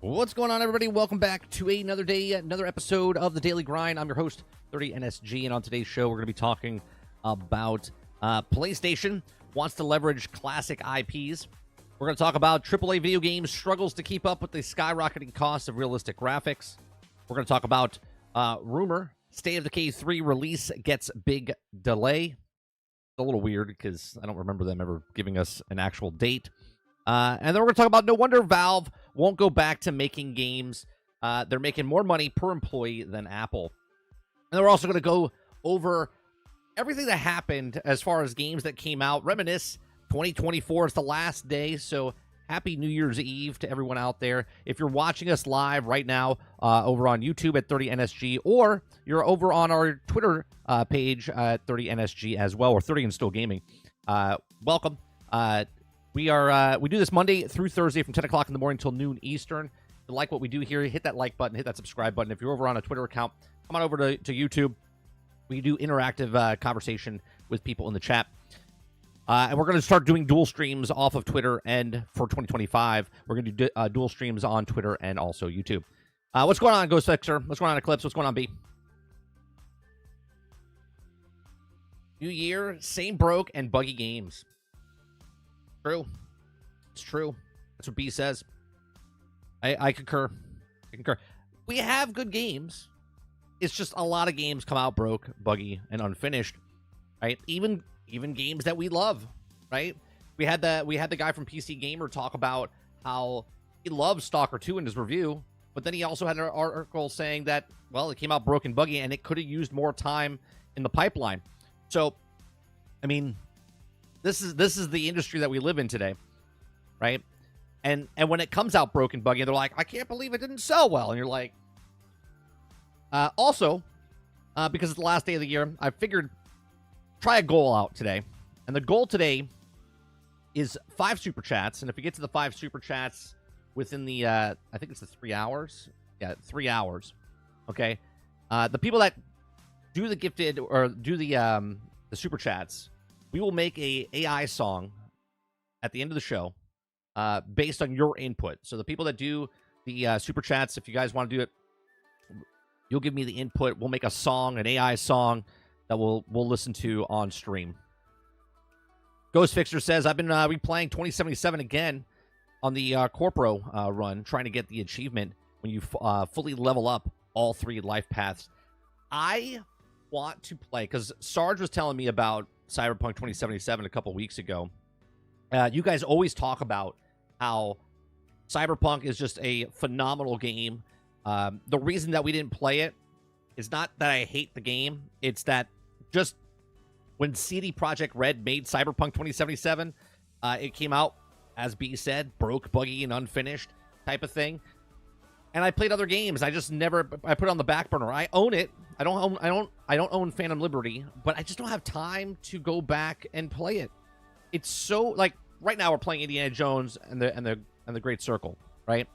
What's going on, everybody? Welcome back to another day, another episode of the Daily Grind. I'm your host, 30NSG, and on today's show, we're going to be talking about PlayStation wants to leverage classic IPs. We're going to talk about AAA video games struggles to keep up with the skyrocketing cost of realistic graphics. We're going to talk about rumor State of Decay 3 release gets big delay. It's a little weird because I don't remember them ever giving us an actual date. And then we're going to talk about no wonder Valve won't go back to making games. They're making more money per employee than Apple. And then we're also going to go over everything that happened as far as games that came out. Reminisce 2024 is the last day, so happy New Year's Eve to everyone out there. If you're watching us live right now over on YouTube at 30NSG, or you're over on our Twitter page at 30NSG as well, or 30 and Still Gaming, welcome. We do this Monday through Thursday from 10 o'clock in the morning till noon Eastern. If you like what we do here, hit that like button, hit that subscribe button. If you're over on a Twitter account, come on over to YouTube. We do interactive conversation with people in the chat. And we're going to start doing dual streams off of Twitter, and for 2025, we're going to do dual streams on Twitter and also YouTube. What's going on, Ghost Fixer? What's going on, Eclipse? What's going on, B? New year, same broke and buggy games. True. It's true. That's what B says. I concur. I concur. We have good games. It's just a lot of games come out broke, buggy, and unfinished. Right? Even games that we love. Right? We had the guy from PC Gamer talk about how he loves Stalker 2 in his review, but then he also had an article saying that, well, it came out broken, buggy, and it could have used more time in the pipeline. So, I mean, This is the industry that we live in today, right? And when it comes out broken, buggy, and they're like, I can't believe it didn't sell well. And you're like, also, because it's the last day of the year, I figured try a goal out today. And the goal today is 5 super chats. And if we get to the 5 super chats within the, I think it's the 3 hours. Yeah, 3 hours. Okay. The people that do the gifted or do the super chats, we will make a AI song at the end of the show based on your input. So the people that do the super chats, if you guys want to do it, you'll give me the input. We'll make a song, an AI song that we'll listen to on stream. Ghost Fixer says, I've been replaying 2077 again on the Corporo run, trying to get the achievement when you fully level up all 3 life paths. I want to play, because Sarge was telling me about Cyberpunk 2077 a couple weeks ago. You guys always talk about how Cyberpunk is just a phenomenal game. The reason that we didn't play it is not that I hate the game. It's that just when CD Projekt Red made Cyberpunk 2077, it came out, as B said, broke, buggy, and unfinished type of thing. And I played other games. I just never. I put it on the back burner. I own it. I don't own Phantom Liberty, but I just don't have time to go back and play it. It's so, like, right now we're playing Indiana Jones and the Great Circle, right?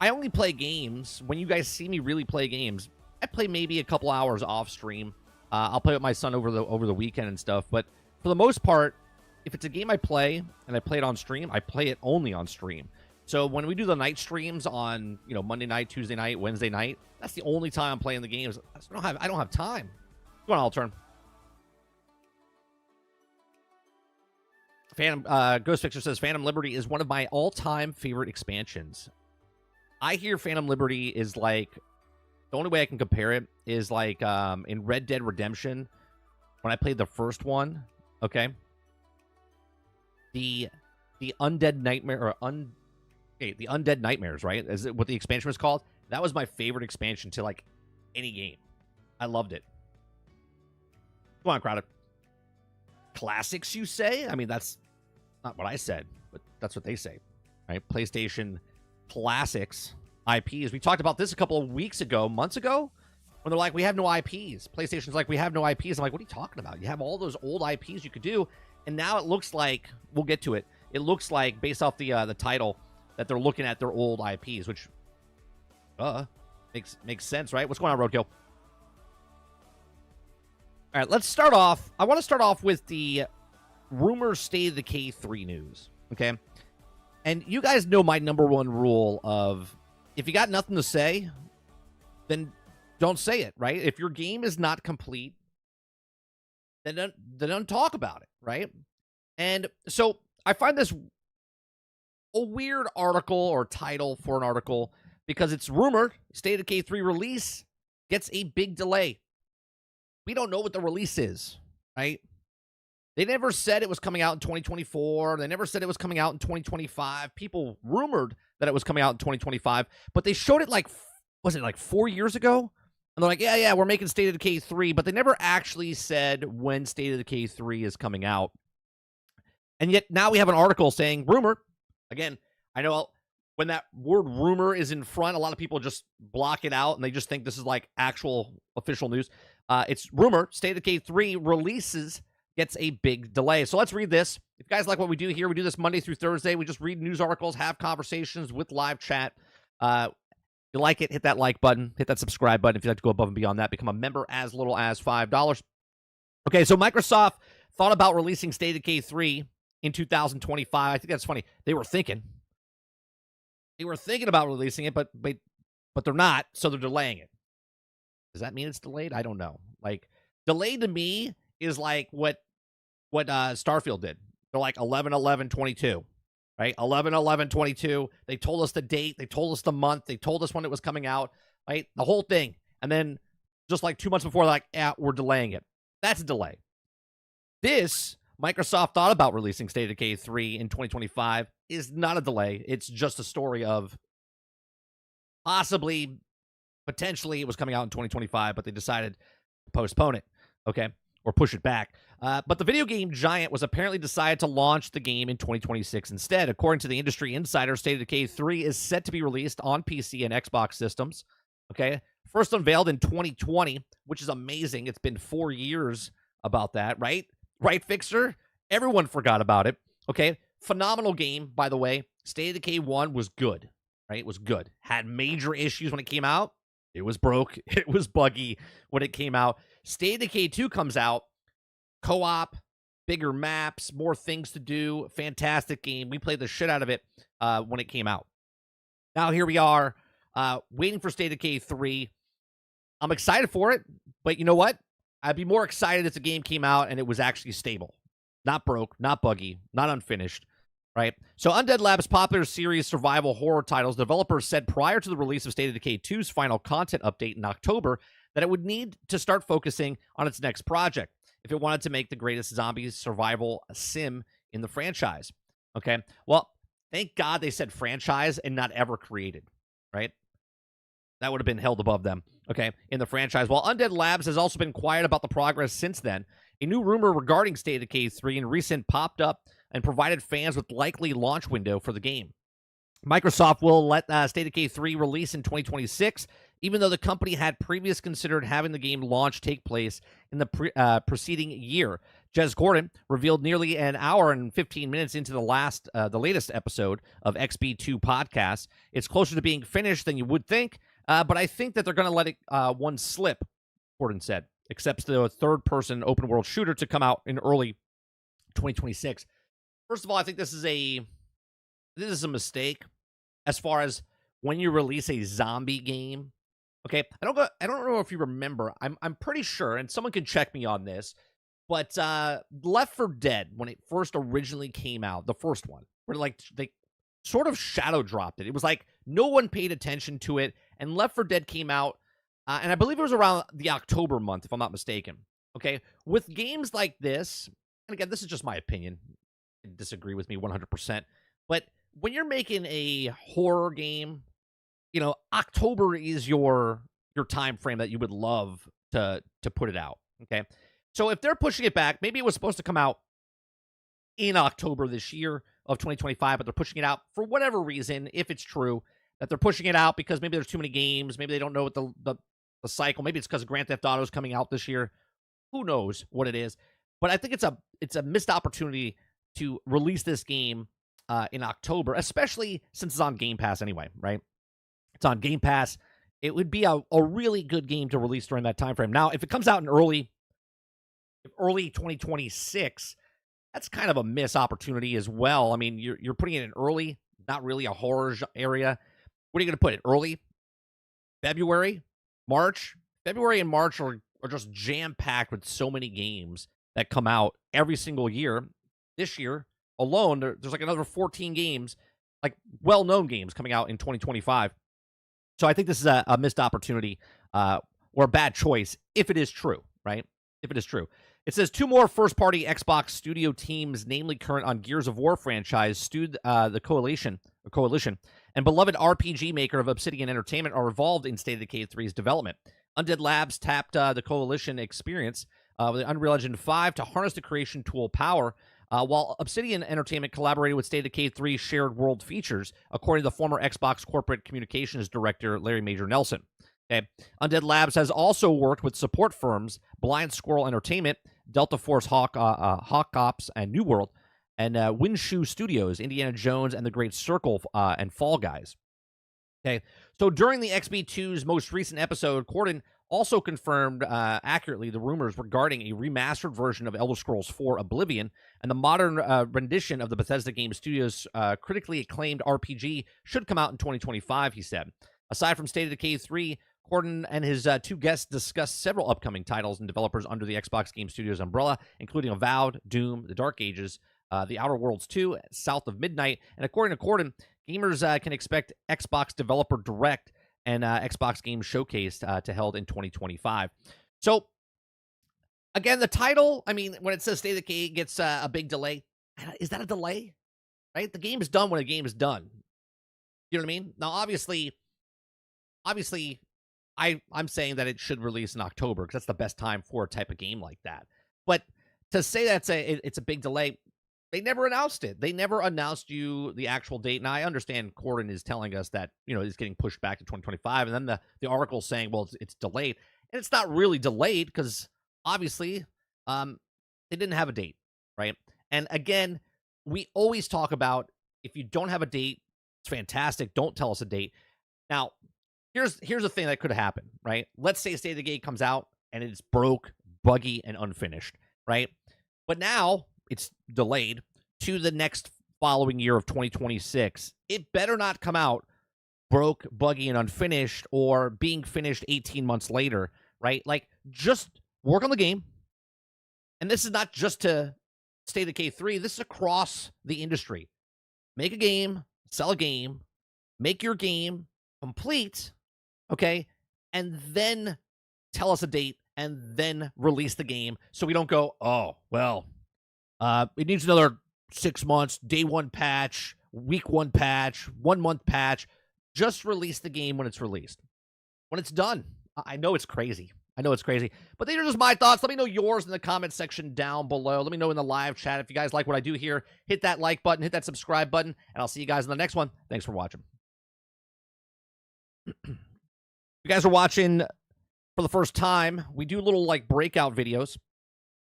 I only play games when you guys see me really play games. I play maybe a couple hours off stream. I'll play with my son over the weekend and stuff. But for the most part, if it's a game I play and I play it on stream, I play it only on stream. So when we do the night streams on, Monday night, Tuesday night, Wednesday night, that's the only time I'm playing the games. I don't have time. Go on, I'll turn. Ghost Fixer says Phantom Liberty is one of my all-time favorite expansions. I hear Phantom Liberty is like, the only way I can compare it is like in Red Dead Redemption, when I played the first one, okay? The Undead Nightmare, the Undead Nightmares, right? Is it what the expansion was called? That was my favorite expansion to, like, any game. I loved it. Come on, Crowder. Classics, you say? I mean, that's not what I said, but that's what they say, right? PlayStation Classics IPs. We talked about this a couple of weeks ago, months ago, when they're like, we have no IPs. PlayStation's like, we have no IPs. I'm like, what are you talking about? You have all those old IPs you could do, and now it looks like, we'll get to it, it looks like, based off the title, that they're looking at their old IPs, which makes sense, right? What's going on, Roadkill? All right, let's start off. I want to start off with the rumor State of Decay 3 news, okay? And you guys know my number one rule of if you got nothing to say, then don't say it, right? If your game is not complete, then don't talk about it, right? And so I find this a weird article or title for an article because it's rumored State of Decay 3 release gets a big delay. We don't know what the release is, right? They never said it was coming out in 2024. They never said it was coming out in 2025. People rumored that it was coming out in 2025, but they showed it like, was it like 4 years ago? And they're like, yeah, we're making State of Decay 3, but they never actually said when State of Decay 3 is coming out. And yet now we have an article saying rumor. Again, I know when that word rumor is in front, a lot of people just block it out and they just think this is like actual official news. It's rumor State of Decay 3 releases gets a big delay. So let's read this. If you guys like what we do here, we do this Monday through Thursday. We just read news articles, have conversations with live chat. If you like it, hit that like button, hit that subscribe button. If you'd like to go above and beyond that, become a member as little as $5. Okay, so Microsoft thought about releasing State of Decay 3 in 2025. I think that's funny. They were thinking about releasing it, but they're not, so they're delaying it. Does that mean it's delayed? I don't know. Like, delayed to me is like what Starfield did. They're like 11/11/22, right? 11/11/22. They told us the date. They told us the month. They told us when it was coming out, right? The whole thing. And then just like 2 months before, they're like, yeah, we're delaying it. That's a delay. This, Microsoft thought about releasing State of Decay 3 in 2025, is not a delay. It's just a story of potentially it was coming out in 2025, but they decided to postpone it, okay, or push it back. But the video game giant was apparently decided to launch the game in 2026 instead. According to the industry insider, State of Decay 3 is set to be released on PC and Xbox systems, okay? First unveiled in 2020, which is amazing. It's been 4 years about that, right? Right, Fixer? Everyone forgot about it, okay? Phenomenal game, by the way. State of Decay 1 was good, right? It was good. Had major issues when it came out. It was broke. It was buggy when it came out. State of Decay 2 comes out. Co-op, bigger maps, more things to do. Fantastic game. We played the shit out of it when it came out. Now here we are waiting for State of Decay 3. I'm excited for it, but you know what? I'd be more excited if the game came out and it was actually stable. Not broke, not buggy, not unfinished, right? So Undead Labs' popular series survival horror titles, developers said prior to the release of State of Decay 2's final content update in October that it would need to start focusing on its next project if it wanted to make the greatest zombie survival sim in the franchise. Okay, well, thank God they said franchise and not ever created, right? That would have been held above them, okay, in the franchise. While Undead Labs has also been quiet about the progress since then, a new rumor regarding State of Decay 3 in recent popped up and provided fans with likely launch window for the game. Microsoft will let State of Decay 3 release in 2026, even though the company had previously considered having the game launch take place in the preceding year. Jez Gordon revealed nearly an hour and 15 minutes into the latest episode of XB2 podcast. It's closer to being finished than you would think, but I think that they're going to let it one slip, Gordon said, accepts the third-person open-world shooter to come out in early 2026. First of all, I think this is a mistake as far as when you release a zombie game. Okay, I don't know if you remember. I'm pretty sure, and someone can check me on this, but Left 4 Dead, when it first originally came out, the first one, where like they sort of shadow dropped it. It was like no one paid attention to it, and Left 4 Dead came out, and I believe it was around the October month, if I'm not mistaken. Okay, with games like this, and again, this is just my opinion. Disagree with me 100%, but when you're making a horror game, you know, October is your time frame that you would love to put it out. Okay, so if they're pushing it back, maybe it was supposed to come out in October this year of 2025, but they're pushing it out for whatever reason. If it's true that they're pushing it out because maybe there's too many games, maybe they don't know what the cycle. Maybe it's because Grand Theft Auto is coming out this year. Who knows what it is? But I think it's a missed opportunity to release this game in October, especially since it's on Game Pass anyway, right? It's on Game Pass. It would be a really good game to release during that time frame. Now, if it comes out in early 2026, that's kind of a miss opportunity as well. I mean, you're putting it in early. not really a horror area. What are you going to put it? Early February, March? February and March are just jam packed with so many games that come out every single year. This year alone, there's like another 14 games, like well known games coming out in 2025. So I think this is a missed opportunity or a bad choice if it is true, right? If it is true. It says 2 more first-party Xbox studio teams, namely current on Gears of War franchise, the Coalition, and beloved RPG maker of Obsidian Entertainment are involved in State of Decay 3's development. Undead Labs tapped the Coalition experience with Unreal Engine 5 to harness the creation tool power, while Obsidian Entertainment collaborated with State of Decay 3's shared world features, according to the former Xbox corporate communications director Larry Major Nelson. Okay. Undead Labs has also worked with support firms Blind Squirrel Entertainment, Delta Force Hawk Ops, and New World, and Windshoe Studios, Indiana Jones, and The Great Circle, and Fall Guys. Okay, so during the XB2's most recent episode, Corden also confirmed accurately the rumors regarding a remastered version of Elder Scrolls 4 Oblivion, and the modern rendition of the Bethesda Game Studios' critically acclaimed RPG should come out in 2025, he said. Aside from State of Decay 3, Corden and his 2 guests discussed several upcoming titles and developers under the Xbox Game Studios umbrella, including Avowed, Doom, The Dark Ages, The Outer Worlds 2, South of Midnight, and according to Corden, gamers can expect Xbox Developer Direct and Xbox Game Showcase to held in 2025. So, again, the title, I mean, when it says State of Decay gets a big delay, is that a delay? Right? The game is done when a game is done. You know what I mean? Now, obviously, I'm saying that it should release in October because that's the best time for a type of game like that. But to say that it's a big delay, they never announced it. They never announced you the actual date. Now, I understand Corden is telling us that, it's getting pushed back to 2025. And then the article's saying, well, it's delayed. And it's not really delayed because, obviously, they didn't have a date, right? And, again, we always talk about if you don't have a date, it's fantastic. Don't tell us a date. Now, here's the thing that could happen, right? Let's say State of Decay comes out and it's broke, buggy, and unfinished, right? But now it's delayed to the next following year of 2026. It better not come out broke, buggy, and unfinished or being finished 18 months later, right? Like, just work on the game. And this is not just to State of Decay 3. This is across the industry. Make a game, sell a game, make your game complete, okay, and then tell us a date and then release the game so we don't go, oh, well, it needs another 6 months, day 1 patch, week 1 patch, 1 month patch. Just release the game when it's released. When it's done. I know it's crazy. But these are just my thoughts. Let me know yours in the comment section down below. Let me know in the live chat. If you guys like what I do here, hit that like button, hit that subscribe button, and I'll see you guys in the next one. Thanks for watching. If you guys are watching for the first time, we do little like breakout videos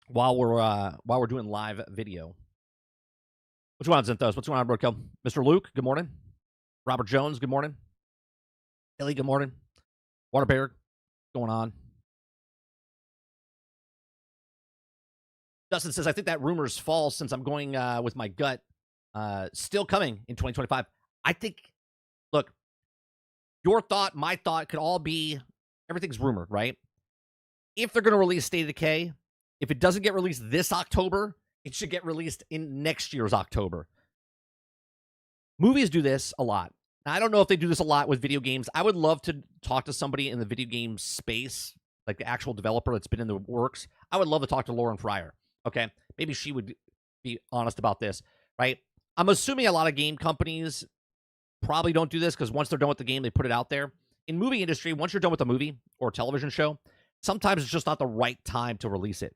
while we're doing live video. What's going on, Zinthos? What's going on, Broadkill? Mr. Luke, good morning. Robert Jones, good morning. Ellie, good morning. Waterbear, going on. Dustin says, I think that rumor is false since I'm going with my gut. Still coming in 2025. I think, look, your thought, my thought could all be, everything's rumored, right? If they're going to release State of Decay, if it doesn't get released this October, it should get released in next year's October. Movies do this a lot. Now, I don't know if they do this a lot with video games. I would love to talk to somebody in the video game space, like the actual developer that's been in the works. I would love to talk to Lauren Fryer, okay? Maybe she would be honest about this, right? I'm assuming a lot of game companies probably don't do this because once they're done with the game, they put it out there. In movie industry, once you're done with a movie or a television show, sometimes it's just not the right time to release it.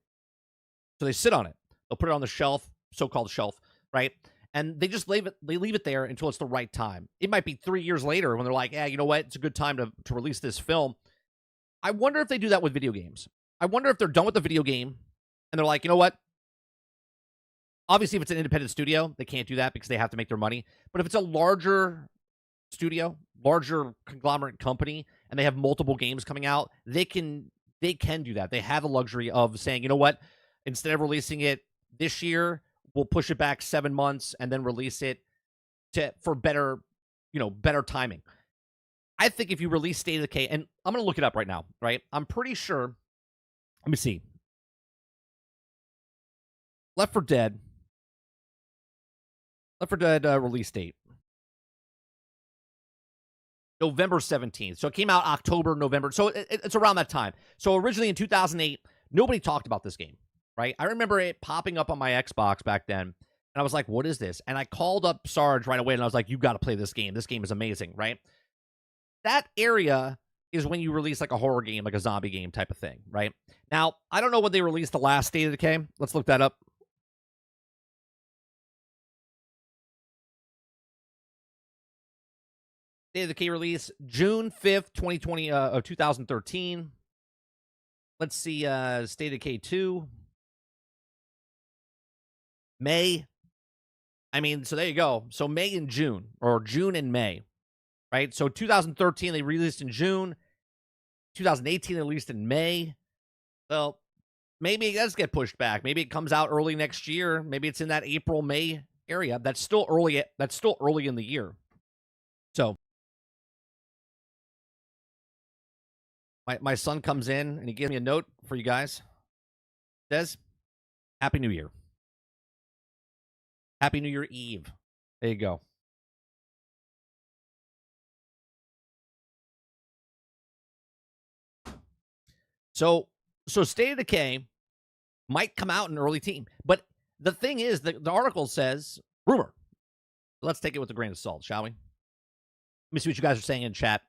So they sit on it. They'll put it on the shelf, so-called shelf, right? And they just leave it there until it's the right time. It might be 3 years later when they're like, yeah, you know what? It's a good time to release this film. I wonder if they do that with video games. I wonder if they're done with the video game and they're like, you know what? Obviously, if it's an independent studio, they can't do that because they have to make their money. But if it's a larger studio, larger conglomerate company, and they have multiple games coming out, they can do that. They have the luxury of saying, you know what? Instead of releasing it this year, we'll push it back 7 months and then release it for better, better timing. I think if you release State of Decay, and I'm going to look it up right now, right? I'm pretty sure. Let me see. Left 4 Dead release date. November 17th. So it came out October, November. So it's around that time. So originally in 2008, nobody talked about this game, right? I remember it popping up on my Xbox back then. And I was like, what is this? And I called up Sarge right away and I was like, you got to play this game. This game is amazing, right? That area is when you release like a horror game, like a zombie game type of thing, right? Now, I don't know when they released the last State of Decay. Let's look that up. State of Decay release, June 5th, 2020, of 2013. Let's see, State of Decay 2. May. I mean, so there you go. So May and June, or June and May, right? So 2013, they released in June. 2018, they released in May. So maybe it does get pushed back. Maybe it comes out early next year. Maybe it's in that April, May area. That's still early. That's still early in the year. So my son comes in and he gives me a note for you guys. It says, Happy New Year. Happy New Year Eve. There you go. So State of Decay might come out in early team. But the thing is, the article says rumor. Let's take it with a grain of salt, shall we? Let me see what you guys are saying in chat.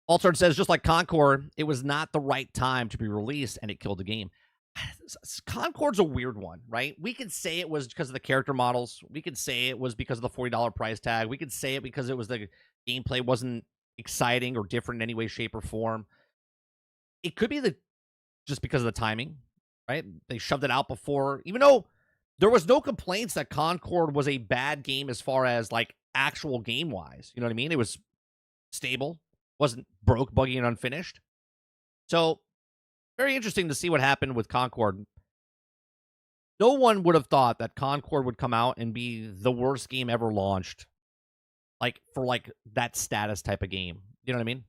Altard says, just like Concord, it was not the right time to be released, and it killed the game. Concord's a weird one, right? We could say it was because of the character models. We could say it was because of the $40 price tag. We could say it because it was the gameplay wasn't exciting or different in any way, shape, or form. It could be just because of the timing, right? They shoved it out before, even though there was no complaints that Concord was a bad game as far as like actual game-wise. You know what I mean? It was stable. Wasn't broke, buggy, and unfinished. So, very interesting to see what happened with Concord. No one would have thought that Concord would come out and be the worst game ever launched. Like, for like that status type of game. You know what I mean?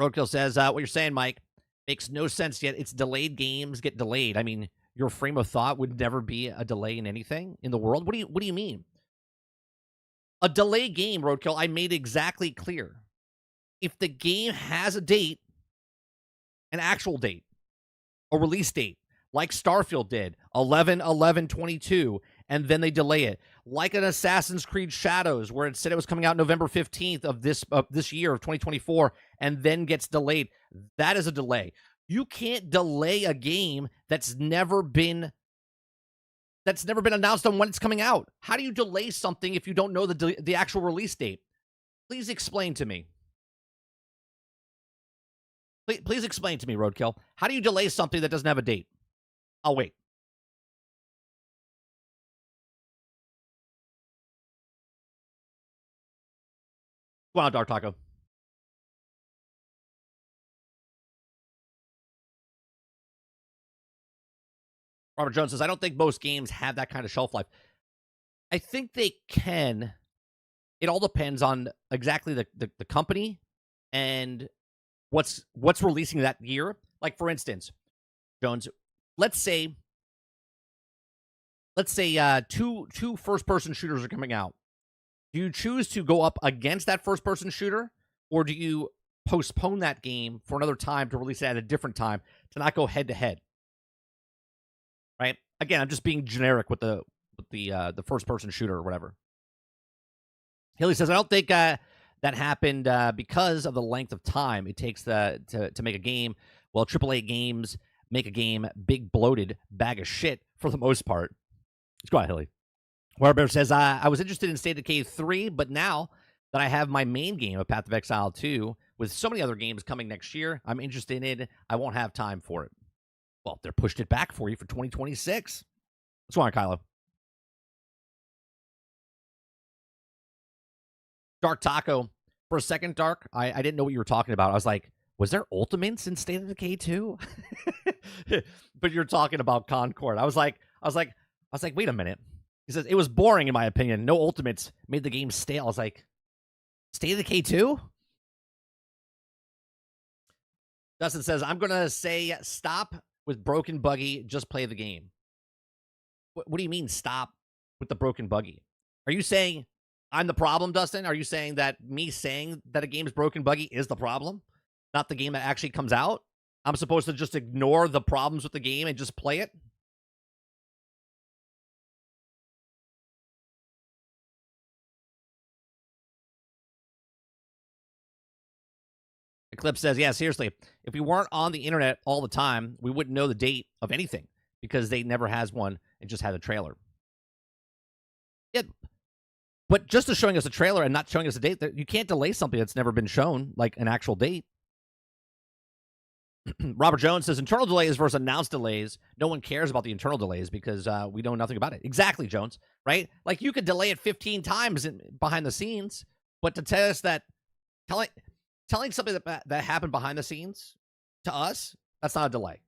Roadkill says, what you're saying, Mike, makes no sense yet. It's delayed games get delayed. I mean, your frame of thought would never be a delay in anything in the world. What do you mean? A delay game, Roadkill, I made exactly clear. If the game has a date, an actual date, a release date, like Starfield did, 11/11/22, and then they delay it, like an Assassin's Creed Shadows, where it said it was coming out November 15th of this year of 2024, and then gets delayed. That is a delay. You can't delay a game that's never been announced on when it's coming out. How do you delay something if you don't know the actual release date? Please explain to me. Please explain to me, Roadkill. How do you delay something that doesn't have a date? I'll wait. Go on, Dark Taco. Robert Jones says, I don't think most games have that kind of shelf life. I think they can. It all depends on exactly the company and what's releasing that year. Like, for instance, Jones, let's say two first-person shooters are coming out. Do you choose to go up against that first-person shooter, or do you postpone that game for another time to release it at a different time to not go head-to-head? Right? Again, I'm just being generic with the first-person shooter or whatever. Hilly says, I don't think that happened because of the length of time it takes to make a game. Well, AAA games make a game big, bloated bag of shit for the most part. Let's go ahead, Hilly. Warbear says, I was interested in State of Decay 3, but now that I have my main game of Path of Exile 2, with so many other games coming next year, I'm interested in it. I won't have time for it. Well, they're pushed it back for you for 2026. What's going on, Kylo? Dark Taco. For a second, Dark, I didn't know what you were talking about. I was like, was there Ultimates in State of Decay 2? But you're talking about Concord. I was like, was like, wait a minute. He says, it was boring, in my opinion. No ultimates made the game stale. I was like, State of Decay 2? Dustin says, I'm going to say stop with broken buggy. Just play the game. What do you mean stop with the broken buggy? Are you saying I'm the problem, Dustin? Are you saying that me saying that a game's broken buggy is the problem? Not the game that actually comes out? I'm supposed to just ignore the problems with the game and just play it? Eclipse says, yeah, seriously, if we weren't on the internet all the time, we wouldn't know the date of anything because they never has one and just had a trailer. Yeah, but just as showing us a trailer and not showing us a date, you can't delay something that's never been shown, like an actual date. Robert Jones says, internal delays versus announced delays. No one cares about the internal delays because we know nothing about it. Exactly, Jones, right? Like, you could delay it 15 times behind the scenes, but to tell us that telling something that happened behind the scenes to us, that's not a delay,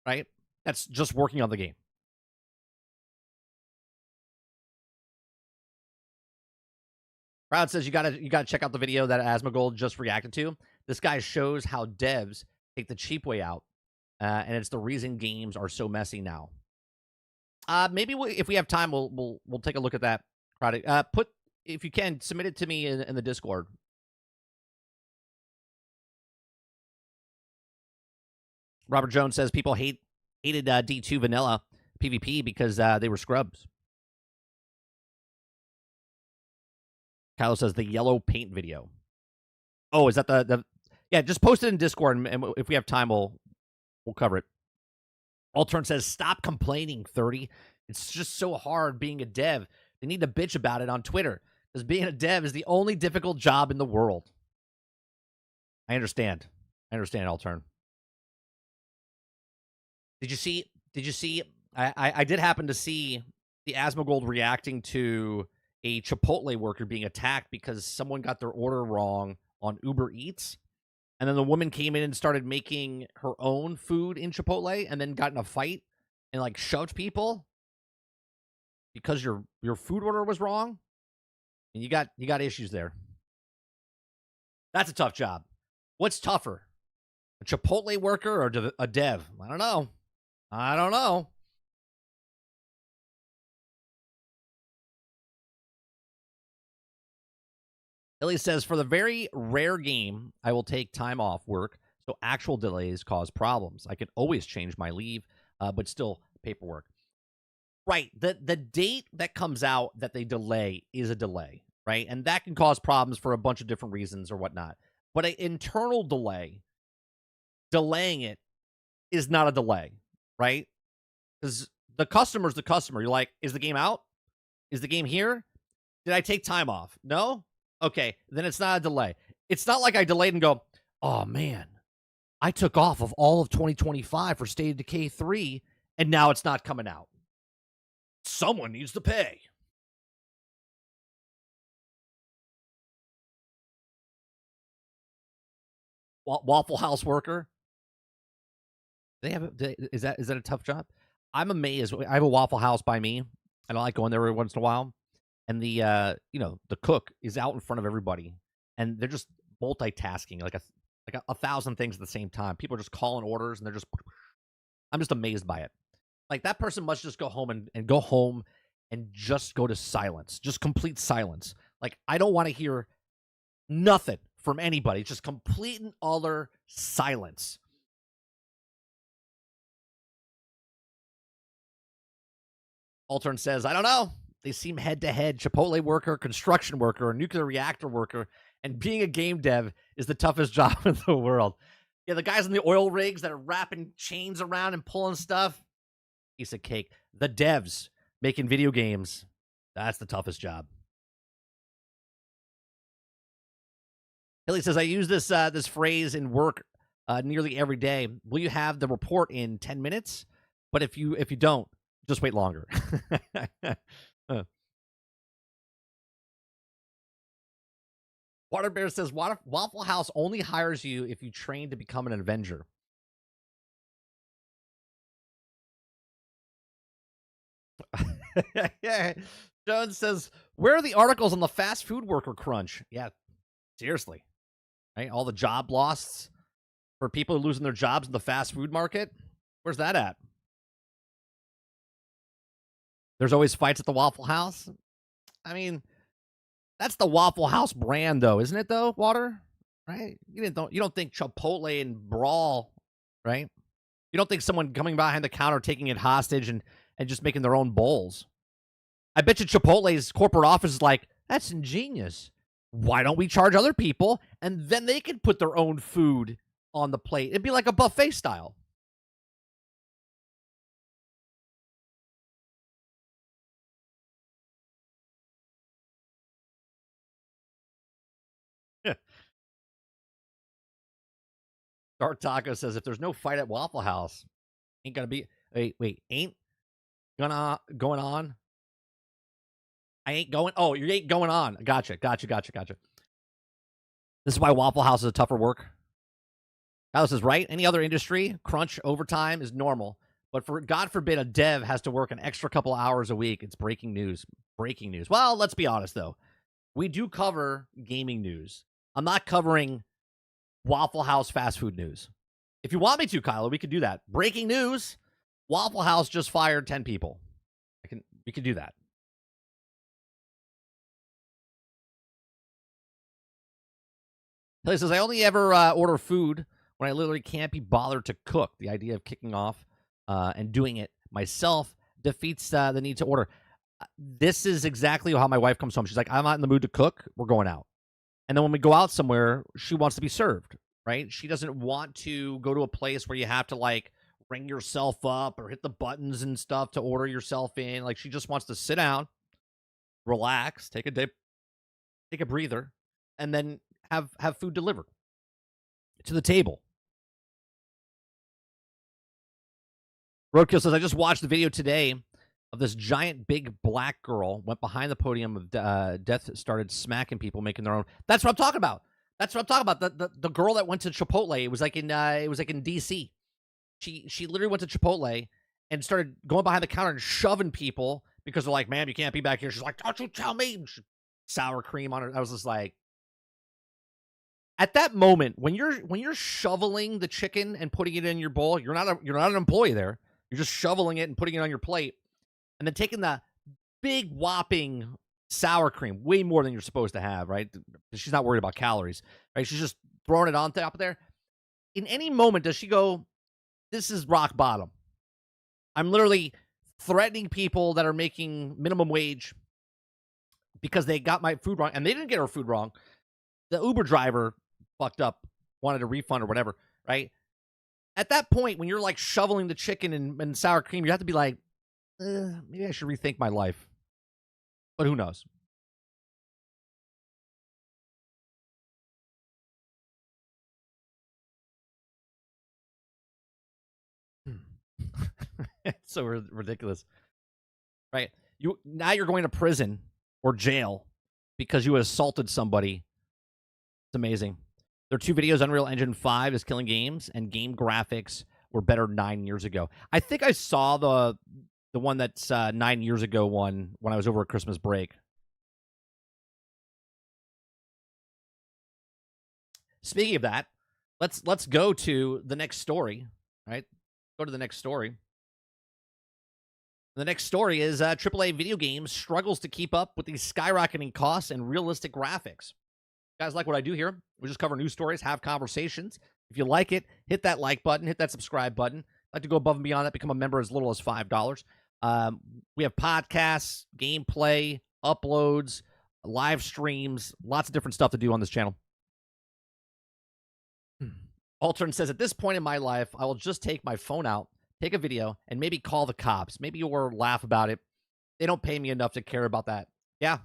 right? That's just working on the game. Proud says, you gotta check out the video that Asmongold just reacted to. This guy shows how devs take the cheap way out, and it's the reason games are so messy now. Maybe if we have time, we'll take a look at that. If you can, submit it to me in the Discord. Robert Jones says people hated D2 vanilla PvP because they were scrubs. Kylo says the yellow paint video. Oh, is that the yeah, just post it in Discord, and if we have time, we'll cover it. Altern says, stop complaining, 30. It's just so hard being a dev. They need to bitch about it on Twitter, because being a dev is the only difficult job in the world. I understand, Altern. Did you see? I did happen to see the Asmongold reacting to a Chipotle worker being attacked because someone got their order wrong on Uber Eats. And then the woman came in and started making her own food in Chipotle and then got in a fight and, like, shoved people because your food order was wrong. And you got issues there. That's a tough job. What's tougher? A Chipotle worker or a dev? I don't know. Illy says, for the very rare game, I will take time off work, so actual delays cause problems. I can always change my leave, but still paperwork. Right. The date that comes out that they delay is a delay, right? And that can cause problems for a bunch of different reasons or whatnot. But an internal delay, delaying it, is not a delay, right? Because the customer's the customer. You're like, is the game out? Is the game here? Did I take time off? No? Okay, then it's not a delay. It's not like I delayed and go, oh, man, I took off of all of 2025 for State of Decay 3, and now it's not coming out. Someone needs to pay. Waffle House worker. Is that a tough job? I'm amazed. I have a Waffle House by me, and I like going there every once in a while. And the cook is out in front of everybody, and they're just multitasking like a 1,000 things at the same time. People are just calling orders, and I'm just amazed by it. Like, that person must just go home and go home and just go to silence, just complete silence. Like, I don't want to hear nothing from anybody. Just complete and utter silence. Altern says, I don't know. They seem head-to-head. Chipotle worker, construction worker, nuclear reactor worker, and being a game dev is the toughest job in the world. Yeah, the guys in the oil rigs that are wrapping chains around and pulling stuff, piece of cake. The devs making video games, that's the toughest job. Hilly says, I use this phrase in work nearly every day. Will you have the report in 10 minutes? But if you don't, just wait longer. Water Bear says, Waffle House only hires you if you train to become an Avenger. Yeah. Jones says, where are the articles on the fast food worker crunch? Yeah, seriously. Right? All the job loss for people losing their jobs in the fast food market. Where's that at? There's always fights at the Waffle House. I mean, that's the Waffle House brand, though, isn't it? Though, Water, right? You don't think Chipotle and brawl, right? You don't think someone coming behind the counter taking it hostage and just making their own bowls. I bet you Chipotle's corporate office is like, that's ingenious. Why don't we charge other people and then they can put their own food on the plate? It'd be like a buffet style. Dark Taco says, if there's no fight at Waffle House, ain't gonna be. Wait, ain't gonna going on? I ain't going. Oh, you ain't going on. Gotcha. This is why Waffle House is a tougher work. Alice is right. Any other industry, crunch overtime is normal. But for God forbid a dev has to work an extra couple hours a week, it's breaking news. Breaking news. Well, let's be honest, though. We do cover gaming news. I'm not covering Waffle House fast food news. If you want me to, Kylo, we could do that. Breaking news. Waffle House just fired 10 people. We can do that. He says, I only ever order food when I literally can't be bothered to cook. The idea of kicking off and doing it myself defeats the need to order. This is exactly how my wife comes home. She's like, I'm not in the mood to cook. We're going out. And then when we go out somewhere, she wants to be served, right? She doesn't want to go to a place where you have to like ring yourself up or hit the buttons and stuff to order yourself in. Like she just wants to sit down, relax, take a dip, take a breather, and then have food delivered to the table. Roadkill says, I just watched the video today of this giant big black girl went behind the podium of Death, started smacking people, making their own. That's what I'm talking about. The girl that went to Chipotle. It was like in DC. She literally went to Chipotle and started going behind the counter and shoving people because they're like, ma'am, you can't be back here. She's like, don't you tell me. Sour cream on her. I was just like, at that moment when you're shoveling the chicken and putting it in your bowl, you're not an employee there. You're just shoveling it and putting it on your plate, and then taking the big whopping sour cream, way more than you're supposed to have, right? She's not worried about calories, right? She's just throwing it on top of there. In any moment, does she go, this is rock bottom. I'm literally threatening people that are making minimum wage because they got my food wrong, and they didn't get her food wrong. The Uber driver fucked up, wanted a refund or whatever, right? At that point, when you're like shoveling the chicken and sour cream, you have to be like, maybe I should rethink my life. But who knows? It's so ridiculous, right? Now you're going to prison or jail because you assaulted somebody. It's amazing. There are two videos. Unreal Engine 5 is killing games, and game graphics were better 9 years ago. I think I saw the one that's 9 years ago one when I was over at Christmas break. Speaking of that, let's go to the next story, right? Go to the next story. The next story is AAA video games struggles to keep up with these skyrocketing costs and realistic graphics. You guys like what I do here? We just cover news stories, have conversations. If you like it, hit that like button, hit that subscribe button. I'd like to go above and beyond that, become a member as little as $5. We have podcasts, gameplay, uploads, live streams, lots of different stuff to do on this channel. Altern says, at this point in my life, I will just take my phone out, take a video, and maybe call the cops. Maybe or laugh about it. They don't pay me enough to care about that. Yeah.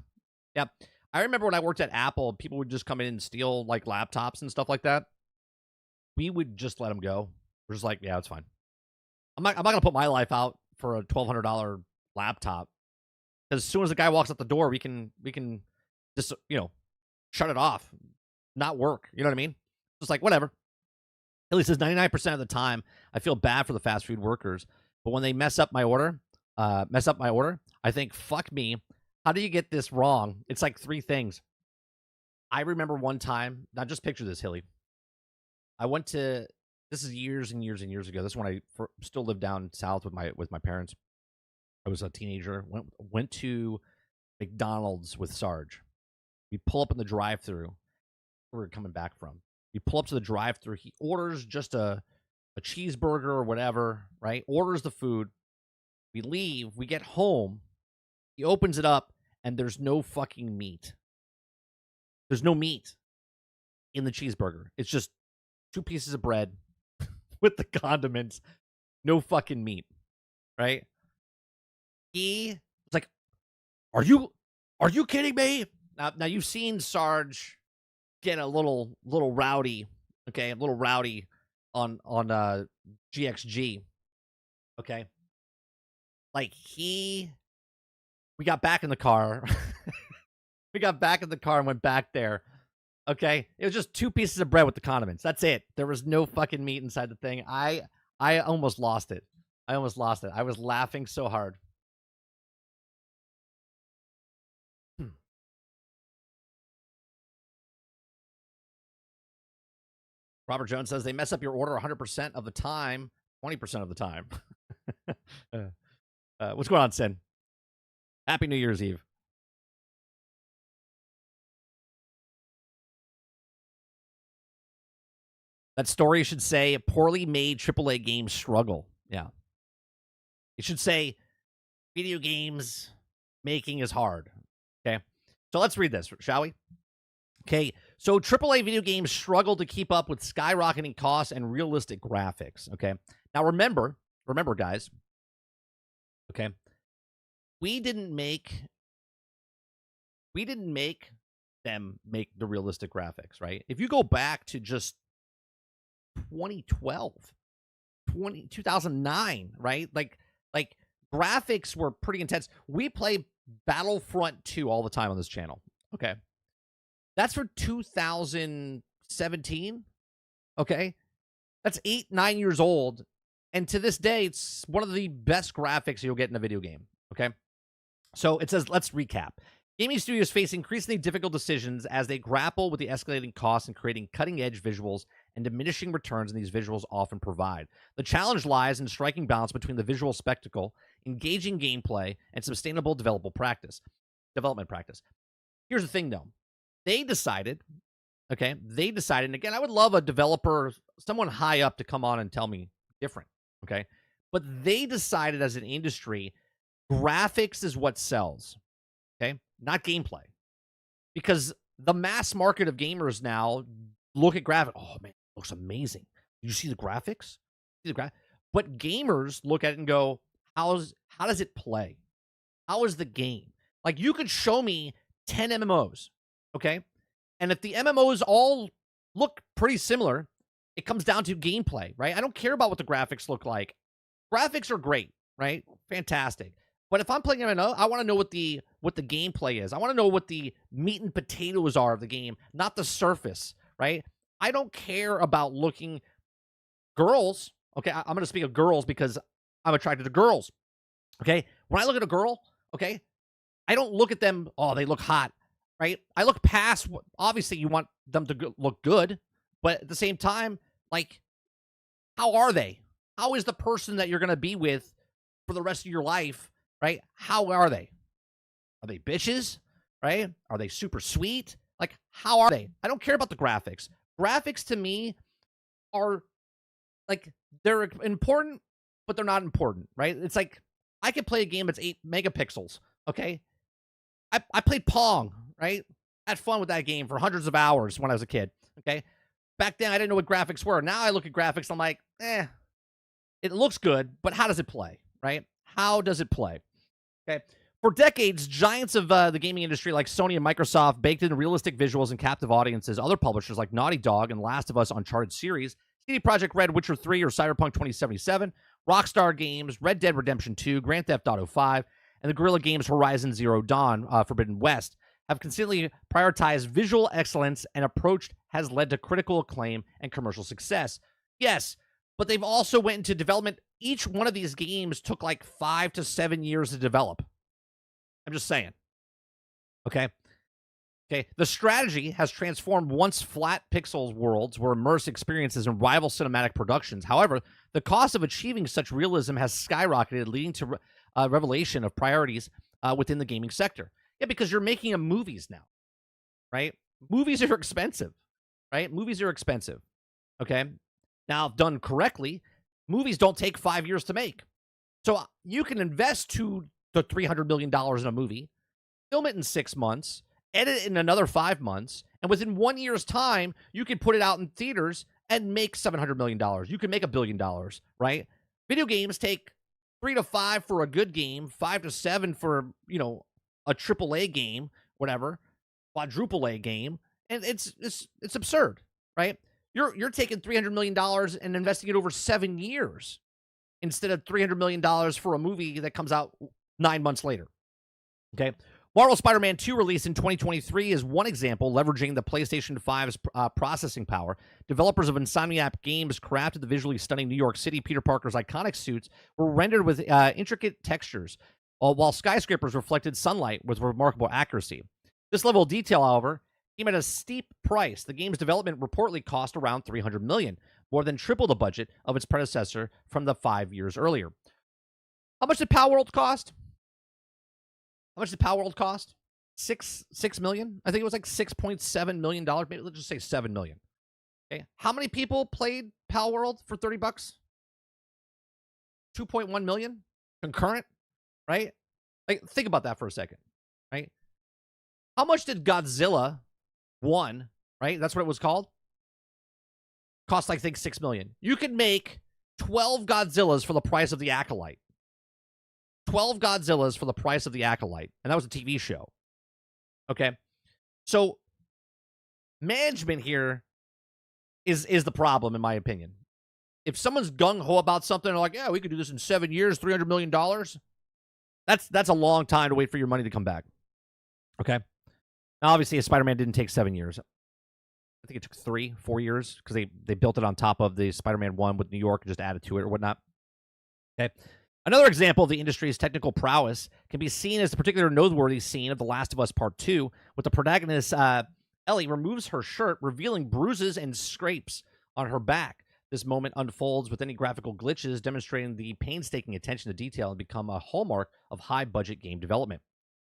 I remember when I worked at Apple, people would just come in and steal like laptops and stuff like that. We would just let them go. We're just like, yeah, it's fine. I'm not gonna put my life out for a $1,200 laptop. Because as soon as the guy walks out the door, we can just shut it off, not work. You know what I mean? Just like whatever. Hilly says 99% of the time I feel bad for the fast food workers, but when they mess up my order, mess up my order, I think, fuck me. How do you get this wrong? It's like 3 things. I remember one time, now just picture this, Hilly. I went to, this is years and years and years ago. This is when I still lived down south with my parents. I was a teenager. Went to McDonald's with Sarge. We pull up in the drive-thru. Where we're coming back from. We pull up to the drive-thru. He orders just a cheeseburger or whatever, right? Orders the food. We leave. We get home. He opens it up, and there's no fucking meat. There's no meat in the cheeseburger. It's just 2 pieces of bread with the condiments. No fucking meat, right? He was like, "Are you kidding me?" Now you've seen Sarge get a little rowdy, okay, a little rowdy on GXG, okay. Like we got back in the car. We got back in the car and went back there. Okay, it was just 2 pieces of bread with the condiments. That's it. There was no fucking meat inside the thing. I almost lost it. I was laughing so hard. Robert Jones says they mess up your order 100% of the time, 20% of the time. What's going on, Sin? Happy New Year's Eve. That story should say poorly made AAA games struggle. Yeah. It should say video games making is hard. Okay. So let's read this, shall we? Okay. So AAA video games struggle to keep up with skyrocketing costs and realistic graphics. Okay. Now remember, guys. Okay. We didn't make them make the realistic graphics, right? If you go back to just 2012, 2009, right? Like graphics were pretty intense. We play Battlefront 2 all the time on this channel. Okay. That's for 2017. Okay. That's 8-9 years old. And to this day, it's one of the best graphics you'll get in a video game. Okay. So it says, let's recap. Gaming studios face increasingly difficult decisions as they grapple with the escalating costs and creating cutting-edge visuals and diminishing returns these visuals often provide. The challenge lies in striking balance between the visual spectacle, engaging gameplay, and sustainable development practice. Here's the thing, though. They decided, and again, I would love a developer, someone high up to come on and tell me different, okay? But they decided as an industry, graphics is what sells, okay? Not gameplay. Because the mass market of gamers now look at graphics. Oh, man, it looks amazing. Did you see the graphics? But gamers look at it and go, how does it play? How is the game? Like, you could show me 10 MMOs, okay? And if the MMOs all look pretty similar, it comes down to gameplay, right? I don't care about what the graphics look like. Graphics are great, right? Fantastic. But if I'm playing MMO, I want to know what the gameplay is. I want to know what the meat and potatoes are of the game, not the surface, right? I don't care about looking girls. Okay, I'm going to speak of girls because I'm attracted to girls. Okay, when I look at a girl, okay, I don't look at them, oh, they look hot, right? I look past, obviously you want them to look good, but at the same time, like, how are they? How is the person that you're going to be with for the rest of your life, right? How are they? Are they bitches, right? Are they super sweet? Like, how are they? I don't care about the graphics. Graphics to me are, like, they're important, but they're not important, right? It's like, I could play a game that's 8 megapixels, okay? I played Pong, right? I had fun with that game for hundreds of hours when I was a kid, okay? Back then, I didn't know what graphics were. Now I look at graphics, I'm like, it looks good, but how does it play, right? How does it play? Okay. For decades, giants of the gaming industry like Sony and Microsoft baked in realistic visuals and captive audiences. Other publishers like Naughty Dog and Last of Us Uncharted series, CD Projekt Red, Witcher 3, or Cyberpunk 2077, Rockstar Games, Red Dead Redemption 2, Grand Theft Auto 5, and the Guerrilla Games Horizon Zero Dawn, Forbidden West, have consistently prioritized visual excellence and approach has led to critical acclaim and commercial success. Yes, but they've also went into development each one of these games took like 5 to 7 years to develop. I'm just saying. Okay. Okay. The strategy has transformed once flat pixels worlds were immersed experiences in rival cinematic productions. However, the cost of achieving such realism has skyrocketed, leading to revelation of priorities within the gaming sector. Yeah, because you're making movies now, right? Movies are expensive, right? Movies are expensive. Okay. Now, if done correctly, movies don't take 5 years to make. So you can invest $200 to $300 million in a movie, film it in 6 months, edit it in another 5 months, and within 1 year's time, you can put it out in theaters and make $700 million. You can make $1 billion, right? Video games take 3 to 5 for a good game, 5 to 7 for, a AAA game, whatever, quadruple A game, and it's absurd, right? You're taking $300 million and investing it over 7 years instead of $300 million for a movie that comes out 9 months later. Okay. Marvel Spider-Man 2 release in 2023 is one example, leveraging the PlayStation 5's processing power. Developers of Insomniac Games crafted the visually stunning New York City Peter Parker's iconic suits were rendered with intricate textures, while skyscrapers reflected sunlight with remarkable accuracy. This level of detail, however, came at a steep price. The game's development reportedly cost around $300 million, more than triple the budget of its predecessor from the 5 years earlier. How much did Palworld cost? How much did Palworld cost? $6 million? I think it was like $6.7 million. Maybe let's just say $7 million. Okay. How many people played Palworld for $30? 2.1 million concurrent, right? Like, think about that for a second, right? How much did Godzilla 1, right? That's what it was called. Cost, I think, $6 million. You could make 12 Godzillas for the price of the Acolyte. 12 Godzillas for the price of the Acolyte. And that was a TV show. Okay. So management here is the problem, in my opinion. If someone's gung-ho about something, they're like, yeah, we could do this in 7 years, $300 million. That's a long time to wait for your money to come back. Okay. Now, obviously, Spider-Man didn't take 7 years. I think it took 3-4 years because they built it on top of the Spider-Man 1 with New York and just added to it or whatnot. Okay. Another example of the industry's technical prowess can be seen as the particular noteworthy scene of The Last of Us Part 2, with the protagonist, Ellie, removes her shirt, revealing bruises and scrapes on her back. This moment unfolds with any graphical glitches, demonstrating the painstaking attention to detail and become a hallmark of high-budget game development.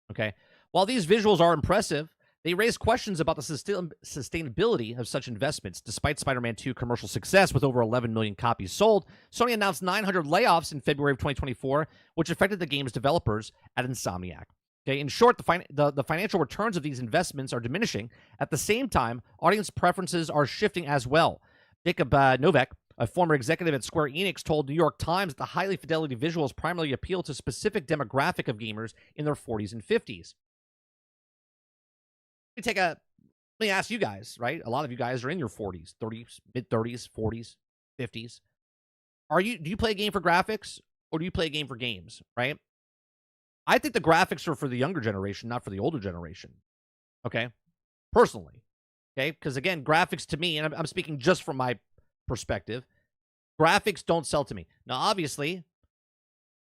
Okay? While these visuals are impressive, they raise questions about the sustainability of such investments. Despite Spider-Man 2 commercial success with over 11 million copies sold, Sony announced 900 layoffs in February of 2024, which affected the game's developers at Insomniac. Okay, in short, the financial returns of these investments are diminishing. At the same time, audience preferences are shifting as well. Jacob Novak, a former executive at Square Enix, told New York Times that the high fidelity visuals primarily appeal to a specific demographic of gamers in their 40s and 50s. Let me ask you guys, right? A lot of you guys are in your 40s, 30s, mid-30s, 40s, 50s. Do you play a game for graphics, or do you play a game for games, right? I think the graphics are for the younger generation, not for the older generation. Okay? Personally. Okay? Because, again, graphics to me, and I'm speaking just from my perspective, graphics don't sell to me. Now, obviously,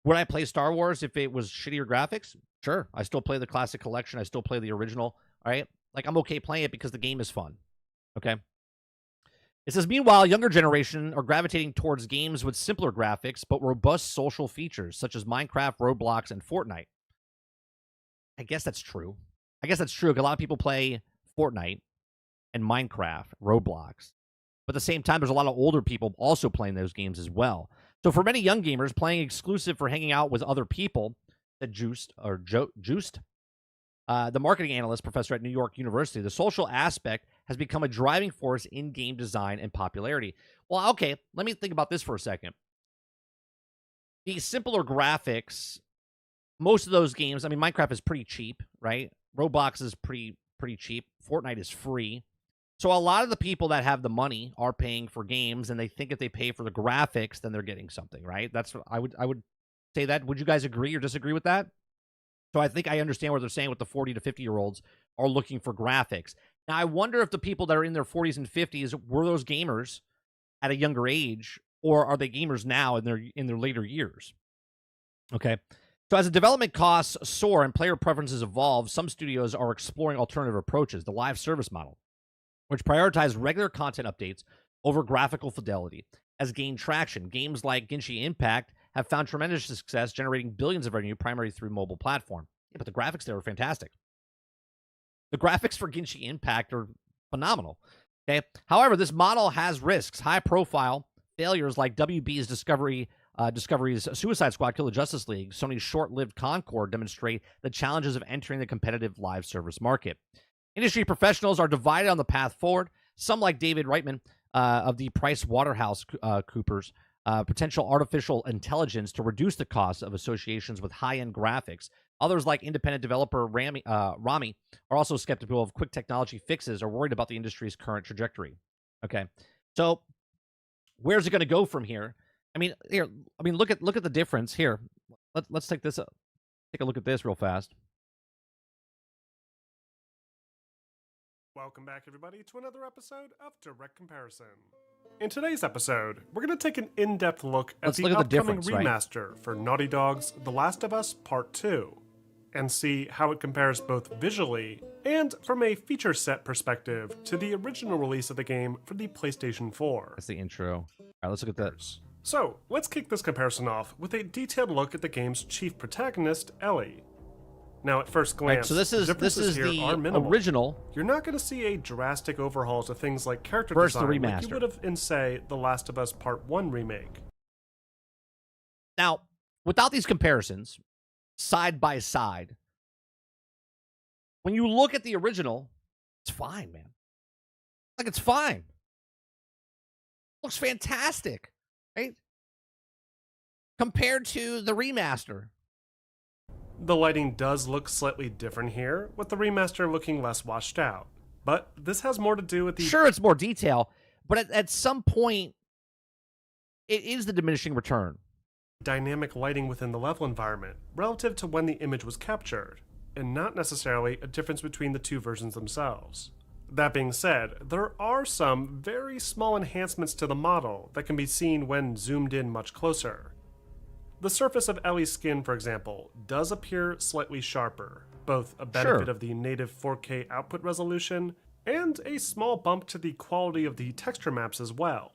would I play Star Wars if it was shittier graphics? Sure. I still play the classic collection. I still play the original. All right? Like, I'm okay playing it because the game is fun. Okay? It says, meanwhile, younger generation are gravitating towards games with simpler graphics, but robust social features, such as Minecraft, Roblox, and Fortnite. I guess that's true. A lot of people play Fortnite and Minecraft, Roblox. But at the same time, there's a lot of older people also playing those games as well. So for many young gamers, playing exclusive for hanging out with other people, Juiced, the marketing analyst professor at New York University, the social aspect has become a driving force in game design and popularity. Well, okay, let me think about this for a second. The simpler graphics, most of those games, I mean, Minecraft is pretty cheap, right? Roblox is pretty cheap. Fortnite is free. So a lot of the people that have the money are paying for games, and they think if they pay for the graphics, then they're getting something, right? That's what I would say that. Would you guys agree or disagree with that? So I think I understand what they're saying with the 40 to 50-year-olds are looking for graphics. Now, I wonder if the people that are in their 40s and 50s were those gamers at a younger age, or are they gamers now in their later years? Okay. So as the development costs soar and player preferences evolve, some studios are exploring alternative approaches. The live service model, which prioritizes regular content updates over graphical fidelity, has gained traction. Games like Genshin Impact have found tremendous success, generating billions of revenue primarily through mobile platform. Yeah, but the graphics there are fantastic. The graphics for Genshin Impact are phenomenal. Okay. However, this model has risks. High-profile failures like WB's Discovery's Suicide Squad Kill the Justice League, Sony's short-lived Concord demonstrate the challenges of entering the competitive live service market. Industry professionals are divided on the path forward. Some, like David Reitman of the Price Waterhouse Coopers, potential artificial intelligence to reduce the cost of associations with high-end graphics. Others, like independent developer Rami, are also skeptical of quick technology fixes or worried about the industry's current trajectory. Okay, so where's it going to go from here? I mean, look at the difference here. Let's take this up. Take a look at this real fast. Welcome back, everybody, to another episode of Direct Comparison. In today's episode, we're going to take an in-depth look at the upcoming remaster for Naughty Dog's The Last of Us Part 2, and see how it compares both visually and from a feature set perspective to the original release of the game for the PlayStation 4. That's the intro. All right, let's look at that. So, let's kick this comparison off with a detailed look at the game's chief protagonist, Ellie. Now, at first glance, right, so this is the original. You're not going to see a drastic overhaul to things like character design like you would have in, say, The Last of Us Part 1 remake. Now, without these comparisons, side by side, when you look at the original, it's fine, man. Like, it's fine. Looks fantastic, right? Compared to the remaster. The lighting does look slightly different here, with the remaster looking less washed out. But this has more to do with the... Sure, it's more detail, but at some point, it is the diminishing return. Dynamic lighting within the level environment, relative to when the image was captured, and not necessarily a difference between the two versions themselves. That being said, there are some very small enhancements to the model that can be seen when zoomed in much closer. The surface of Ellie's skin, for example, does appear slightly sharper, both a benefit of the native 4K output resolution and a small bump to the quality of the texture maps as well.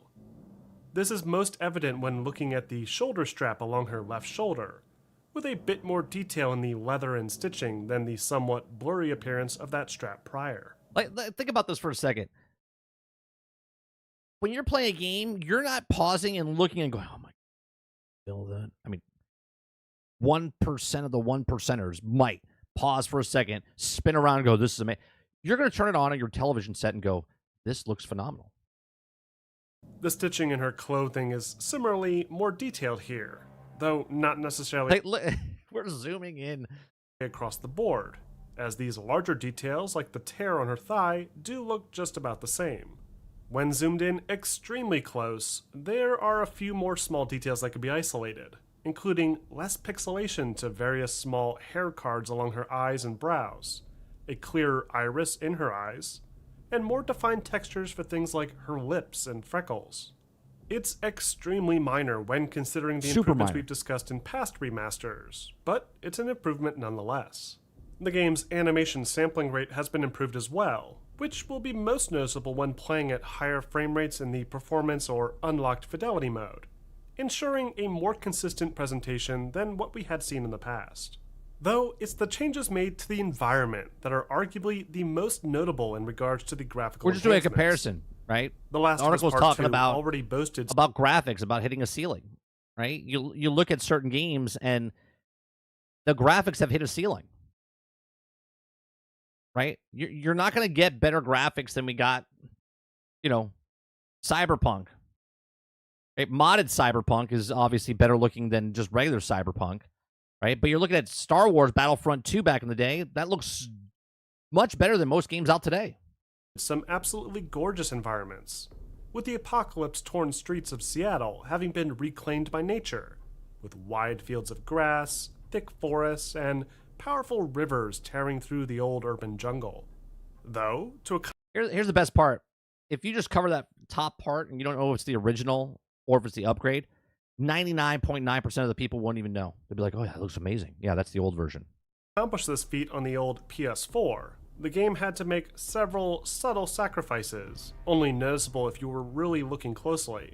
This is most evident when looking at the shoulder strap along her left shoulder, with a bit more detail in the leather and stitching than the somewhat blurry appearance of that strap prior. Think about this for a second. When you're playing a game, you're not pausing and looking and going, oh my God, feel that? I mean, 1% of the 1%ers might pause for a second, spin around and go, this is amazing. You're going to turn it on your television set and go, this looks phenomenal. The stitching in her clothing is similarly more detailed here, though not necessarily we're zooming in across the board, as these larger details like the tear on her thigh do look just about the same. When zoomed in extremely close, there are a few more small details that can be isolated, including less pixelation to various small hair cards along her eyes and brows, a clearer iris in her eyes, and more defined textures for things like her lips and freckles. It's extremely minor when considering the improvements we've discussed in past remasters, but it's an improvement nonetheless. The game's animation sampling rate has been improved as well, which will be most noticeable when playing at higher frame rates in the performance or unlocked fidelity mode, ensuring a more consistent presentation than what we had seen in the past. Though it's the changes made to the environment that are arguably the most notable in regards to the graphical We're just doing a comparison, right? The last article's talking about already boasted about graphics, about hitting a ceiling, right? You look at certain games and the graphics have hit a ceiling, right? You're not going to get better graphics than we got, Cyberpunk. Right? Modded Cyberpunk is obviously better looking than just regular Cyberpunk, right? But you're looking at Star Wars Battlefront 2 back in the day. That looks much better than most games out today. Some absolutely gorgeous environments, with the apocalypse-torn streets of Seattle having been reclaimed by nature, with wide fields of grass, thick forests, and powerful rivers tearing through the old urban jungle. Though, here's the best part. If you just cover that top part and you don't know if it's the original or if it's the upgrade, 99.9% of the people won't even know. They'll be like, oh yeah, it looks amazing. Yeah, that's the old version. To accomplish this feat on the old PS4, the game had to make several subtle sacrifices, only noticeable if you were really looking closely.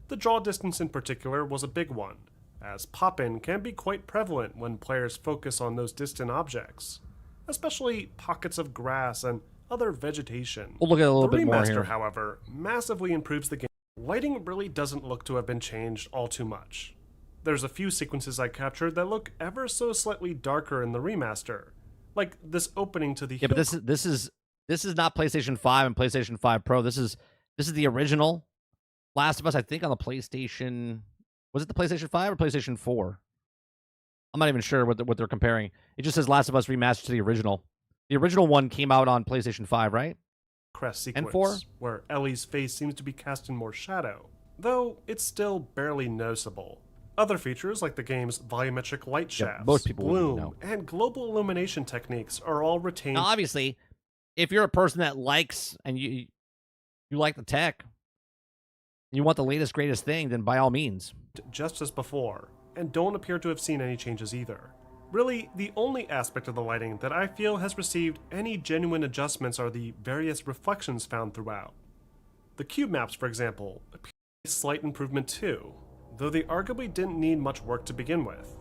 The draw distance in particular was a big one, as pop-in can be quite prevalent when players focus on those distant objects, especially pockets of grass and other vegetation. We'll look at it a little The bit more remaster, here. however, massively improves the game. Lighting really doesn't look to have been changed all too much. There's a few sequences I captured that look ever so slightly darker in the remaster, like this opening to the Yeah, but this is not PlayStation 5 and PlayStation 5 Pro. This is the original Last of Us, I think, on the PlayStation. Was it the PlayStation 5 or PlayStation 4? I'm not even sure what they're comparing. It just says Last of Us remastered to the original. The original one came out on PlayStation 5, right? crest sequence, and 4? where Ellie's face seems to be cast in more shadow, though it's still barely noticeable. Other features like the game's volumetric light shafts, most people wouldn't bloom, know. and global illumination techniques are all retained. Now, obviously, if you're a person that likes and you like the tech, you want the latest greatest thing, then by all means. Just as before, and don't appear to have seen any changes either. Really, the only aspect of the lighting that I feel has received any genuine adjustments are the various reflections found throughout. The cube maps, for example, appear a slight improvement too, though they arguably didn't need much work to begin with.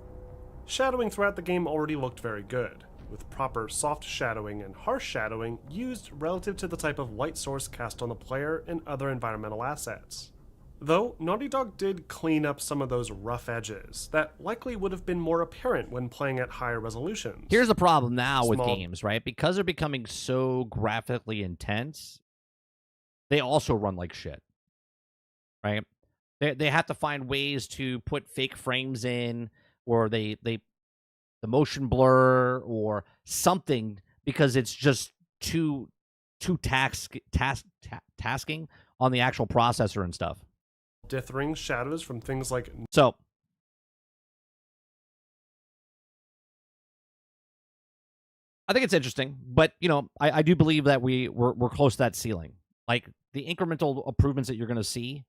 Shadowing throughout the game already looked very good, with proper soft shadowing and harsh shadowing used relative to the type of light source cast on the player and other environmental assets. Though, Naughty Dog did clean up some of those rough edges that likely would have been more apparent when playing at higher resolutions. Here's the problem now with Small- games, right? Because they're becoming so graphically intense, they also run like shit, right? They have to find ways to put fake frames in, or the motion blur or something, because it's just too tasking on the actual processor and stuff. Dithering shadows from things like So I think it's interesting, but I do believe that we're close to that ceiling. Like the incremental improvements that you're going to see,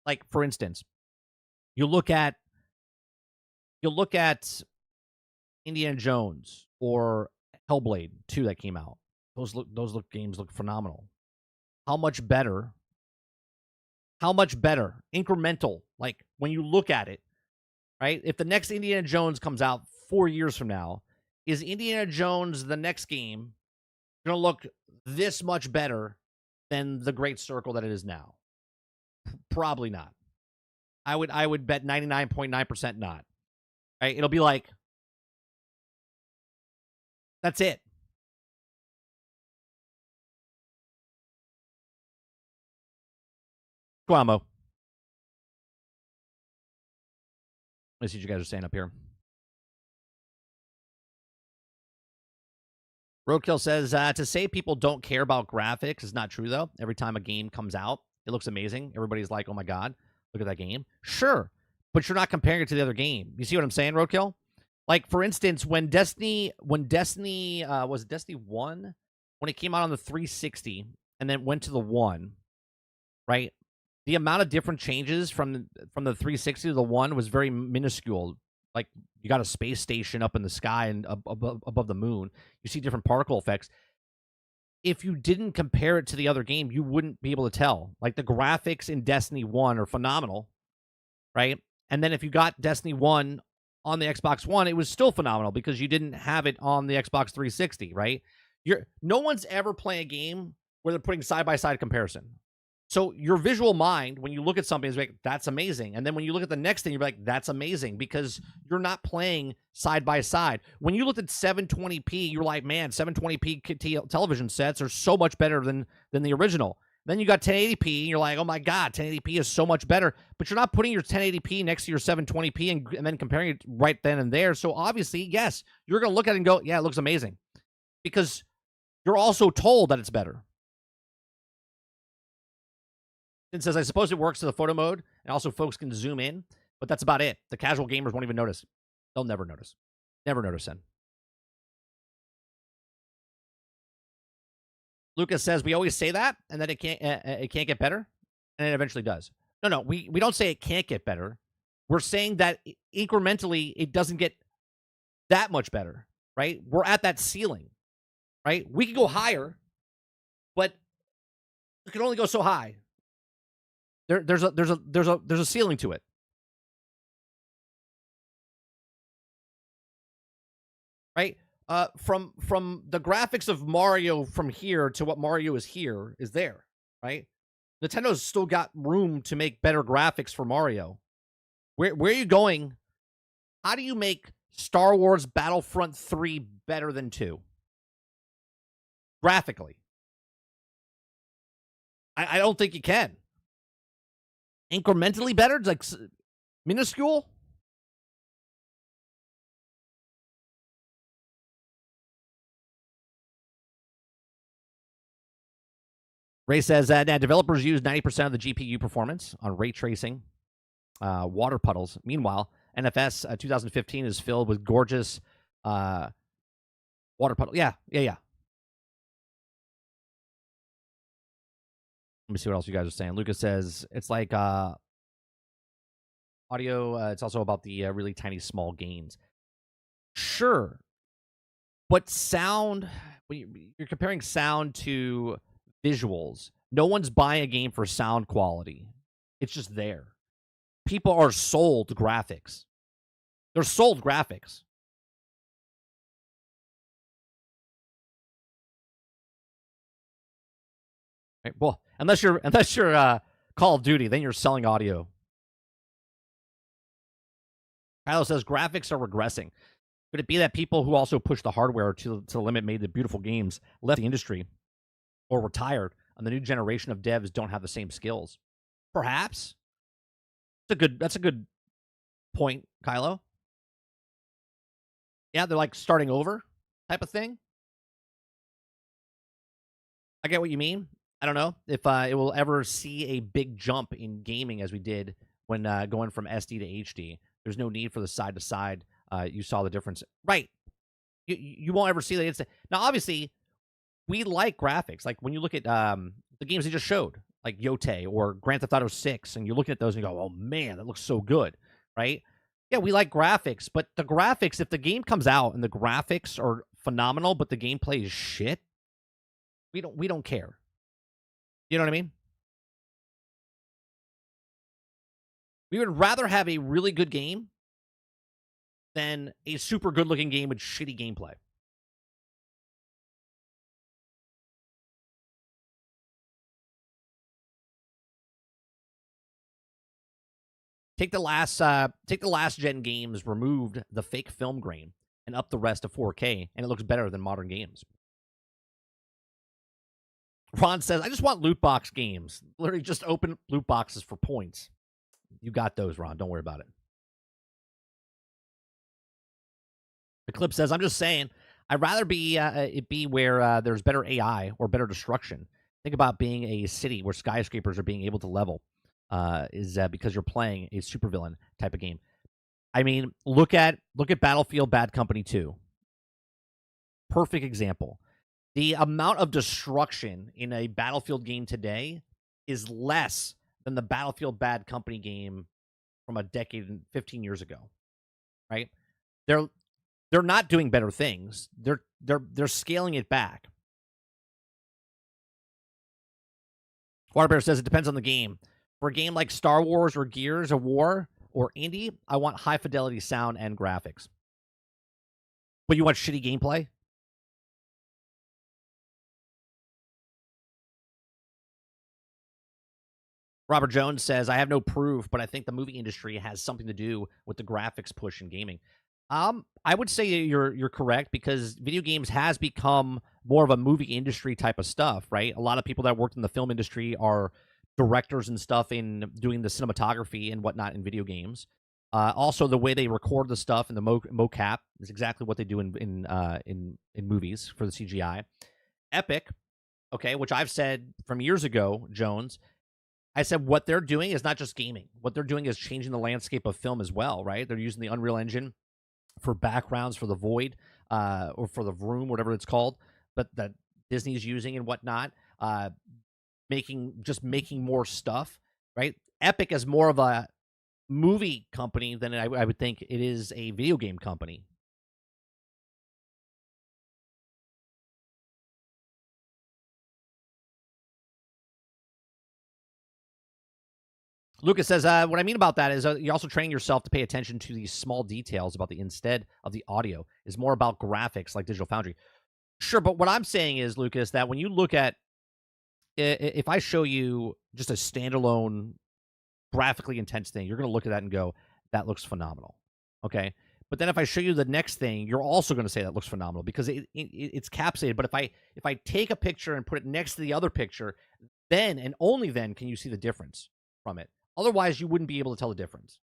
like for instance, you look at Indiana Jones or Hellblade 2 that came out. Those games look phenomenal. How much better, incremental, like when you look at it, right? If the next Indiana Jones comes out 4 years from now, is Indiana Jones, the next game, going to look this much better than the Great Circle that it is now? Probably not. I would bet 99.9% not. Right? It'll be like, that's it. Go on, Mo. Let's see what you guys are saying up here. Roadkill says, to say people don't care about graphics is not true, though. Every time a game comes out, it looks amazing. Everybody's like, oh my God, look at that game. Sure, but you're not comparing it to the other game. You see what I'm saying, Roadkill? Like, for instance, when Destiny, was it Destiny 1? When it came out on the 360 and then went to the 1, right? The amount of different changes from the 360 to the 1 was very minuscule. Like, you got a space station up in the sky and above the moon. You see different particle effects. If you didn't compare it to the other game, you wouldn't be able to tell. Like, the graphics in Destiny 1 are phenomenal, right? And then if you got Destiny 1 on the Xbox One, it was still phenomenal because you didn't have it on the Xbox 360, right? No one's ever playing a game where they're putting side-by-side comparison. So your visual mind, when you look at something, is like, that's amazing. And then when you look at the next thing, you're like, that's amazing, because you're not playing side by side. When you looked at 720p, you're like, man, 720p television sets are so much better than the original. Then you got 1080p, and you're like, oh my God, 1080p is so much better. But you're not putting your 1080p next to your 720p and then comparing it right then and there. So obviously, yes, you're going to look at it and go, yeah, it looks amazing. Because you're also told that it's better. It says, I suppose it works to the photo mode, and also folks can zoom in, but that's about it. The casual gamers won't even notice. They'll never notice. Never notice then. Lucas says, we always say that, and that it can't get better, and it eventually does. No, we don't say it can't get better. We're saying that incrementally it doesn't get that much better, right? We're at that ceiling, right? We can go higher, but it can only go so high. There's a ceiling to it, right? From the graphics of Mario from here to what Mario is here is there, right? Nintendo's still got room to make better graphics for Mario. Where are you going? How do you make Star Wars Battlefront 3 better than 2? Graphically. I don't think you can. Incrementally better? It's like minuscule? Ray says that developers use 90% of the GPU performance on ray tracing, water puddles. Meanwhile, NFS 2015 is filled with gorgeous water puddles. Yeah. Let me see what else you guys are saying. Lucas says it's like audio. It's also about the really tiny, small gains. Sure, but sound. You're comparing sound to visuals. No one's buying a game for sound quality. It's just there. People are sold graphics. They're sold graphics. Right? Well, unless you're Call of Duty, then you're selling audio. Kylo says graphics are regressing. Could it be that people who also push the hardware to the limit made the beautiful games left the industry or retired, and the new generation of devs don't have the same skills? Perhaps. That's a good point, Kylo. Yeah, they're like starting over type of thing. I get what you mean. I don't know if it will ever see a big jump in gaming as we did when going from SD to HD. There's no need for the side to side. You saw the difference, right? You won't ever see that. Now, obviously, we like graphics. Like when you look at the games they just showed, like Yote or Grand Theft Auto 6, and you look at those and you go, "Oh man, that looks so good," right? Yeah, we like graphics, but the graphics, if the game comes out and the graphics are phenomenal, but the gameplay is shit, we don't care. You know what I mean? We would rather have a really good game than a super good looking game with shitty gameplay. Take the last gen games, removed the fake film grain, and up the rest to 4K, and it looks better than modern games. Ron says, I just want loot box games. Literally just open loot boxes for points. You got those, Ron. Don't worry about it. The clip says, I'm just saying, I'd rather be it be where there's better AI or better destruction. Think about being a city where skyscrapers are being able to level. Is because you're playing a supervillain type of game. I mean, look at Battlefield Bad Company 2. Perfect example. The amount of destruction in a Battlefield game today is less than the Battlefield Bad Company game from a decade and 15 years ago. Right? They're not doing better things. They're scaling it back. Waterbear says it depends on the game. For a game like Star Wars or Gears of War or Indie, I want high fidelity sound and graphics. But you want shitty gameplay? Robert Jones says, I have no proof, but I think the movie industry has something to do with the graphics push in gaming. I would say you're correct, because video games has become more of a movie industry type of stuff, right? A lot of people that worked in the film industry are directors and stuff in doing the cinematography and whatnot in video games. Also, the way they record the stuff and the mocap is exactly what they do in movies for the CGI. Epic, okay, which I've said from years ago, Jones. I said what they're doing is not just gaming. What they're doing is changing the landscape of film as well, right? They're using the Unreal Engine for backgrounds for the Void or for the Room, whatever it's called, but that Disney's using and whatnot. Making more stuff, right? Epic as more of a movie company than I would think it is a video game company. Lucas says, what I mean about that is you're also training yourself to pay attention to these small details about the instead of the audio is more about graphics like Digital Foundry. Sure, but what I'm saying is, Lucas, that when you look at if I show you just a standalone graphically intense thing, you're going to look at that and go, that looks phenomenal. Okay. But then if I show you the next thing, you're also going to say that looks phenomenal because it's capsulated. But if I take a picture and put it next to the other picture, then and only then can you see the difference from it. Otherwise, you wouldn't be able to tell the difference.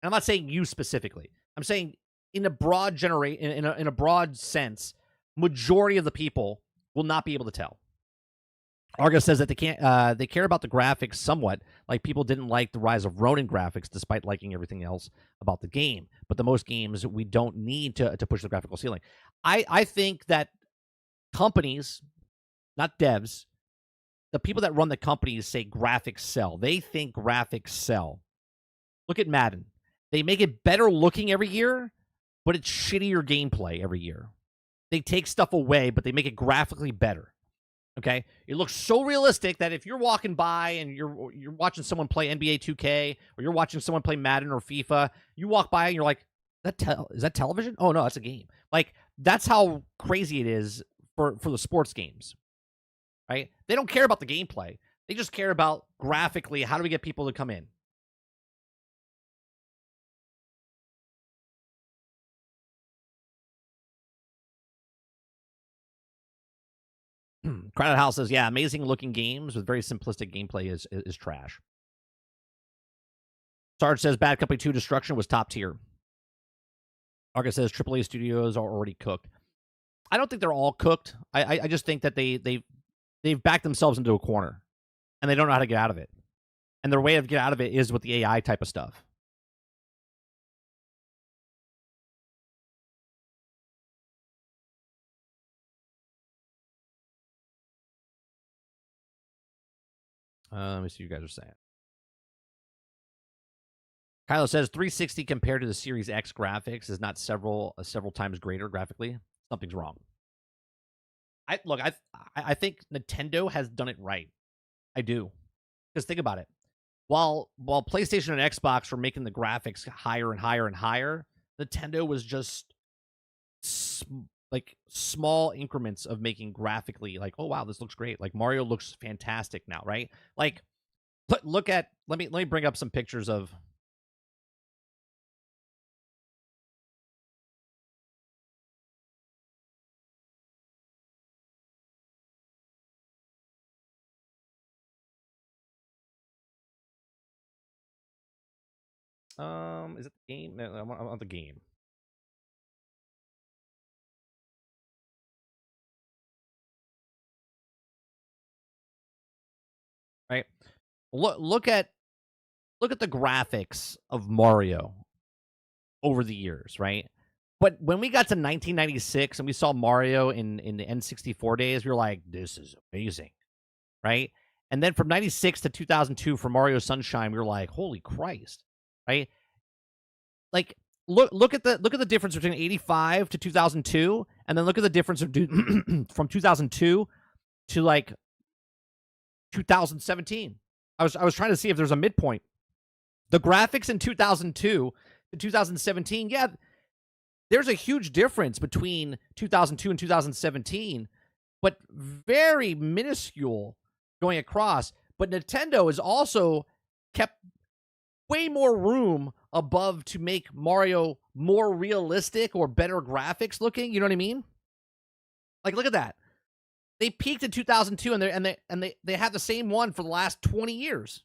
And I'm not saying you specifically. I'm saying in a broad in a broad sense, majority of the people will not be able to tell. Argus says that they care about the graphics somewhat, like people didn't like the rise of Ronin graphics despite liking everything else about the game. But the most games, we don't need to push the graphical ceiling. I think that companies, not devs, the people that run the companies say graphics sell. They think graphics sell. Look at Madden. They make it better looking every year, but it's shittier gameplay every year. They take stuff away, but they make it graphically better. Okay? It looks so realistic that if you're walking by and you're watching someone play NBA 2K or you're watching someone play Madden or FIFA, you walk by and you're like, is that television? Oh, no, that's a game. Like, that's how crazy it is for the sports games. Right? They don't care about the gameplay. They just care about graphically, how do we get people to come in? Crowded House says, yeah, amazing looking games with very simplistic gameplay is trash. Sarge says, Bad Company 2 Destruction was top tier. Argus says, AAA studios are already cooked. I don't think they're all cooked. I just think that they've backed themselves into a corner, and they don't know how to get out of it. And their way of get out of it is with the AI type of stuff. Let me see what you guys are saying. Kylo says 360 compared to the Series X graphics is not several times greater graphically. Something's wrong. I think Nintendo has done it right. I do. Because think about it. While PlayStation and Xbox were making the graphics higher and higher and higher, Nintendo was just like small increments of making graphically like, oh wow, this looks great. Like Mario looks fantastic now, right? Like look at let me bring up some pictures of is it the game? No, I'm on the game. Right? Look at the graphics of Mario over the years, right? But when we got to 1996 and we saw Mario in the N64 days, we were like, this is amazing, right? And then from 96 to 2002 for Mario Sunshine, we were like, holy Christ, right? Like look at the difference between 85 to 2002 and then look at the difference of from 2002 to like 2017. I was trying to see if there's a midpoint. The graphics in 2002 to 2017, yeah, there's a huge difference between 2002 and 2017, but very minuscule going across. But Nintendo has also kept way more room above to make Mario more realistic or better graphics looking. You know what I mean? Like, look at that. They peaked in 2002, and they have the same one for the last 20 years.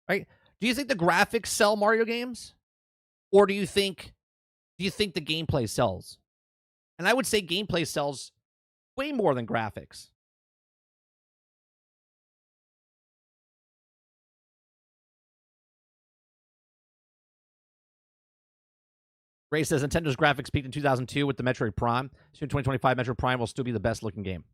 Right? Do you think the graphics sell Mario games, or do you think the gameplay sells? And I would say gameplay sells way more than graphics. Ray says Nintendo's graphics peaked in 2002 with the Metroid Prime. Soon 2025 Metroid Prime will still be the best looking game.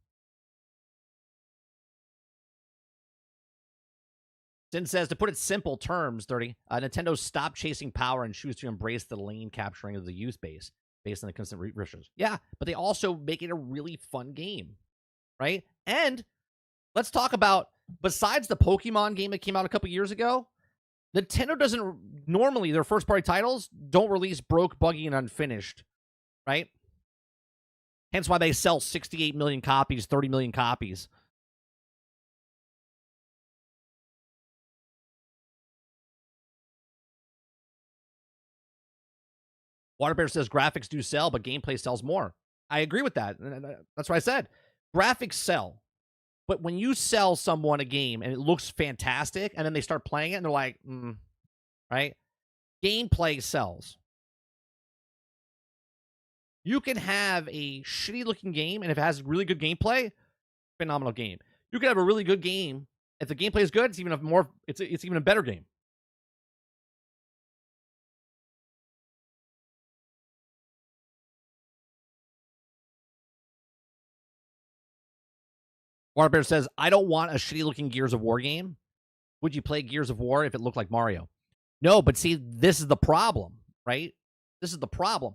Sin says, to put it simple terms, Dirty, Nintendo stopped chasing power and choose to embrace the lane capturing of the use base based on the constant refreshes. Yeah, but they also make it a really fun game, right? And let's talk about, besides the Pokemon game that came out a couple years ago, Nintendo doesn't, normally their first-party titles don't release broke, buggy, and unfinished, right? Hence why they sell 68 million copies, 30 million copies. Waterbear says graphics do sell, but gameplay sells more. I agree with that. That's what I said. Graphics sell. But when you sell someone a game and it looks fantastic, and then they start playing it and they're like, right? Gameplay sells. You can have a shitty looking game, and if it has really good gameplay, phenomenal game. You can have a really good game. If the gameplay is good, it's even a better game. Waterbear says, I don't want a shitty looking Gears of War game. Would you play Gears of War if it looked like Mario? No, but see, this is the problem, right? This is the problem.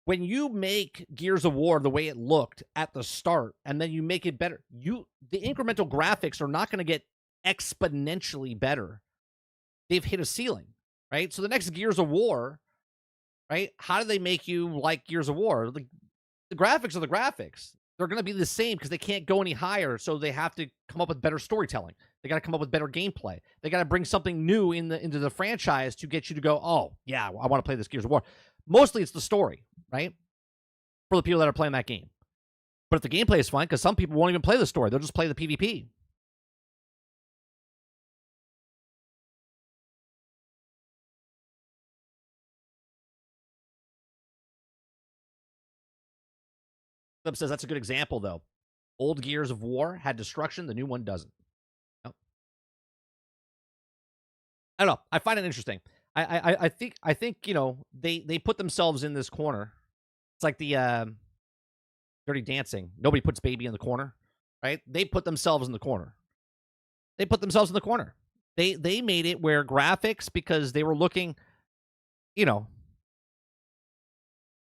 When you make Gears of War the way it looked at the start, and then you make it better, the incremental graphics are not going to get exponentially better. They've hit a ceiling, right? So the next Gears of War, right? How do they make you like Gears of War? The graphics are the graphics. They're going to be the same because they can't go any higher, so they have to come up with better storytelling. They got to come up with better gameplay. They got to bring something new into the franchise to get you to go, oh, yeah, I want to play this Gears of War. Mostly it's the story, right? For the people that are playing that game. But if the gameplay is fun, because some people won't even play the story. They'll just play the PvP. Flip says that's a good example, though. Old Gears of War had destruction. The new one doesn't. No. I don't know. I find it interesting. I think they put themselves in this corner. It's like the Dirty Dancing. Nobody puts baby in the corner, right? They put themselves in the corner. They put themselves in the corner. They made it where graphics, because they were looking,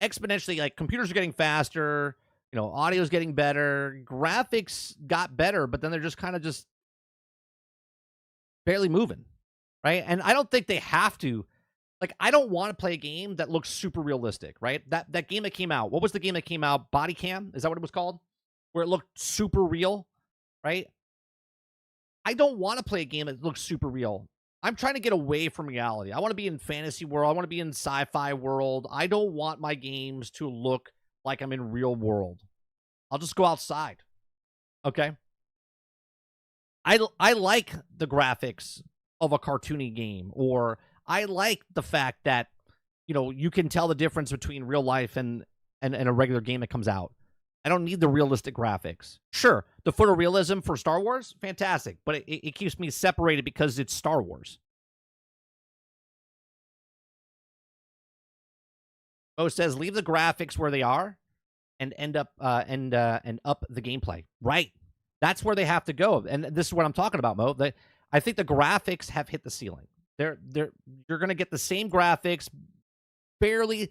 exponentially, like computers are getting faster, audio's getting better, graphics got better, but then they're just kind of just barely moving, right? And I don't think they have to. Like, I don't want to play a game that looks super realistic, right? That game that came out, what was the game that came out? Body Cam? Is that what it was called? Where it looked super real, right? I don't want to play a game that looks super real. I'm trying to get away from reality. I want to be in fantasy world. I want to be in sci-fi world. I don't want my games to look like I'm in real world. I'll just go outside. Okay? I like the graphics of a cartoony game, or I like the fact that, you can tell the difference between real life and a regular game that comes out. I don't need the realistic graphics. Sure, the photorealism for Star Wars, fantastic, but it keeps me separated because it's Star Wars. Oh, it says leave the graphics where they are and end up and up the gameplay. Right. That's where they have to go. And this is what I'm talking about, Mo. I think the graphics have hit the ceiling. You're going to get the same graphics, barely, a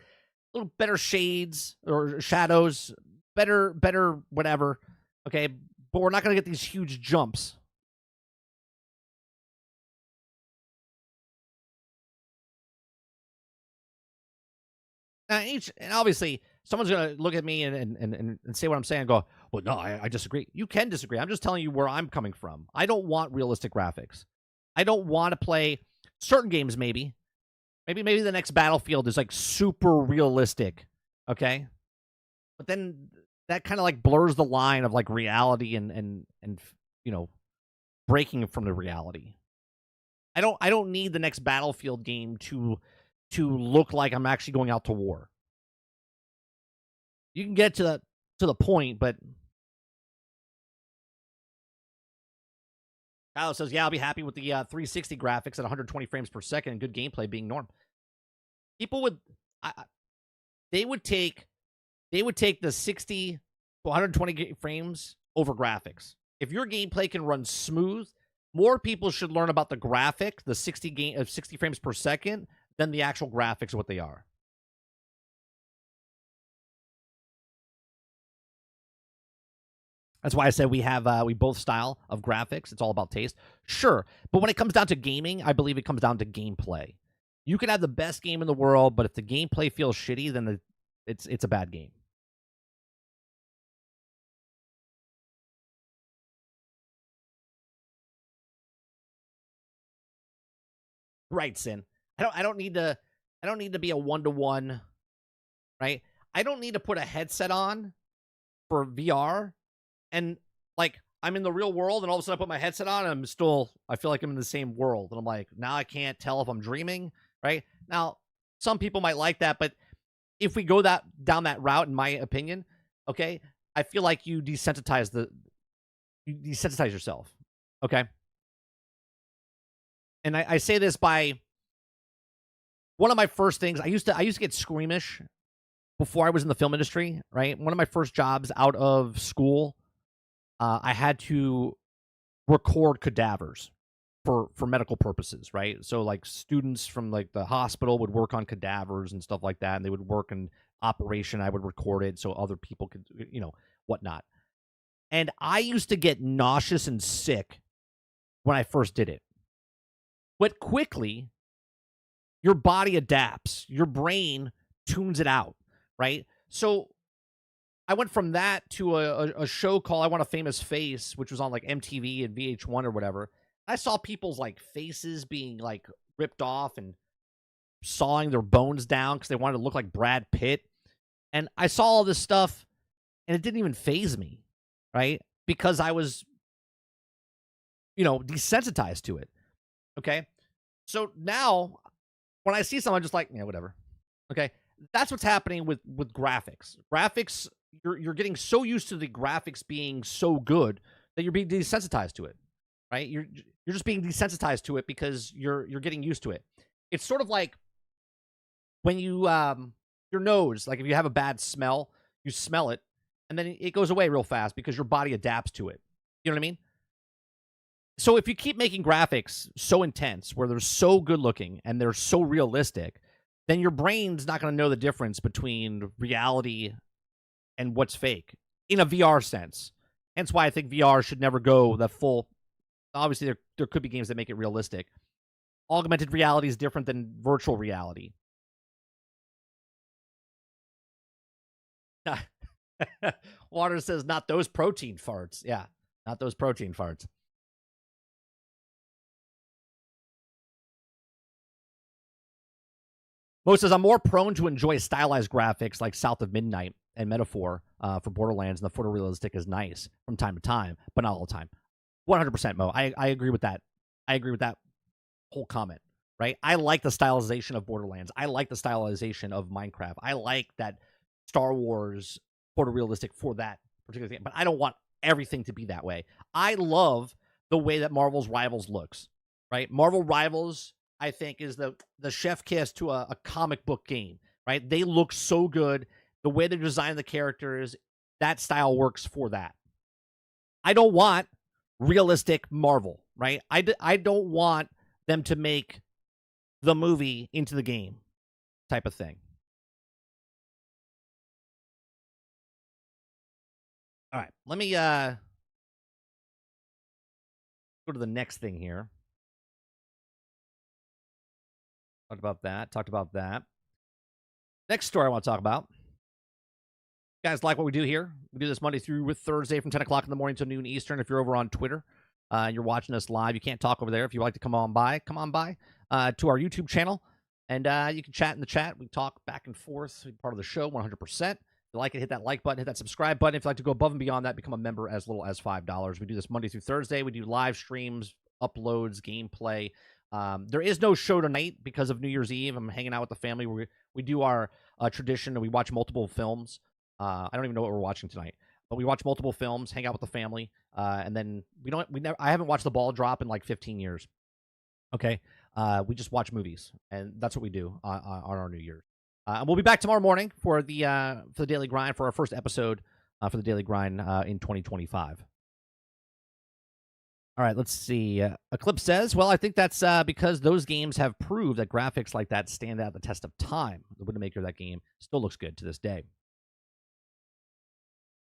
little better shades or shadows, better whatever, okay? But we're not going to get these huge jumps. And obviously, someone's going to look at me and say what I'm saying and go, well, no, I disagree. You can disagree. I'm just telling you where I'm coming from. I don't want realistic graphics. I don't want to play certain games, maybe. Maybe the next Battlefield is like super realistic, okay? But then that kind of like blurs the line of like reality and breaking from the reality. I don't need the next Battlefield game to look like I'm actually going out to war. You can get to the point, but Kyle says, yeah, I'll be happy with the 360 graphics at 120 frames per second and good gameplay being norm. People would They would take the 60 to 120 frames over graphics. If your gameplay can run smooth, more people should learn about the graphic, the 60 frames per second, than the actual graphics of what they are. That's why I said we both style of graphics. It's all about taste. Sure, but when it comes down to gaming, I believe it comes down to gameplay. You can have the best game in the world, but if the gameplay feels shitty, then it's a bad game. Right, Sin. I don't need to be a 1-to-1, right? I don't need to put a headset on for VR and like I'm in the real world and all of a sudden I put my headset on and I feel like I'm in the same world. And I'm like, now I can't tell if I'm dreaming, right? Now, some people might like that, but if we go down that route, in my opinion, okay, I feel like you desensitize yourself, okay? And I say this by one of my first things. I used to get squeamish before I was in the film industry, right? One of my first jobs out of school, I had to record cadavers for medical purposes, right? So like students from like the hospital would work on cadavers and stuff like that, and they would work in operation. I would record it so other people could, whatnot. And I used to get nauseous and sick when I first did it. But quickly, your body adapts. Your brain tunes it out, right? So I went from that to a show called I Want a Famous Face, which was on like MTV and VH1 or whatever. I saw people's like faces being like ripped off and sawing their bones down because they wanted to look like Brad Pitt. And I saw all this stuff and it didn't even faze me, right? Because I was, desensitized to it. Okay. So now when I see something, I'm just like, yeah, whatever. Okay. That's what's happening with graphics. Graphics, you're getting so used to the graphics being so good that you're being desensitized to it, right? You're just being desensitized to it because you're getting used to it. It's sort of like when you your nose, like if you have a bad smell, you smell it and then it goes away real fast because your body adapts to it. You know what I mean? So if you keep making graphics so intense where they're so good looking and they're so realistic, then your brain's not going to know the difference between reality and what's fake in a VR sense. Hence why I think VR should never go the full. Obviously, there could be games that make it realistic. Augmented reality is different than virtual reality. Water says, not those protein farts. Yeah, not those protein farts. Mo says, I'm more prone to enjoy stylized graphics like South of Midnight and Metaphor for Borderlands, and the photorealistic is nice from time to time, but not all the time. 100%, Mo. I agree with that. I agree with that whole comment, right? I like the stylization of Borderlands. I like the stylization of Minecraft. I like that Star Wars photorealistic for that particular thing, but I don't want everything to be that way. I love the way that Marvel's Rivals looks, right? Marvel Rivals, I think, is the chef kiss to a comic book game, right? They look so good. The way they design the characters, that style works for that. I don't want realistic Marvel, right? I don't want them to make the movie into the game type of thing. All right, let me go to the next thing here. Talked about that. Next story I want to talk about. You guys like what we do here? We do this Monday through Thursday from 10 o'clock in the morning to noon Eastern. If you're over on Twitter, you're watching us live, you can't talk over there. If you'd like to come on by to our YouTube channel. And you can chat in the chat. We talk back and forth. Part of the show, 100%. If you like it, hit that like button, hit that subscribe button. If you'd like to go above and beyond that, become a member as little as $5. We do this Monday through Thursday. We do live streams, uploads, gameplay. There is no show tonight because of New Year's Eve. I'm hanging out with the family. We do our tradition and we watch multiple films. I don't even know what we're watching tonight, but we watch multiple films, hang out with the family, and then I haven't watched The Ball Drop in like 15 years. Okay, we just watch movies, and that's what we do on our New Year's. And we'll be back tomorrow morning for the Daily Grind, for our first episode for the Daily Grind in 2025. All right, let's see. Eclipse says, well, I think that's because those games have proved that graphics like that stand out the test of time. The Widowmaker of that game still looks good to this day.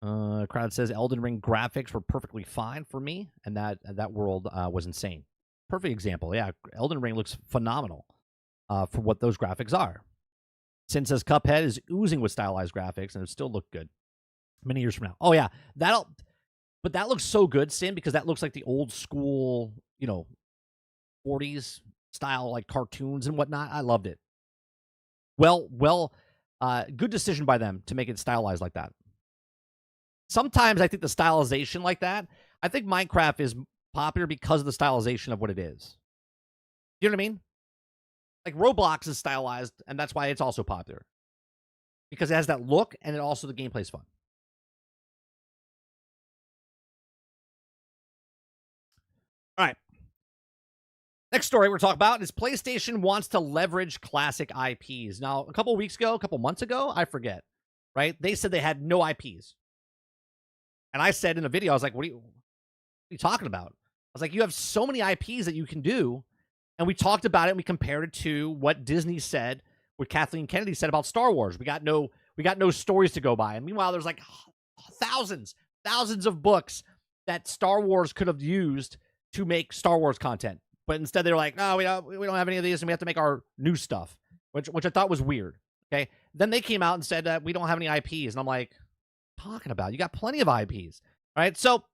Crowd says Elden Ring graphics were perfectly fine for me, and that world was insane. Perfect example. Yeah, Elden Ring looks phenomenal for what those graphics are. Sin says Cuphead is oozing with stylized graphics, and it still look good many years from now. Oh, yeah, but that looks so good, Sin, because that looks like the old school, 40s style, like cartoons and whatnot. I loved it. Well, good decision by them to make it stylized like that. Sometimes I think the stylization like that, I think Minecraft is popular because of the stylization of what it is. You know what I mean? Like Roblox is stylized, and that's why it's also popular. Because it has that look, and the gameplay is fun. All right. Next story we're talking about is PlayStation wants to leverage classic IPs. Now, a couple months ago, I forget, right? They said they had no IPs. And I said in a video, I was like, what are you talking about? I was like, you have so many IPs that you can do. And we talked about it, and we compared it to what Disney said, what Kathleen Kennedy said about Star Wars. We got no stories to go by. And meanwhile, there's like thousands of books that Star Wars could have used to make Star Wars content. But instead they were like, no, we don't have any of these, and we have to make our new stuff, which I thought was weird. Okay. Then they came out and said we don't have any IPs. And I'm like, talking about? You got plenty of IPs. All right. So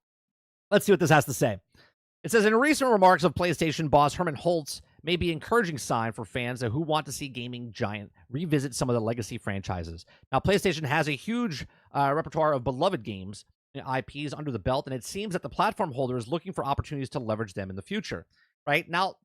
let's see what this has to say. It says, in recent remarks of PlayStation boss Herman Holtz may be an encouraging sign for fans who want to see gaming giant revisit some of the legacy franchises. Now, PlayStation has a huge repertoire of beloved games and IPs under the belt, and it seems that the platform holder is looking for opportunities to leverage them in the future. Right? Now,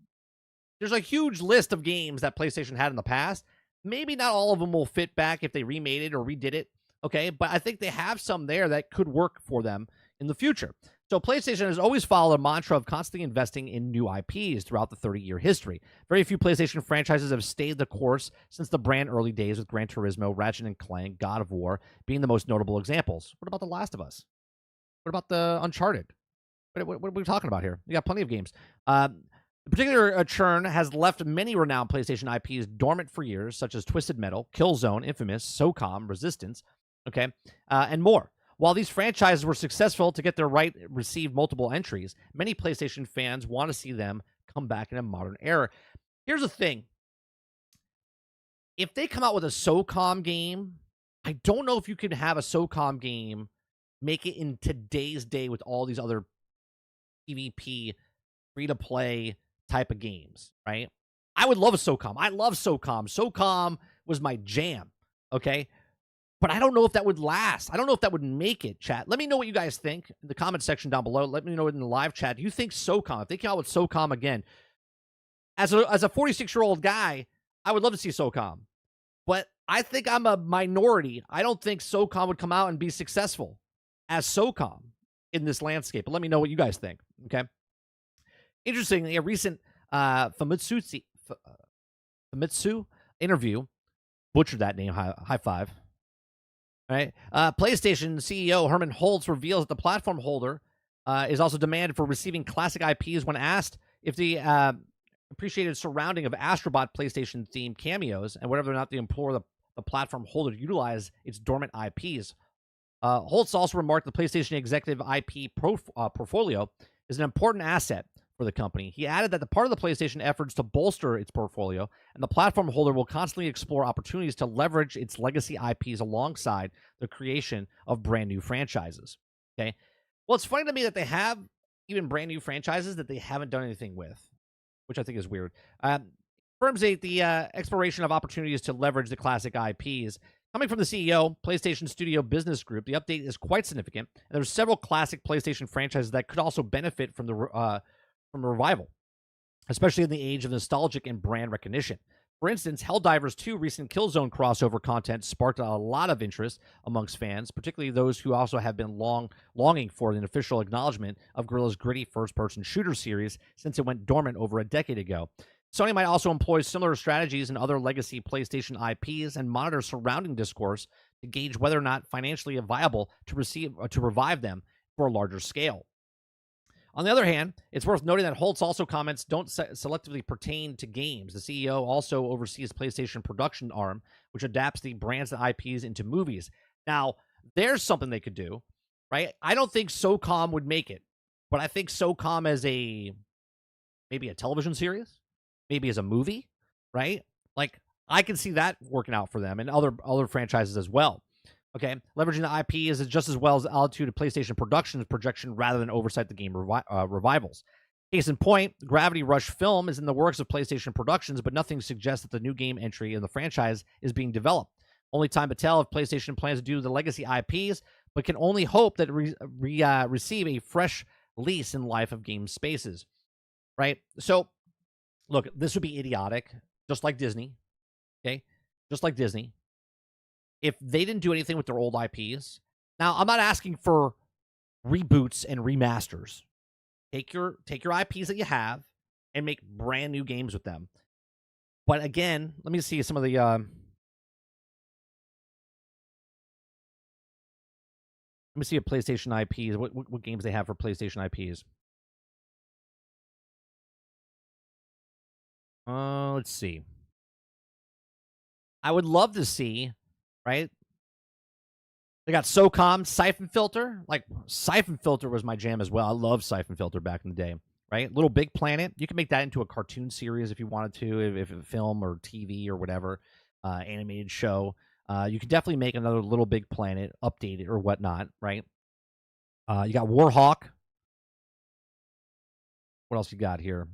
there's a huge list of games that PlayStation had in the past. Maybe not all of them will fit back if they remade it or redid it, okay? But I think they have some there that could work for them in the future. So PlayStation has always followed a mantra of constantly investing in new IPs throughout the 30-year history. Very few PlayStation franchises have stayed the course since the brand early days, with Gran Turismo, Ratchet & Clank, God of War being the most notable examples. What about The Last of Us? What about the Uncharted? What are we talking about here? We got plenty of games. The particular churn has left many renowned PlayStation IPs dormant for years, such as Twisted Metal, Killzone, Infamous, SOCOM, Resistance, okay, and more. While these franchises were successful to get their right received multiple entries, many PlayStation fans want to see them come back in a modern era. Here's the thing. If they come out with a SOCOM game, I don't know if you can have a SOCOM game make it in today's day with all these other PvP, free-to-play type of games, right? I would love a SOCOM. I love SOCOM. SOCOM was my jam, okay? But I don't know if that would last. I don't know if that would make it, chat. Let me know what you guys think in the comment section down below. Let me know in the live chat. Do you think SOCOM, if they came out with SOCOM again, as a 46-year-old guy, I would love to see SOCOM. But I think I'm a minority. I don't think SOCOM would come out and be successful as SOCOM in this landscape. But let me know what you guys think, okay? Interestingly, a recent Famitsu interview, butchered that name, high five. All right. PlayStation CEO Herman Holtz reveals that the platform holder is also demanded for receiving classic IPs when asked if the appreciated surrounding of Astrobot PlayStation-themed cameos and whether or not they implore the platform holder to utilize its dormant IPs. Holtz also remarked the PlayStation executive IP portfolio is an important asset for the company. He added that the part of the PlayStation efforts to bolster its portfolio, and the platform holder will constantly explore opportunities to leverage its legacy IPs alongside the creation of brand new franchises. Okay. Well, it's funny to me that they have even brand new franchises that they haven't done anything with, which I think is weird. Firms the exploration of opportunities to leverage the classic IPs. Coming from the CEO, PlayStation Studio Business Group, the update is quite significant, and there's several classic PlayStation franchises that could also benefit from the from a revival, especially in the age of nostalgic and brand recognition. For instance, Helldivers 2 recent Killzone crossover content sparked a lot of interest amongst fans, particularly those who also have been longing for an official acknowledgement of Guerrilla's gritty first-person shooter series since it went dormant over a decade ago. Sony might also employ similar strategies in other legacy PlayStation IPs and monitor surrounding discourse to gauge whether or not financially viable to revive them for a larger scale. On the other hand, it's worth noting that Holt's also comments don't selectively pertain to games. The CEO also oversees PlayStation production arm, which adapts the brands and IPs into movies. Now, there's something they could do, right? I don't think SOCOM would make it, but I think SOCOM as maybe a television series, maybe as a movie, right? Like, I can see that working out for them and other franchises as well. Okay, leveraging the IP is just as well as altitude of PlayStation Productions projection rather than oversight the game revivals. Case in point, Gravity Rush film is in the works of PlayStation Productions, but nothing suggests that the new game entry in the franchise is being developed. Only time to tell if PlayStation plans to do the legacy IPs, but can only hope that receive a fresh lease in life of game spaces. Right? So, look, this would be idiotic, just like Disney. Okay? Just like Disney. If they didn't do anything with their old IPs. Now, I'm not asking for reboots and remasters. Take your IPs that you have and make brand new games with them. But again, let me see some of the let me see a PlayStation IPs. What games they have for PlayStation IPs. Let's see. I would love to see, right? They got SOCOM, Siphon Filter. Like, Siphon Filter was my jam as well. I love Siphon Filter back in the day, right? Little Big Planet. You can make that into a cartoon series if you wanted to, if film or TV or whatever, animated show. You could definitely make another Little Big Planet, update it or whatnot, right? You got Warhawk. What else you got here?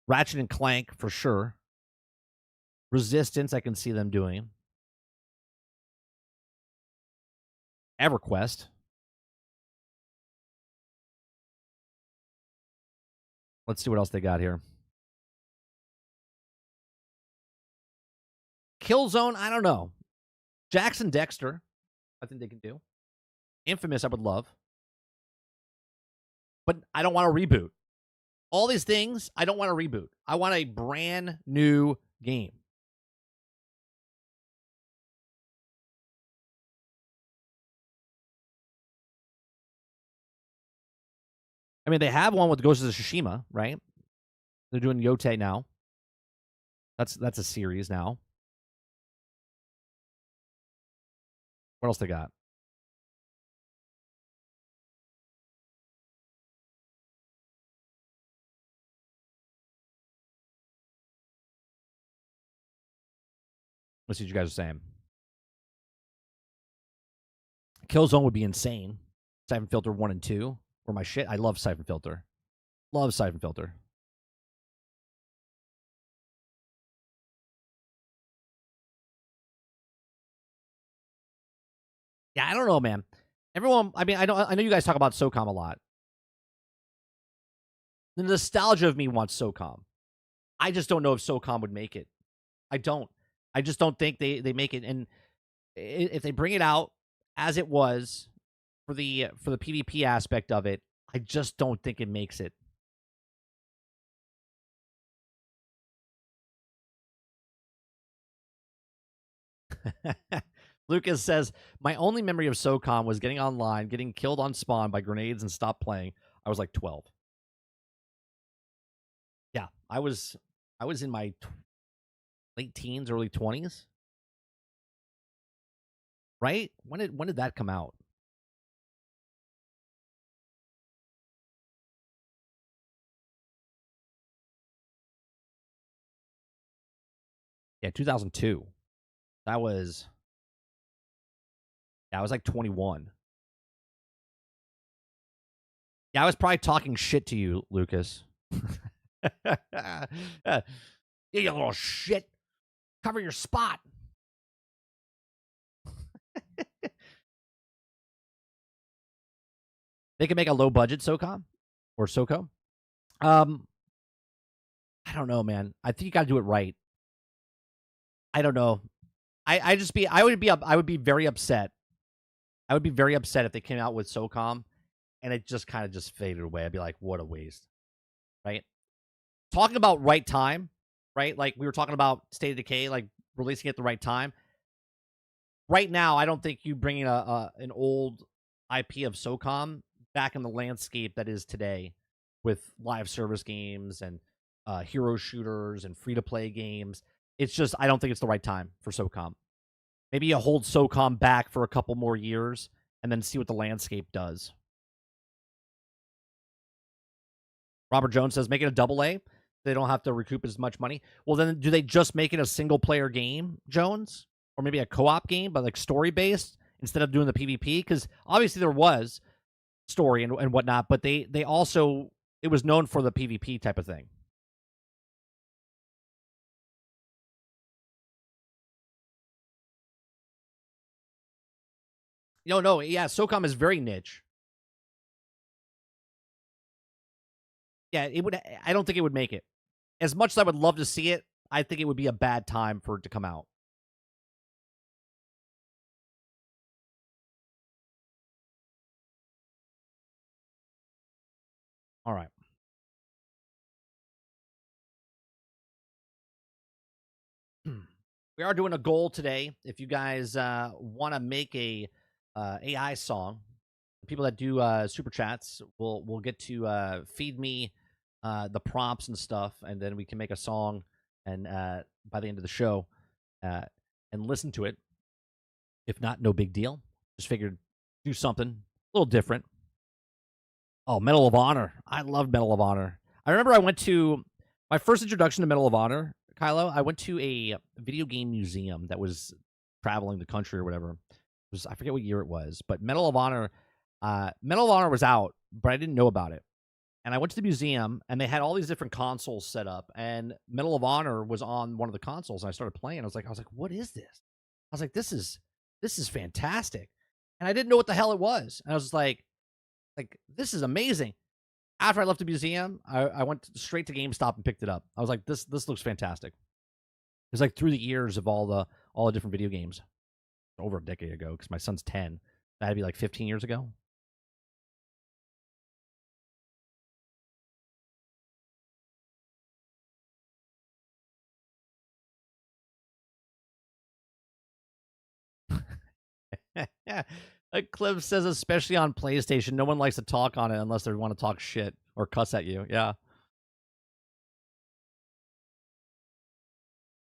Ratchet and Clank, for sure. Resistance, I can see them doing. EverQuest. Let's see what else they got here. Killzone, I don't know. Jackson Dexter, I think they can do. Infamous, I would love. But I don't want a reboot. All these things, I don't want a reboot. I want a brand new game. I mean, they have one with Ghost of Tsushima, right? They're doing Yote now. That's a series now. What else they got? Let's see what you guys are saying. Killzone would be insane. Siphon Filter 1 and 2 were my shit. I love Siphon Filter. Love Siphon Filter. Yeah, I don't know, man. Everyone, I mean, I know you guys talk about SOCOM a lot. The nostalgia of me wants SOCOM. I just don't know if SOCOM would make it. I don't. I just don't think they make it. And if they bring it out as it was for the PvP aspect of it, I just don't think it makes it. Lucas says, my only memory of SOCOM was getting online, getting killed on spawn by grenades and stopped playing. I was like 12. Yeah, I was in my late teens, early 20s. Right? When did that come out? Yeah, 2002. I was like 21. Yeah, I was probably talking shit to you, Lucas. You little shit. Cover your spot. They can make a low budget SOCOM or SOCO. I don't know, man. I think you got to do it right. I don't know. I would be very upset. I would be very upset if they came out with SOCOM and it just kind of just faded away. I'd be like, what a waste. Right? Talking about right time, right? Like we were talking about State of Decay, like releasing it at the right time. Right now, I don't think you bringing an old IP of SOCOM back in the landscape that is today with live service games and hero shooters and free to play games. It's just I don't think it's the right time for SOCOM. Maybe you hold SOCOM back for a couple more years and then see what the landscape does. Robert Jones says, make it a double A. They don't have to recoup as much money. Well, then do they just make it a single player game, Jones? Or maybe a co-op game, but like story based instead of doing the PvP? Because obviously there was story and whatnot, but they also, it was known for the PvP type of thing. No, yeah, SOCOM is very niche. Yeah, it would. I don't think it would make it. As much as I would love to see it, I think it would be a bad time for it to come out. All right. We are doing a goal today. If you guys want to make a AI song, the people that do super chats will get to feed me the prompts and stuff, and then we can make a song. And by the end of the show, and listen to it. If not, no big deal. Just figured do something a little different. Oh, Medal of Honor! I love Medal of Honor. I remember I went to my first introduction to Medal of Honor, Kylo. I went to a video game museum that was traveling the country or whatever. I forget what year it was, but Medal of Honor was out, but I didn't know about it. And I went to the museum, and they had all these different consoles set up, and Medal of Honor was on one of the consoles. And I started playing. I was like, what is this? I was like, this is fantastic, and I didn't know what the hell it was. And I was like, this is amazing. After I left the museum, I went straight to GameStop and picked it up. I was like, this looks fantastic. It was like through the years of all the different video games, over a decade ago, because my son's 10. That'd be like 15 years ago. Like Cliff says, especially on PlayStation, no one likes to talk on it unless they want to talk shit or cuss at you. Yeah.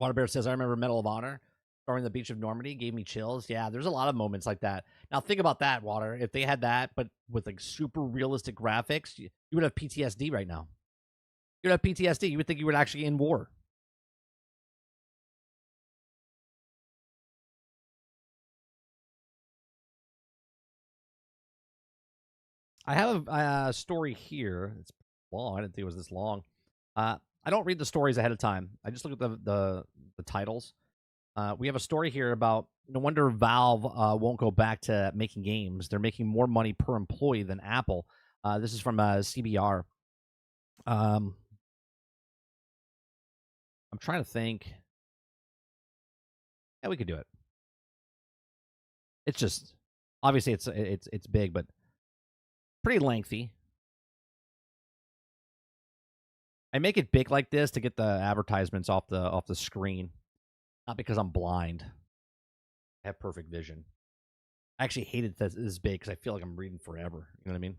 Waterbear says, I remember Medal of Honor storming the beach of Normandy gave me chills. Yeah, there's a lot of moments like that. Now think about that, Water. If they had that, but with like super realistic graphics, you would have PTSD right now. You would have PTSD. You would think you were actually in war. I have a story here. It's long. I didn't think it was this long. I don't read the stories ahead of time. I just look at the titles. We have a story here about no wonder Valve won't go back to making games. They're making more money per employee than Apple. This is from CBR. I'm trying to think. Yeah, we could do it. It's just obviously it's big, but pretty lengthy. I make it big like this to get the advertisements off the screen, not because I'm blind. I have perfect vision. I actually hate it that this big because I feel like I'm reading forever. You know what I mean?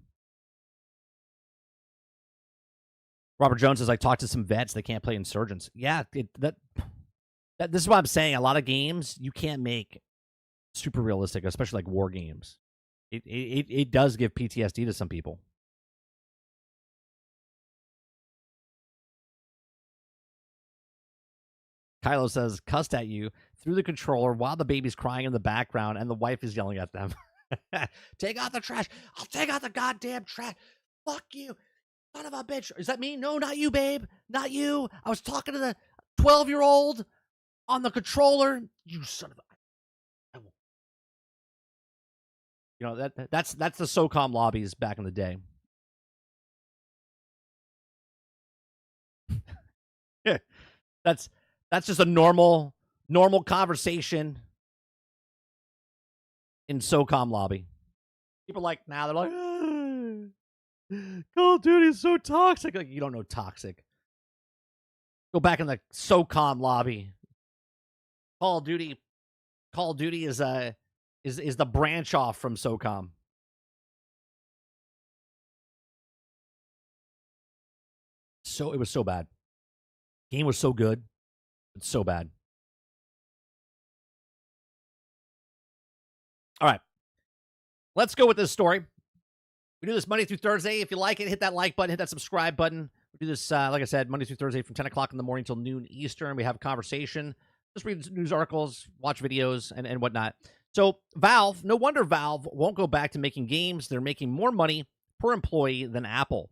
Robert Jones says I talked to some vets. They can't play Insurgents. Yeah, this is what I'm saying. A lot of games you can't make super realistic, especially like war games. It does give PTSD to some people. Kylo says, cussed at you through the controller while the baby's crying in the background and the wife is yelling at them. Take out the trash. I'll take out the goddamn trash. Fuck you, son of a bitch. Is that me? No, not you, babe. Not you. I was talking to the 12-year-old on the controller. You son of a... You know, that's the SOCOM lobbies back in the day. That's just a normal conversation in SOCOM lobby. People are like, now they're like, Call of Duty is so toxic. Like, you don't know toxic. Go back in the SOCOM lobby. Call of Duty. Call of Duty is the branch off from SOCOM. So it was so bad. Game was so good. It's so bad. All right. Let's go with this story. We do this Monday through Thursday. If you like it, hit that like button, hit that subscribe button. We do this, like I said, Monday through Thursday from 10 o'clock in the morning till noon Eastern. We have a conversation. Just read news articles, watch videos, and whatnot. So Valve, no wonder Valve won't go back to making games. They're making more money per employee than Apple.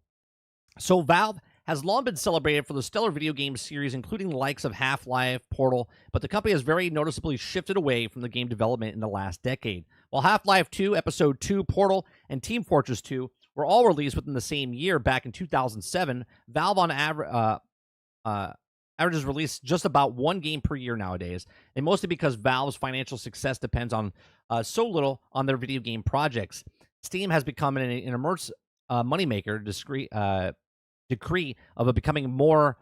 So Valve has long been celebrated for the stellar video game series, including the likes of Half-Life, Portal, but the company has very noticeably shifted away from the game development in the last decade. While Half-Life 2, Episode 2, Portal, and Team Fortress 2 were all released within the same year back in 2007, Valve on averages release just about one game per year nowadays, and mostly because Valve's financial success depends on so little on their video game projects. Steam has become an immense moneymaker, decree of it becoming more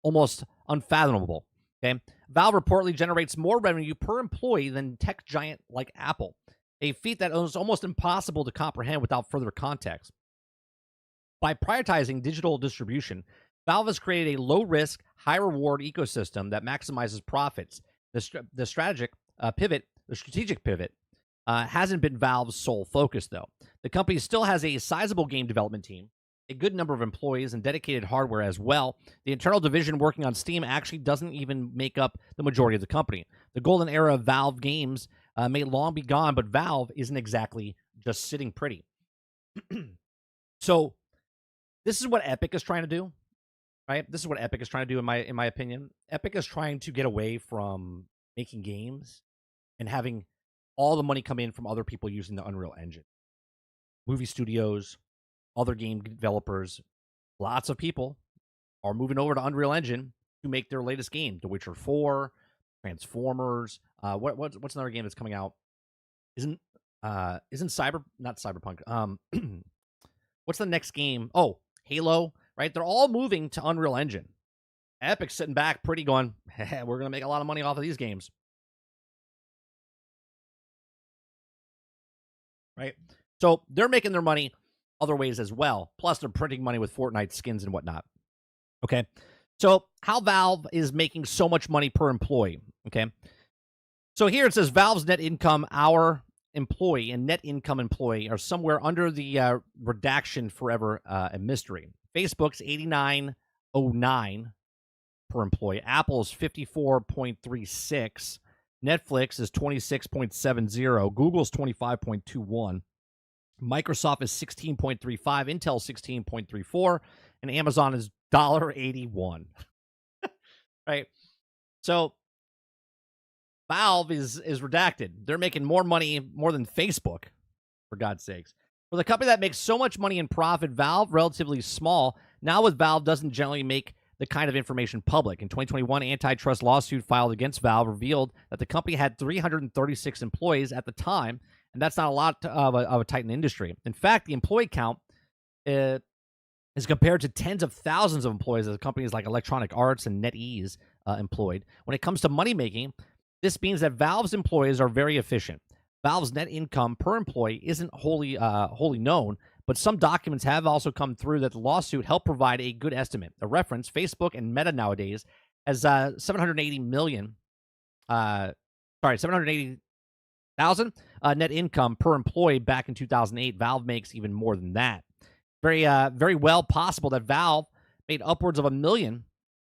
almost unfathomable. Okay, Valve reportedly generates more revenue per employee than tech giant like Apple, a feat that is almost impossible to comprehend without further context. By prioritizing digital distribution, Valve has created a low-risk, high-reward ecosystem that maximizes profits. The strategic pivot hasn't been Valve's sole focus, though. The company still has a sizable game development team, a good number of employees, and dedicated hardware as well. The internal division working on Steam actually doesn't even make up the majority of the company. The golden era of Valve games may long be gone, but Valve isn't exactly just sitting pretty. So this is what Epic is trying to do, right? This is what Epic is trying to do, in my opinion. Epic is trying to get away from making games and having all the money come in from other people using the Unreal Engine. Movie studios, other game developers, lots of people are moving over to Unreal Engine to make their latest game. The Witcher 4, Transformers. What's another game that's coming out? Isn't not Cyberpunk? What's the next game? Oh, Halo. Right? They're all moving to Unreal Engine. Epic's sitting back, pretty going, hey, we're going to make a lot of money off of these games. Right? So they're making their money other ways as well. Plus, they're printing money with Fortnite skins and whatnot. Okay. So how Valve is making so much money per employee. Okay. So here it says Valve's net income hour employee and net income employee are somewhere under the redaction forever a mystery. Facebook's $89.09 per employee. Apple's $54.36. Netflix is $26.70. Google's $25.21. Microsoft is $16.35, Intel $16.34, and Amazon is $1.81. Right? So Valve is redacted. They're making more money, more than Facebook, for God's sakes. For the company that makes so much money in profit, Valve, relatively small, now with Valve doesn't generally make the kind of information public. In 2021, antitrust lawsuit filed against Valve revealed that the company had 336 employees at the time, and that's not a lot of a tightened industry. In fact, the employee count is compared to tens of thousands of employees at companies like Electronic Arts and NetEase employed. When it comes to money making, this means that Valve's employees are very efficient. Valve's net income per employee isn't wholly known, but some documents have also come through that the lawsuit helped provide a good estimate. A reference, Facebook and Meta nowadays has 780,000 net income per employee back in 2008. Valve makes even more than that. Very well possible that Valve made upwards of $1 million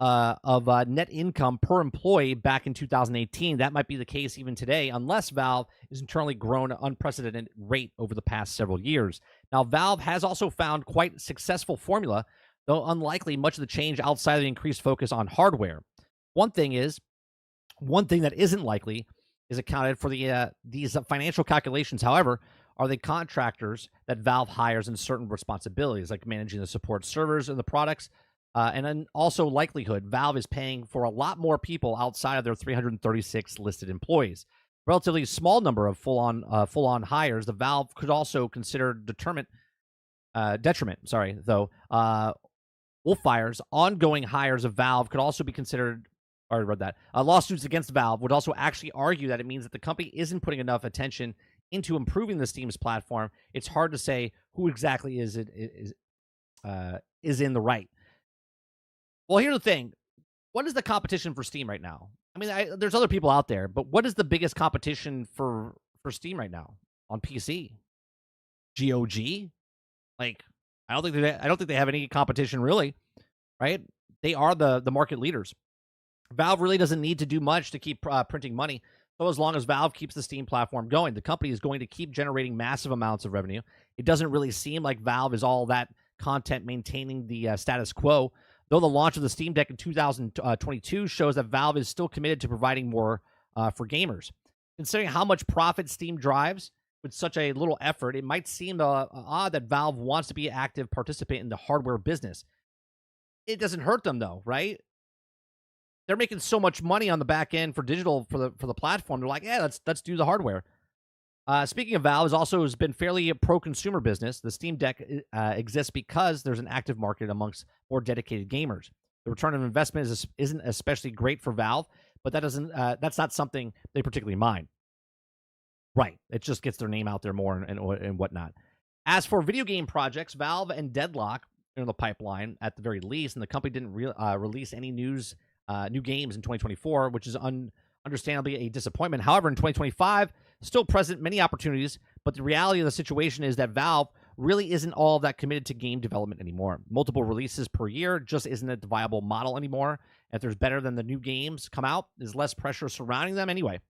of net income per employee back in 2018. That might be the case even today, unless Valve is internally grown at an unprecedented rate over the past several years. Now, Valve has also found quite a successful formula, though unlikely much of the change outside of the increased focus on hardware. One thing that isn't likely is accounted for these financial calculations, however, are the contractors that Valve hires in certain responsibilities, like managing the support servers and the products. And then also likelihood, Valve is paying for a lot more people outside of their 336 listed employees. Relatively small number of full-on hires. The Valve could also consider detriment, though, Wolfire's ongoing hires of Valve could also be considered. I already read that. Lawsuits against Valve would also actually argue that it means that the company isn't putting enough attention into improving the Steam's platform. It's hard to say who exactly is in the right. Well, here's the thing. What is the competition for Steam right now? I mean, there's other people out there, but what is the biggest competition for Steam right now on PC? GOG? Like, I don't think they have any competition really, right? They are the market leaders. Valve really doesn't need to do much to keep printing money. So as long as Valve keeps the Steam platform going, the company is going to keep generating massive amounts of revenue. It doesn't really seem like Valve is all that content maintaining the status quo, though the launch of the Steam Deck in 2022 shows that Valve is still committed to providing more for gamers. Considering how much profit Steam drives with such a little effort, it might seem odd that Valve wants to be an active participant in the hardware business. It doesn't hurt them, though, right? They're making so much money on the back end for digital for the platform. They're like, yeah, let's do the hardware. Speaking of Valve, has been fairly a pro-consumer business. The Steam Deck exists because there's an active market amongst more dedicated gamers. The return on investment isn't especially great for Valve, but that's not something they particularly mind. Right. It just gets their name out there more and whatnot. As for video game projects, Valve and Deadlock are in the pipeline at the very least, and the company didn't release any new games in 2024, which is understandably a disappointment. However, in 2025, still present many opportunities, but the reality of the situation is that Valve really isn't all that committed to game development anymore. Multiple releases per year just isn't a viable model anymore. If there's better than the new games come out, there's less pressure surrounding them anyway.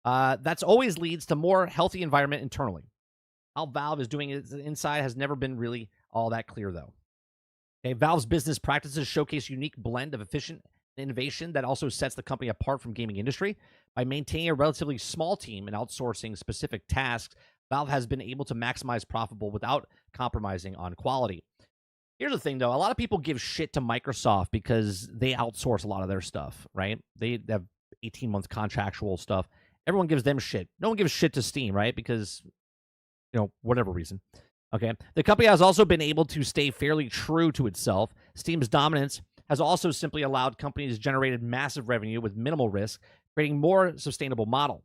That's always leads to more healthy environment internally. How Valve is doing it inside has never been really all that clear, though. Okay, Valve's business practices showcase a unique blend of efficient innovation that also sets the company apart from gaming industry. By maintaining a relatively small team and outsourcing specific tasks, Valve has been able to maximize profitable without compromising on quality. Here's the thing, though. A lot of people give shit to Microsoft because they outsource a lot of their stuff, right? They have 18-month contractual stuff. Everyone gives them shit. No one gives shit to Steam, right? Because, whatever reason. Okay. The company has also been able to stay fairly true to itself. Steam's dominance has also simply allowed companies generated massive revenue with minimal risk, creating more sustainable model.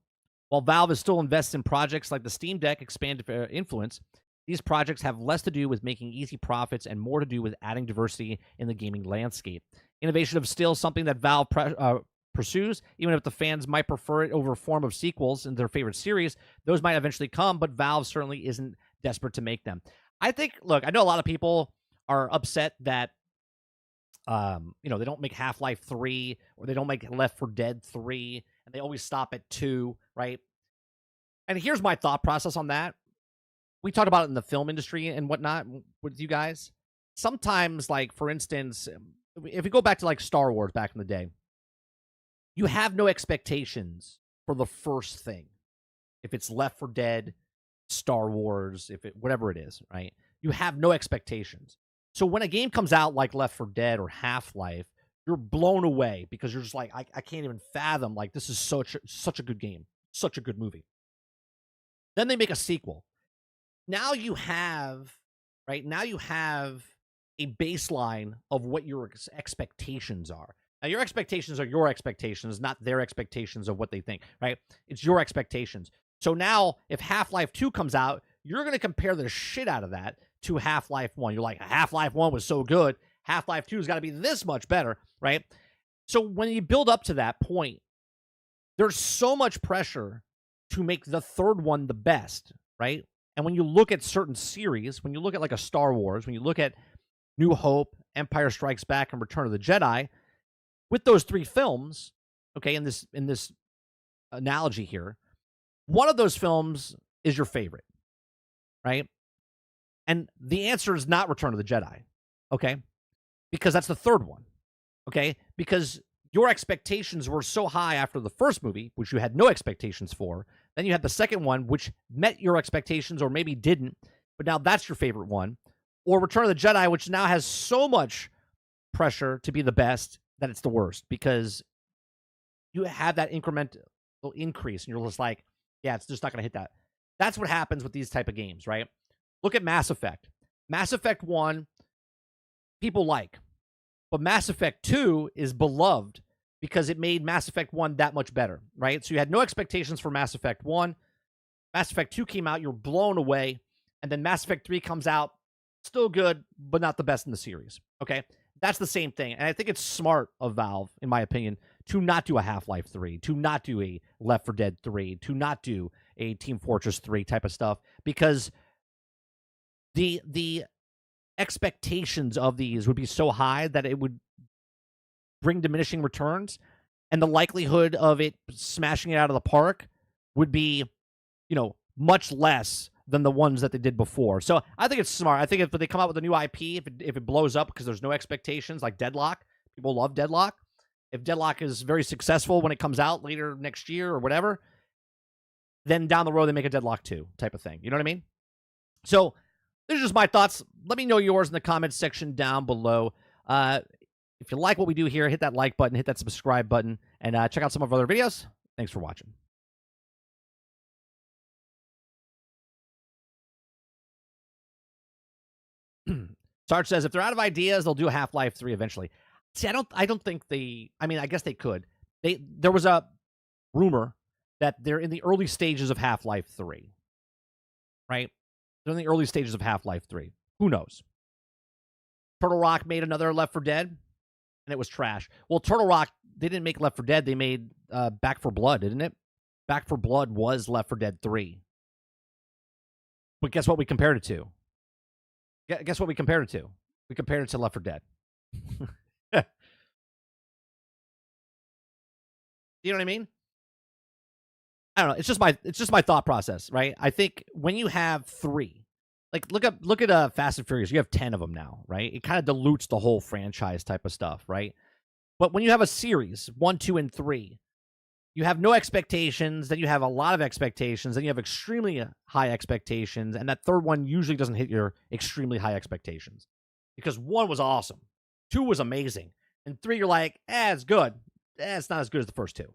While Valve is still invested in projects like the Steam Deck expanded influence, these projects have less to do with making easy profits and more to do with adding diversity in the gaming landscape. Innovation is still something that Valve pursues, even if the fans might prefer it over a form of sequels in their favorite series. Those might eventually come, but Valve certainly isn't desperate to make them. I know a lot of people are upset that they don't make Half-Life 3 or they don't make Left 4 Dead 3 and they always stop at 2, right? And here's my thought process on that. We talked about it in the film industry and whatnot with you guys. Sometimes, like, for instance, if we go back to like Star Wars back in the day, you have no expectations for the first thing. If it's Left 4 Dead, Star Wars, whatever it is, right? You have no expectations. So when a game comes out like Left 4 Dead or Half-Life, you're blown away because you're just like, I can't even fathom, like, this is such a good game, such a good movie. Then they make a sequel. Now you have a baseline of what your expectations are. Now, your expectations are your expectations, not their expectations of what they think, right? It's your expectations. So now, if Half-Life 2 comes out, you're going to compare the shit out of that to Half-Life 1. You're like, Half-Life 1 was so good. Half-Life 2 has got to be this much better, right? So when you build up to that point, there's so much pressure to make the third one the best, right? And when you look at certain series, when you look at like a Star Wars, when you look at New Hope, Empire Strikes Back, and Return of the Jedi, with those three films, okay, in this analogy here, one of those films is your favorite, right? And the answer is not Return of the Jedi, okay? Because that's the third one, okay? Because your expectations were so high after the first movie, which you had no expectations for. Then you had the second one, which met your expectations or maybe didn't, but now that's your favorite one. Or Return of the Jedi, which now has so much pressure to be the best that it's the worst because you have that incremental increase and you're just like, yeah, it's just not going to hit that. That's what happens with these type of games, right? Look at Mass Effect. Mass Effect 1, people like. But Mass Effect 2 is beloved because it made Mass Effect 1 that much better, right? So you had no expectations for Mass Effect 1. Mass Effect 2 came out, you're blown away. And then Mass Effect 3 comes out, still good, but not the best in the series, okay? That's the same thing. And I think it's smart of Valve, in my opinion, to not do a Half-Life 3, to not do a Left 4 Dead 3, to not do a Team Fortress 3 type of stuff, because the expectations of these would be so high that it would bring diminishing returns, and the likelihood of it smashing it out of the park would be, much less than the ones that they did before. So I think it's smart. I think if they come out with a new IP, if it blows up because there's no expectations, like Deadlock, people love Deadlock. If Deadlock is very successful when it comes out later next year or whatever, then down the road they make a Deadlock 2 type of thing. You know what I mean? So these are just my thoughts. Let me know yours in the comments section down below. If you like what we do here, hit that like button, hit that subscribe button, and check out some of our other videos. Thanks for watching. Sarge says, if they're out of ideas, they'll do a Half-Life 3 eventually. See, I don't think I guess they could. There was a rumor that they're in the early stages of Half-Life 3. Right? They're in the early stages of Half-Life 3. Who knows? Turtle Rock made another Left 4 Dead, and it was trash. Well, Turtle Rock, they didn't make Left 4 Dead. They made Back 4 Blood, didn't it? Back 4 Blood was Left 4 Dead 3. But guess what we compared it to? Guess what we compared it to? We compared it to Left 4 Dead. You know what I mean? I don't know. It's just my thought process, right? I think when you have 3, like look at Fast and Furious. You have 10 of them now, right? It kind of dilutes the whole franchise type of stuff, right? But when you have a series, 1, 2, and 3, you have no expectations, then you have a lot of expectations, then you have extremely high expectations, and that third one usually doesn't hit your extremely high expectations. Because 1 was awesome, 2 was amazing, and 3 you're like, it's good. It's not as good as the first 2.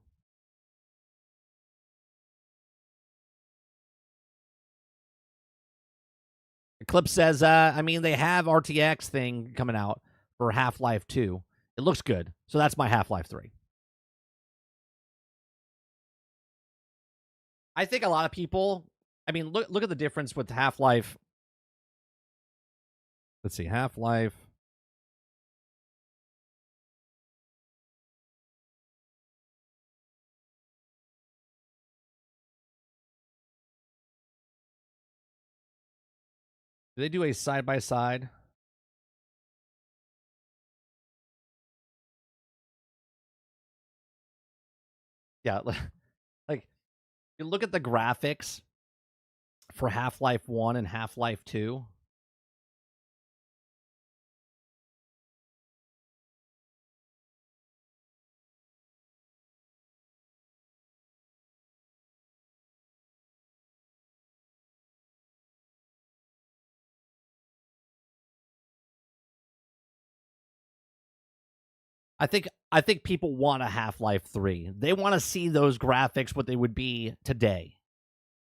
Eclipse says, they have RTX thing coming out for Half-Life 2. It looks good, so that's my Half-Life 3. I think a lot of people, look at the difference with Half-Life. Let's see, Half-Life. Do they do a side-by-side? Yeah, like, you look at the graphics for Half-Life 1 and Half-Life 2. I think people want a Half-Life 3. They want to see those graphics what they would be today.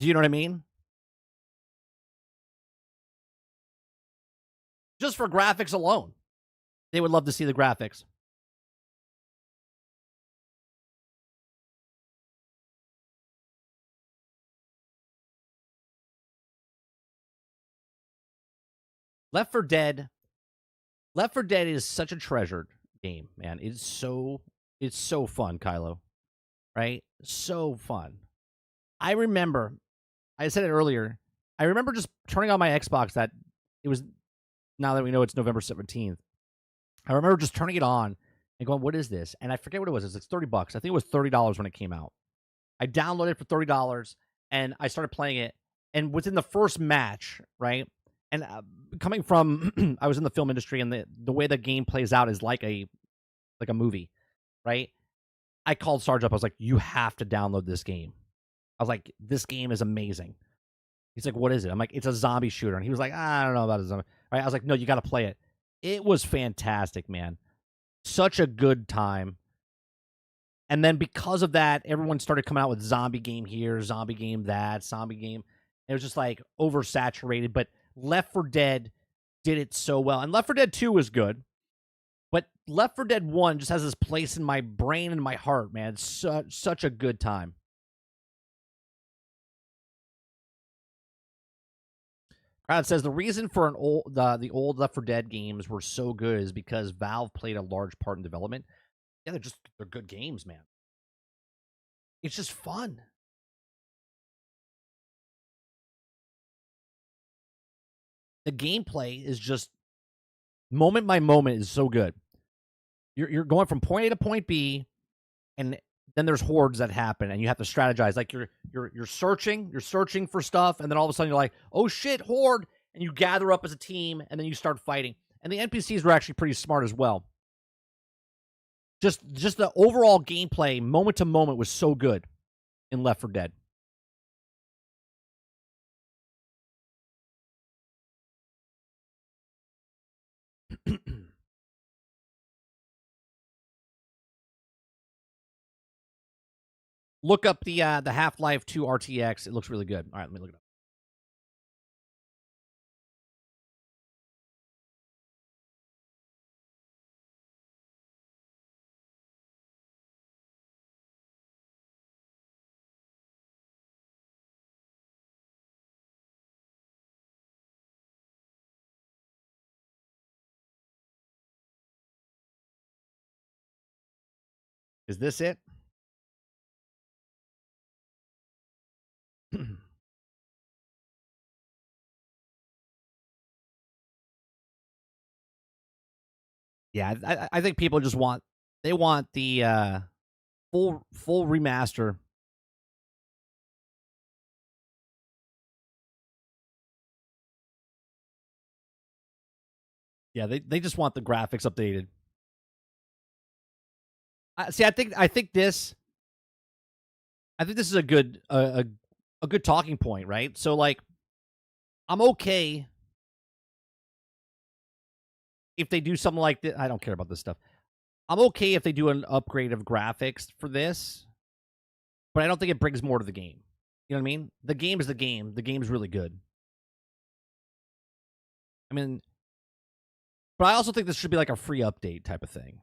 Do you know what I mean? Just for graphics alone, they would love to see the graphics. Left 4 Dead is such a treasured game, man. It's so fun, Kylo. Right? So fun. I remember, I said it earlier, I remember just turning on my Xbox that it was, now that we know it's November 17th, I remember just turning it on and going, what is this? And I forget what it was. It was like $30. I think it was $30 when it came out. I downloaded it for $30 and I started playing it. And within the first match, right? And coming from, I was in the film industry, and the way the game plays out is like a movie, right? I called Sarge up. I was like, you have to download this game. I was like, this game is amazing. He's like, what is it? I'm like, it's a zombie shooter. And he was like, I don't know about a zombie. Right? I was like, no, you got to play it. It was fantastic, man. Such a good time. And then because of that, everyone started coming out with zombie game here, zombie game that, zombie game. It was just like oversaturated. But Left 4 Dead did it so well. And Left 4 Dead 2 was good. But Left 4 Dead 1 just has this place in my brain and my heart, man. It's such a good time. Crowd says the reason for the old Left 4 Dead games were so good is because Valve played a large part in development. Yeah, they're good games, man. It's just fun. The gameplay is just moment by moment is so good. You're going from point A to point B, and then there's hordes that happen, and you have to strategize. Like you're searching for stuff, and then all of a sudden you're like, oh shit, horde, and you gather up as a team, and then you start fighting. And the NPCs were actually pretty smart as well. Just the overall gameplay, moment to moment, was so good in Left 4 Dead. Look up the Half-Life 2 RTX. It looks really good. All right, let me look it up. Is this it? Yeah, I think people just want the full remaster. Yeah, they just want the graphics updated. See, I think this is a good good talking point, right? So like, I'm okay if they do something like this. I don't care about this stuff. I'm okay if they do an upgrade of graphics for this, but I don't think it brings more to the game. You know what I mean? The game is the game. The game is really good. I mean, but I also think this should be like a free update type of thing.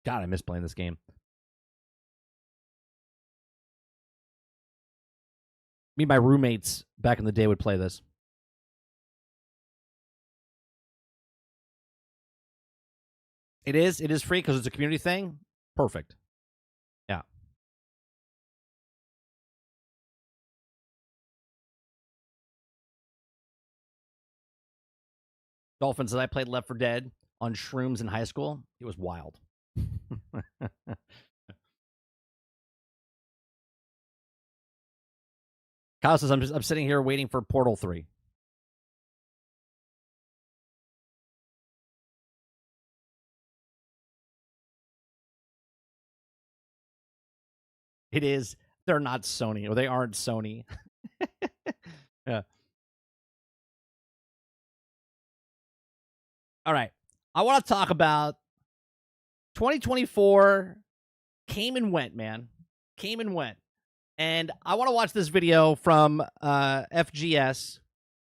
God, I miss playing this game. Me and my roommates back in the day would play this. It is free because it's a community thing. Perfect. Yeah. Dolphin says I played Left 4 Dead on shrooms in high school. It was wild. Kyle says I'm sitting here waiting for Portal 3. It is. They're not Sony, or they aren't Sony. Yeah. All right. I want to talk about 2024 came and went, man. Came and went. And I want to watch this video from FGS.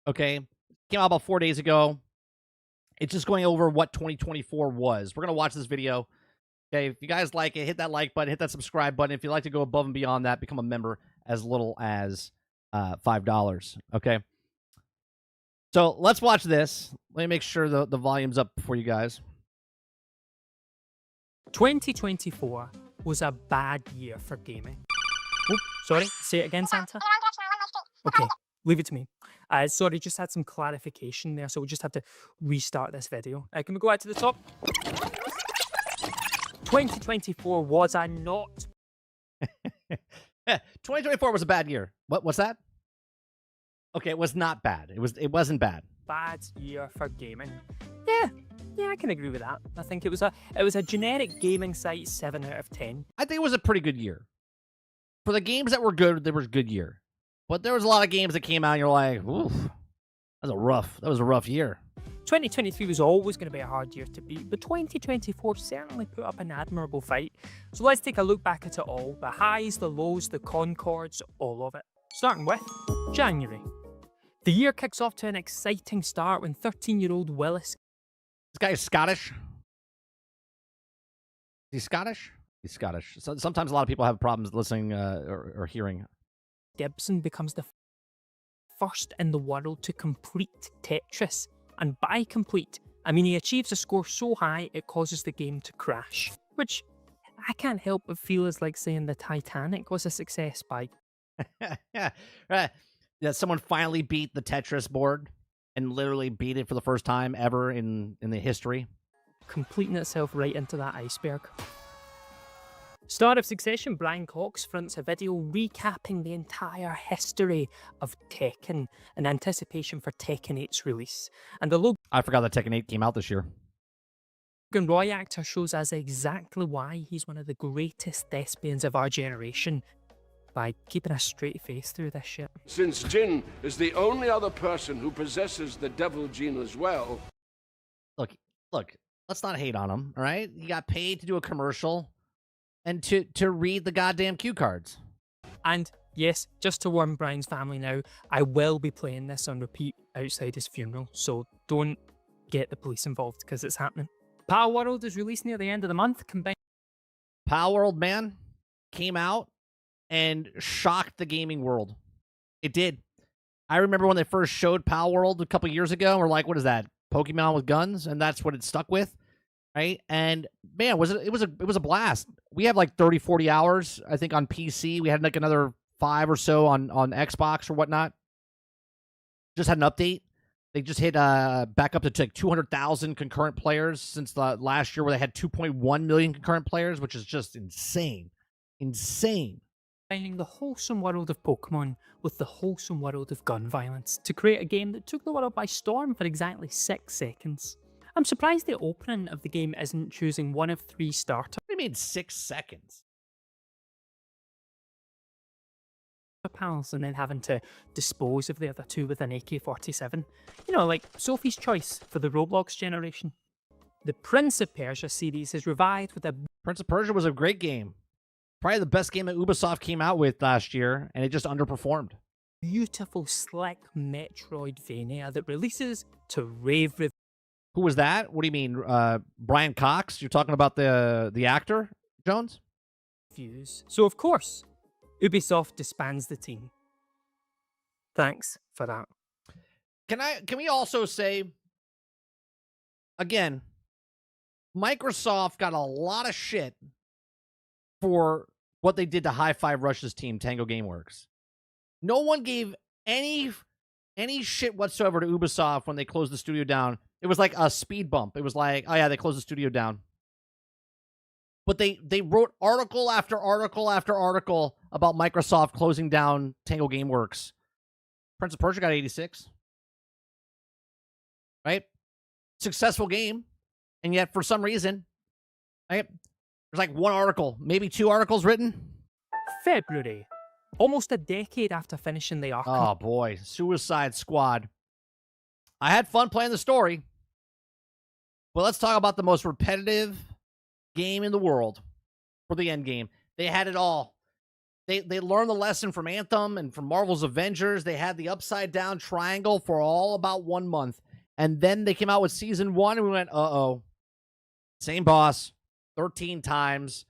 Okay. Came out about 4 days ago. It's just going over what 2024 was. We're going to watch this video. Okay. If you guys like it, hit that like button, hit that subscribe button. If you'd like to go above and beyond that, become a member as little as $5. Okay. So let's watch this. Let me make sure the volume's up for you guys. 2024 was a bad year for gaming. Oh, sorry, say it again, Santa. Okay, leave it to me. Sorry, just had some clarification there, so we just have to restart this video. Can we go out to the top? 2024 was a not. 2024 was a bad year. What's that? Okay, it was not bad. It wasn't bad. Bad year for gaming. Yeah, I can agree with that. I think it was a generic gaming site 7 out of 10. I think it was a pretty good year. For the games that were good, there was a good year. But there was a lot of games that came out and you're like, oof, that was a rough year. 2023 was always going to be a hard year to beat, but 2024 certainly put up an admirable fight. So let's take a look back at it all. The highs, the lows, the concords, all of it. starting with January. The year kicks off to an exciting start when 13-year-old Willis This guy is Scottish. Is he Scottish? He's Scottish. So, sometimes a lot of people have problems listening or hearing. Gibson becomes the first in the world to complete Tetris. And by complete, I mean he achieves a score so high it causes the game to crash. Which I can't help but feel is like saying the Titanic was a success by Yeah, right. Yeah, someone finally beat the Tetris board and literally beat it for the first time ever in the history. completing itself right into that iceberg. Star of Succession, Brian Cox fronts a video recapping the entire history of Tekken in anticipation for Tekken 8's release. And the Logan I forgot that Tekken 8 came out this year. Roy actor shows us exactly why he's one of the greatest thespians of our generation by keeping a straight face through this shit. Since Jin is the only other person who possesses the devil gene as well. Look, let's not hate on him, all right? He got paid to do a commercial and to read the goddamn cue cards. And yes, just to warn Brian's family now, I will be playing this on repeat outside his funeral, so don't get the police involved because it's happening. Power World is released near the end of the month, combined Power World, man, came out and shocked the gaming world. It did. I remember when they first showed Power World a couple years ago, and we're like, what is that? Pokemon with guns? And that's what it stuck with, right? And man, it was a blast. We have like 30, 40 hours, I think, on PC. We had like another 5 or so on Xbox or whatnot. Just had an update. They just hit back up to like 200,000 concurrent players since the last year, where they had 2.1 million concurrent players, which is just insane. Insane. combining the wholesome world of Pokemon with the wholesome world of gun violence to create a game that took the world by storm for exactly 6 seconds. I'm surprised the opening of the game isn't choosing one of 3 starter What do you mean 6 seconds? pals and then having to dispose of the other 2 with an AK-47. You know, like Sophie's Choice for the Roblox generation. The Prince of Persia series is revived with a Prince of Persia was a great game. Probably the best game that Ubisoft came out with last year, and it just underperformed. beautiful, slick Metroidvania that releases to rave Who was that? What do you mean? Brian Cox? You're talking about the actor, Jones? reviews. So of course, Ubisoft disbands the team. Thanks for that. Can we also say, again, Microsoft got a lot of shit for what they did to High Five Rush's team, Tango Gameworks. No one gave any shit whatsoever to Ubisoft when they closed the studio down. It was like a speed bump. It was like, oh yeah, they closed the studio down. But they wrote article after article after article about Microsoft closing down Tango Gameworks. Prince of Persia got 86. Right? Successful game. And yet, for some reason, right, there's like 1 article, maybe 2 articles written. February. Almost a decade after finishing the Arkham Oh boy, Suicide Squad. I had fun playing the story. But let's talk about the most repetitive game in the world for the end game. They had it all. They learned the lesson from Anthem and from Marvel's Avengers. They had the upside down triangle for all about 1 month. And then they came out with season 1 and we went, uh-oh. Same boss, 13 times,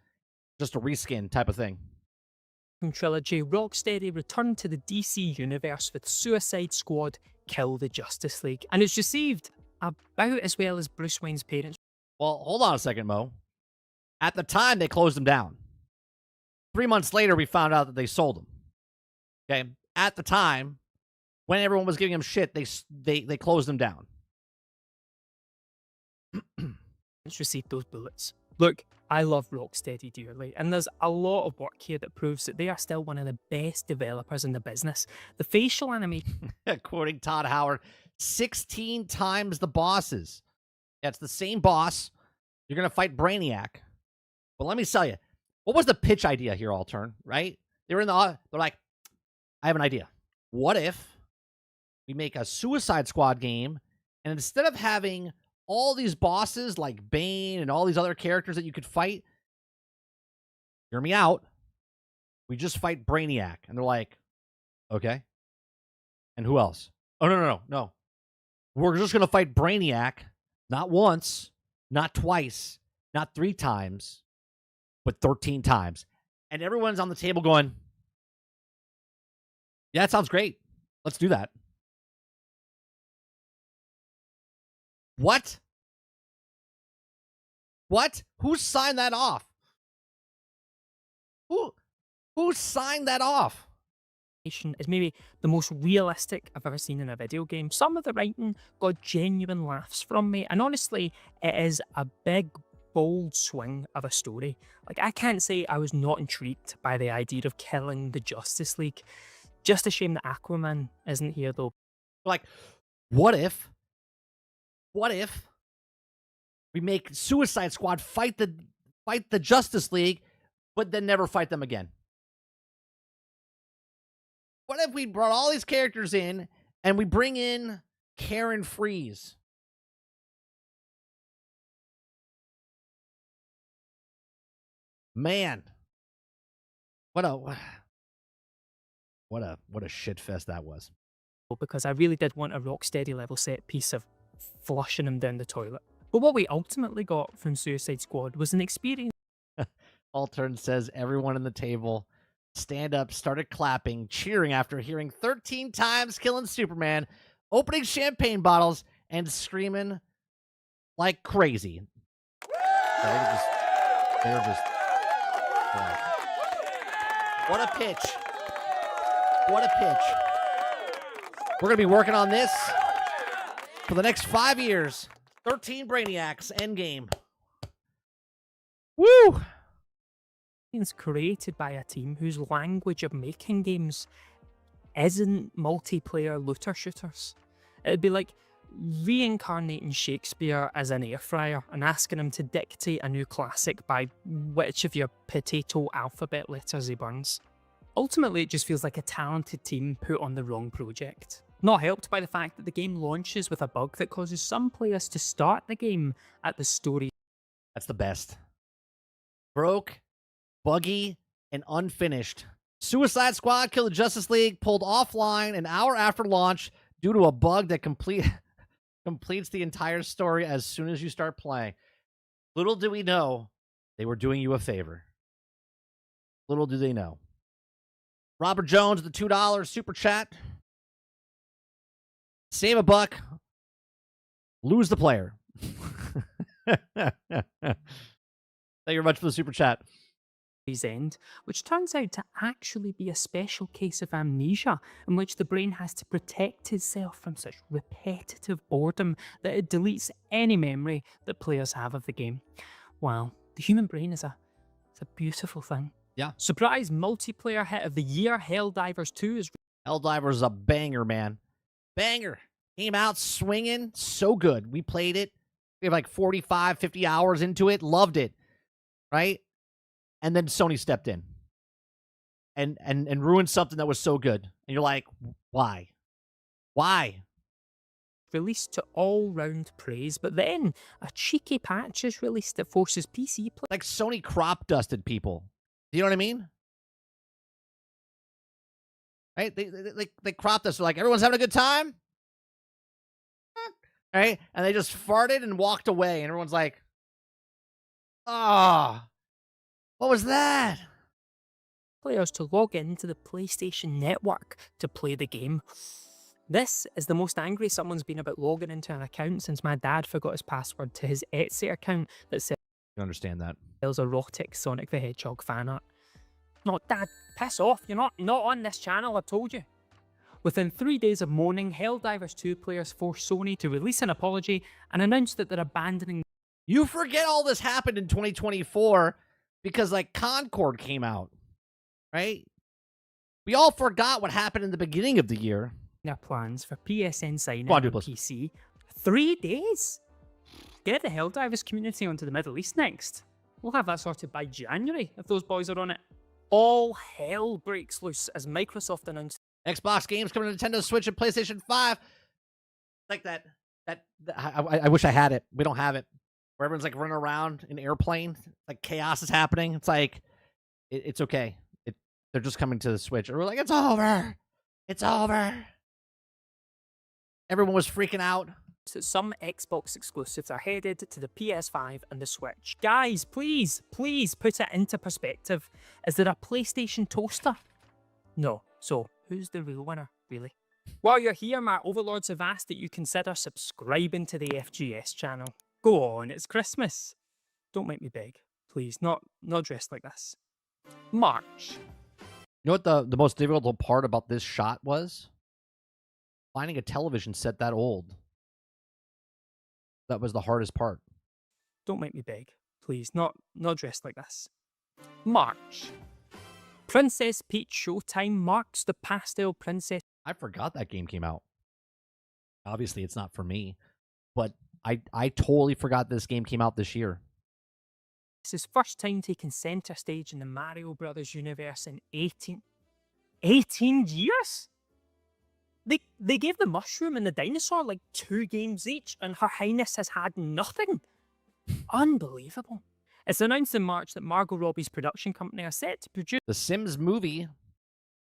just a reskin type of thing. trilogy, Rocksteady returned to the DC universe with Suicide Squad Kill the Justice League, and it's received about as well as Bruce Wayne's parents. Well, hold on a second, Mo. At the time, they closed them down. 3 months later, we found out that they sold them. Okay? At the time, when everyone was giving them shit, they closed them down. It's received those bullets. Look, I love Rocksteady dearly, and there's a lot of work here that proves that they are still one of the best developers in the business. The facial animation Quoting Todd Howard, 16 times the bosses. Yeah, it's the same boss. You're going to fight Brainiac. But let me tell you, what was the pitch idea here, Altern, right? They're like, I have an idea. What if we make a Suicide Squad game, and instead of having all these bosses like Bane and all these other characters that you could fight, hear me out, we just fight Brainiac. And they're like, Okay. And who else? Oh, no. We're just going to fight Brainiac, not once, not twice, not 3 times, but 13 times. And everyone's on the table going, yeah, that sounds great. Let's do that. What? Who signed that off? Who signed that off? Is maybe the most realistic I've ever seen in a video game. Some of the writing got genuine laughs from me, and honestly, it is a big, bold swing of a story. Like, I can't say I was not intrigued by the idea of killing the Justice League. Just a shame that Aquaman isn't here, though. Like, what if we make Suicide Squad fight the Justice League, but then never fight them again? What if we brought all these characters in and we bring in Karen Freeze? Man, what a shit fest that was. Because I really did want a Rocksteady level set piece of flushing him down the toilet. But what we ultimately got from Suicide Squad was an experience. Altern says everyone in the table stand up, started clapping, cheering after hearing 13 times killing Superman, opening champagne bottles, and screaming like crazy. They were just what a pitch. What a pitch. We're going to be working on this for the next 5 years. 13 Brainiacs, endgame. Woo! Created by a team whose language of making games isn't multiplayer looter shooters. It'd be like reincarnating Shakespeare as an air fryer and asking him to dictate a new classic by which of your potato alphabet letters he burns. Ultimately, it just feels like a talented team put on the wrong project. Not helped by the fact that the game launches with a bug that causes some players to start the game at the story. That's the best. Broke, buggy, and unfinished. Suicide Squad Kill the Justice League pulled offline an hour after launch due to a bug that completes the entire story as soon as you start playing. Little do we know, they were doing you a favor. Little do they know. Robert Jones, the $2 super chat. Save a buck. Lose the player. Thank you very much for the super chat. End, which turns out to actually be a special case of amnesia in which the brain has to protect itself from such repetitive boredom that it deletes any memory that players have of the game. Wow, the human brain is a beautiful thing. Yeah. Surprise multiplayer hit of the year, Helldivers 2 is... Helldivers is a banger, man. Banger. Came out swinging. So good. We played it. We have like 45, 50 hours into it. Loved it. Right? And then Sony stepped in and ruined something that was so good. And you're like, why? Why? Released to all-round praise, but then a cheeky patch is released that forces PC play. Like Sony crop dusted people. You know what I mean? Right? They crop dusted. Like, everyone's having a good time? Right? And they just farted and walked away. And everyone's like, ah. What was that? Players to log into the PlayStation Network to play the game. This is the most angry someone's been about logging into an account since my dad forgot his password to his Etsy account that You understand that? sells erotic Sonic the Hedgehog fan art. No, Dad, piss off. You're not on this channel, I've told you. Within 3 days of mourning, Helldivers 2 players forced Sony to release an apology and announce that they're abandoning... You forget all this happened in 2024 because, like, Concord came out, right? We all forgot what happened in the beginning of the year. their plans for PSN sign-in Go on, on Duplass. PC. 3 days? Get the Helldivers community onto the Middle East next. We'll have that sorted by January if those boys are on it. All hell breaks loose as Microsoft announced Xbox games coming to Nintendo Switch and PlayStation 5. Like that I wish I had it. We don't have it. Where everyone's like running around in airplane, like chaos is happening. It's like it's okay. They're just coming to the Switch. Or we're like, it's over. It's over. Everyone was freaking out. that some Xbox exclusives are headed to the PS5 and the Switch. Guys, please put it into perspective. Is there a PlayStation toaster? No. So, who's the real winner, really? While you're here, my overlords have asked that you consider subscribing to the FGS channel. Go on, it's Christmas. Don't make me beg. Please, not dressed like this. March. You know what the most difficult part about this shot was? Finding a television set that old. That was the hardest part. Don't make me beg. Please, not dressed like this. March. Princess Peach Showtime marks the pastel princess. I forgot that game came out. Obviously, it's not for me, but I totally forgot this game came out this year. This is first time taking center stage in the Mario Brothers universe in 18 years? They gave the mushroom and the dinosaur like 2 games each, and Her Highness has had nothing. Unbelievable. It's announced in March that Margot Robbie's production company are set to produce The Sims movie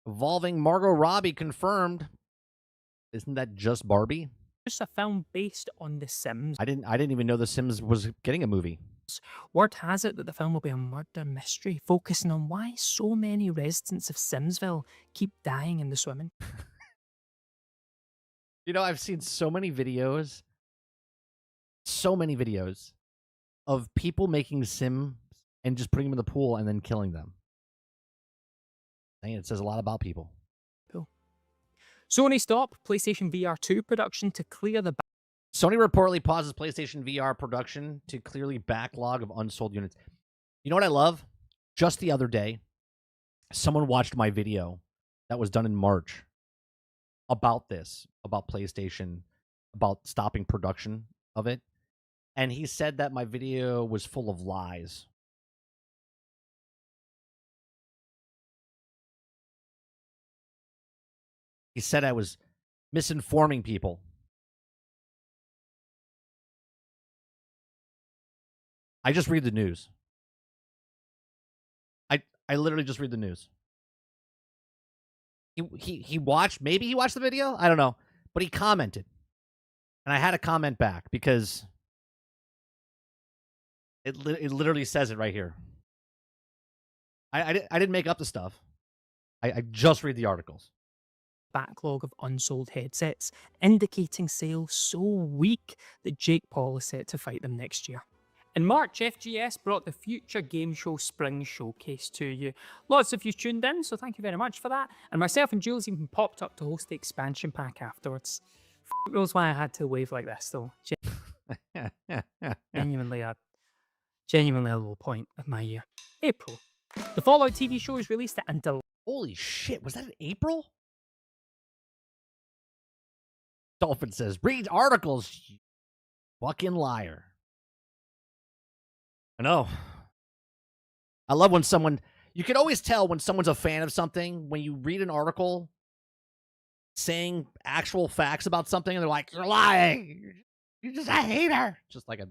involving Margot Robbie confirmed. Isn't that just Barbie? a film based on The Sims. I didn't even know The Sims was getting a movie. Word has it that the film will be a murder mystery, focusing on why so many residents of Simsville keep dying in the swimming. You know, I've seen so many videos of people making Sims and just putting them in the pool and then killing them. I think it says a lot about people. Cool. Sony stop PlayStation VR 2 production to clear the Sony reportedly pauses PlayStation VR production to clearly backlog of unsold units. You know what I love? Just the other day, someone watched my video that was done in March about this, about PlayStation, about stopping production of it. And he said that my video was full of lies. He said I was misinforming people. I just read the news. I literally just read the news. He watched, maybe he watched the video, I don't know, but he commented. And I had to comment back because it literally says it right here. I didn't make up the stuff. I just read the articles. backlog of unsold headsets, indicating sales so weak that Jake Paul is set to fight them next year. In March, FGS brought the Future Game Show Spring Showcase to you. Lots of you tuned in, so thank you very much for that. And myself and Jules even popped up to host the expansion pack afterwards. Knows why I had to wave like this, though. Genuinely a low point of my year. April. The Fallout TV show is released until... Holy shit, was that in April? Dolphin says, read articles, you fucking liar. I know. I love when someone... You can always tell when someone's a fan of something when you read an article saying actual facts about something and they're like, you're lying. You're just a hater. Just like a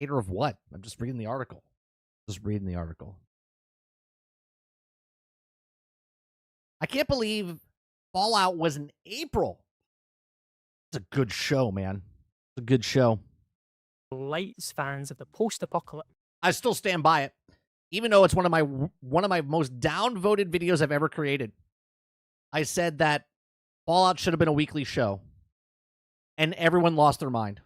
hater of what? I'm just reading the article. Just reading the article. I can't believe Fallout was in April. It's a good show, man. It's a good show. Lights fans of the post-apocalypse. I still stand by it, even though it's one of my most downvoted videos I've ever created. I said that Fallout should have been a weekly show, and everyone lost their mind.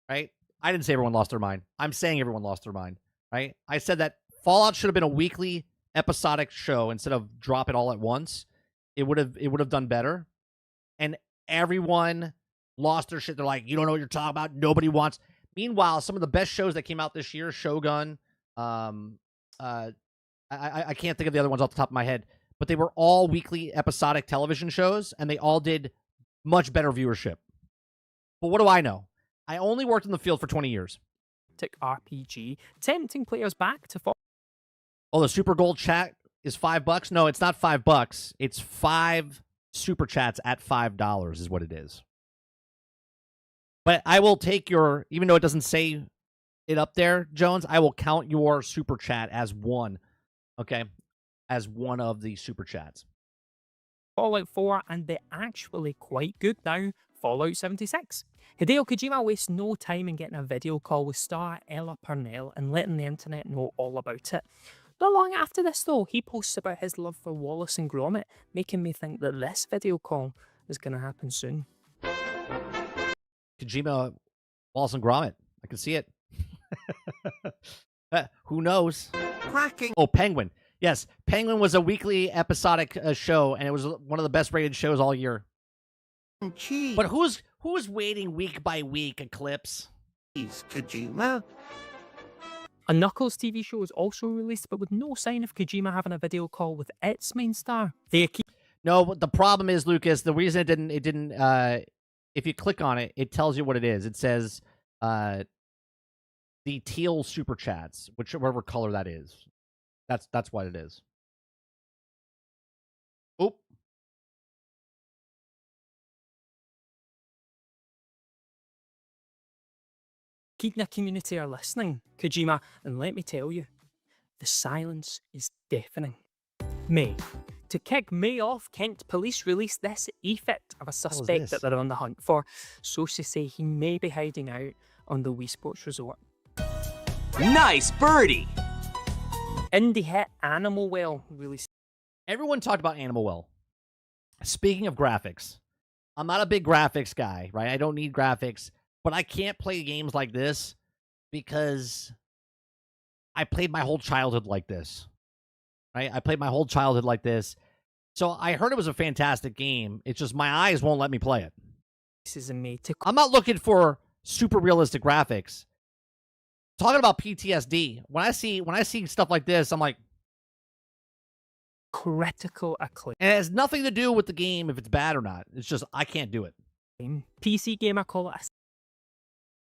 Right? I didn't say everyone lost their mind. I'm saying everyone lost their mind. Right? I said that Fallout should have been a weekly episodic show instead of drop it all at once. It would have done better, and everyone lost their shit. They're like, you don't know what you're talking about. Nobody wants. Meanwhile, some of the best shows that came out this year, Shogun, I can't think of the other ones off the top of my head, but they were all weekly episodic television shows, and they all did much better viewership. But what do I know? I only worked in the field for 20 years. RPG, tempting players back to fall. Oh, the Super Gold chat is $5? No, it's not $5. It's 5 super chats at $5 is what it is. But I will take your, even though it doesn't say it up there, Jones, I will count your super chat as one, okay? As one of the super chats. Fallout 4 and the actually quite good now Fallout 76. Hideo Kojima wastes no time in getting a video call with star Ella Purnell and letting the internet know all about it. Not long after this though, he posts about his love for Wallace and Gromit, making me think that this video call is going to happen soon. Kojima, Wallace and Gromit. I can see it. Who knows? Cracking. Oh, Penguin. Yes, Penguin was a weekly episodic show, and it was one of the best rated shows all year. Cheese, But who's waiting week by week, Eclipse? Kojima. A Knuckles TV show is also released, but with no sign of Kojima having a video call with its main star. No, but the problem is, Lucas, the reason it didn't if you click on it, it tells you what it is. It says the teal super chats, whichever color that is. That's what it is. Oh. Kidna community are listening, Kojima, and let me tell you, the silence is deafening. May. To kick May off, Kent police released this e-fit of a suspect this? that they're on the hunt for. Sources say he may be hiding out on the Wii Sports Resort. Nice birdie. Indie hit Animal Well released. Everyone talked about Animal Well. Speaking of graphics, I'm not a big graphics guy, right? I don't need graphics, but I can't play games like this because I played my whole childhood like this, right? I played my whole childhood like this. So I heard it was a fantastic game. It's just my eyes won't let me play it. This is a May to I'm not looking for super realistic graphics. Talking about PTSD, when I see stuff like this, I'm like, critical acclaim. and it has nothing to do with the game if it's bad or not. It's just I can't do it. PC Gamer call it a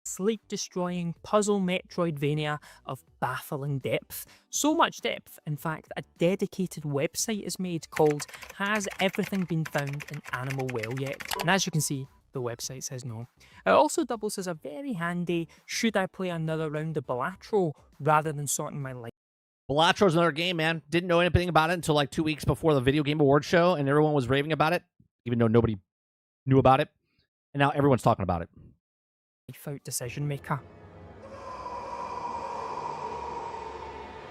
sleep-destroying puzzle Metroidvania of baffling depth. So much depth, in fact, a dedicated website is made called Has Everything Been Found in Animal Well Yet? And as you can see, the website says no. It also doubles as a very handy, should I play another round of Balatro rather than sorting my life. Balatro's another game, man. Didn't know anything about it until like 2 weeks before the Video Game Awards show, and everyone was raving about it, even though nobody knew about it. And now everyone's talking about it. Out decision maker.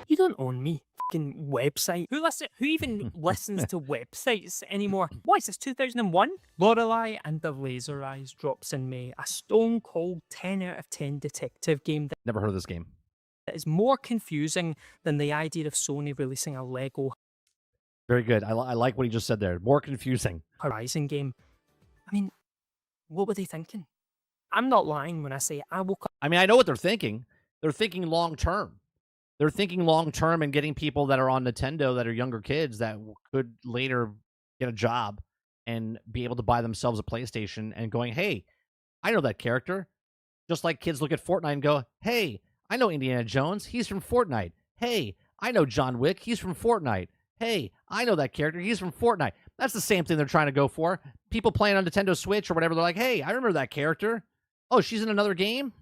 You don't own me. Fucking website. Who even listens to websites anymore? What is this, 2001? Lorelei and the Laser Eyes drops in May, a stone cold 10 out of 10 detective game that Never heard of this game. is more confusing than the idea of Sony releasing a Lego Very good. I like what he just said there. More confusing. Horizon game. I mean, what were they thinking? I'm not lying when I say I woke up. I mean, I know what they're thinking. They're thinking long term. They're thinking long term and getting people that are on Nintendo that are younger kids that could later get a job and be able to buy themselves a PlayStation and going, hey, I know that character. Just like kids look at Fortnite and go, hey, I know Indiana Jones. He's from Fortnite. Hey, I know John Wick. He's from Fortnite. Hey, I know that character. He's from Fortnite. That's the same thing they're trying to go for. People playing on Nintendo Switch or whatever, they're like, hey, I remember that character. Oh, she's in another game?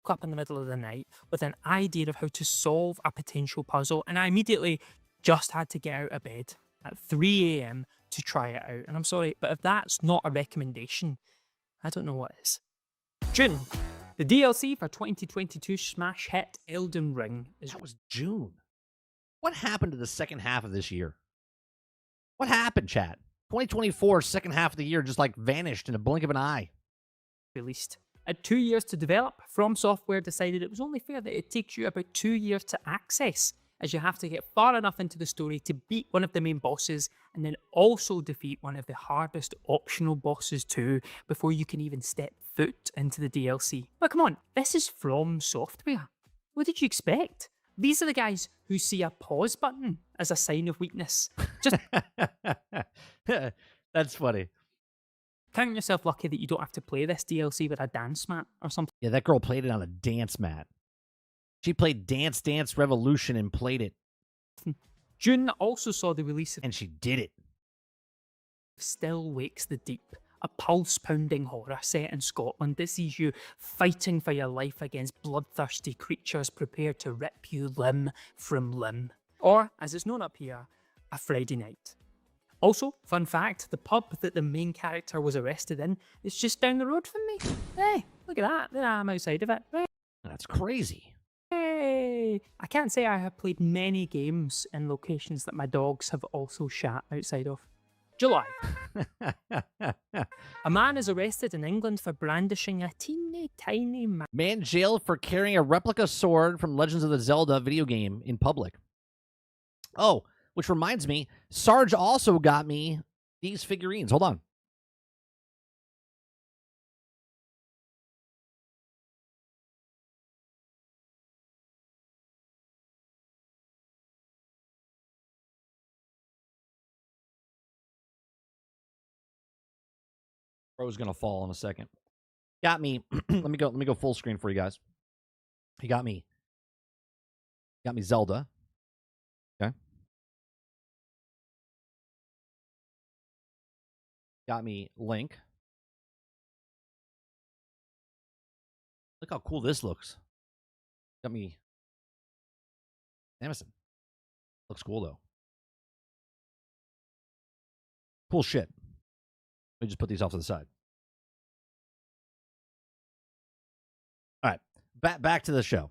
Up in the middle of the night with an idea of how to solve a potential puzzle, and I immediately just had to get out of bed at 3 a.m. to try it out. And I'm sorry, but if that's not a recommendation, I don't know what is. June. The DLC for 2022 smash hit Elden Ring is... That was June. What happened to the second half of this year? What happened, chat? 2024, second half of the year, just like vanished in a blink of an eye. released. At 2 years to develop, From Software decided it was only fair that it takes you about 2 years to access, as you have to get far enough into the story to beat one of the main bosses, and then also defeat one of the hardest optional bosses too, before you can even step foot into the DLC. But come on, this is From Software. What did you expect? These are the guys who see a pause button as a sign of weakness. Just That's funny. count yourself lucky that you don't have to play this DLC with a dance mat or something. Yeah, that girl played it on a dance mat. She played Dance Dance Revolution and played it. June also saw the release of And she did it. Still Wakes the Deep, a pulse-pounding horror set in Scotland that sees you fighting for your life against bloodthirsty creatures prepared to rip you limb from limb. Or, as it's known up here, a Friday night. Also, fun fact, the pub that the main character was arrested in is just down the road from me. Hey, look at that. There I am outside of it. That's crazy. Hey, I can't say I have played many games in locations that my dogs have also shat outside of. July. A man is arrested in England for brandishing a teeny tiny Man jailed for carrying a replica sword from Legends of the Zelda video game in public. Oh, which reminds me, Sarge also got me these figurines. Hold on. Bro's gonna fall in a second. Got me. Let me go full screen for you guys. He got me Zelda. Okay. Got me Link. Look how cool this looks. Got me Emerson. Looks cool though. Cool shit. Let me just put these off to the side. All right, back to the show.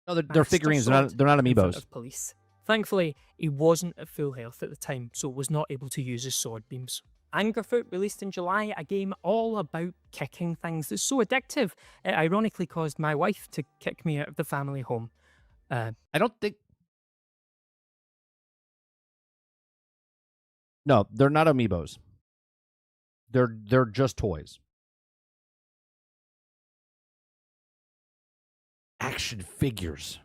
No, they're figurines. They're not amiibos. Of police. Thankfully, he wasn't at full health at the time, so was not able to use his sword beams. Angerfoot released in July a game all about kicking things that's so addictive, it ironically caused my wife to kick me out of the family home. I don't think. No, they're not amiibos. They're just toys. Action figures.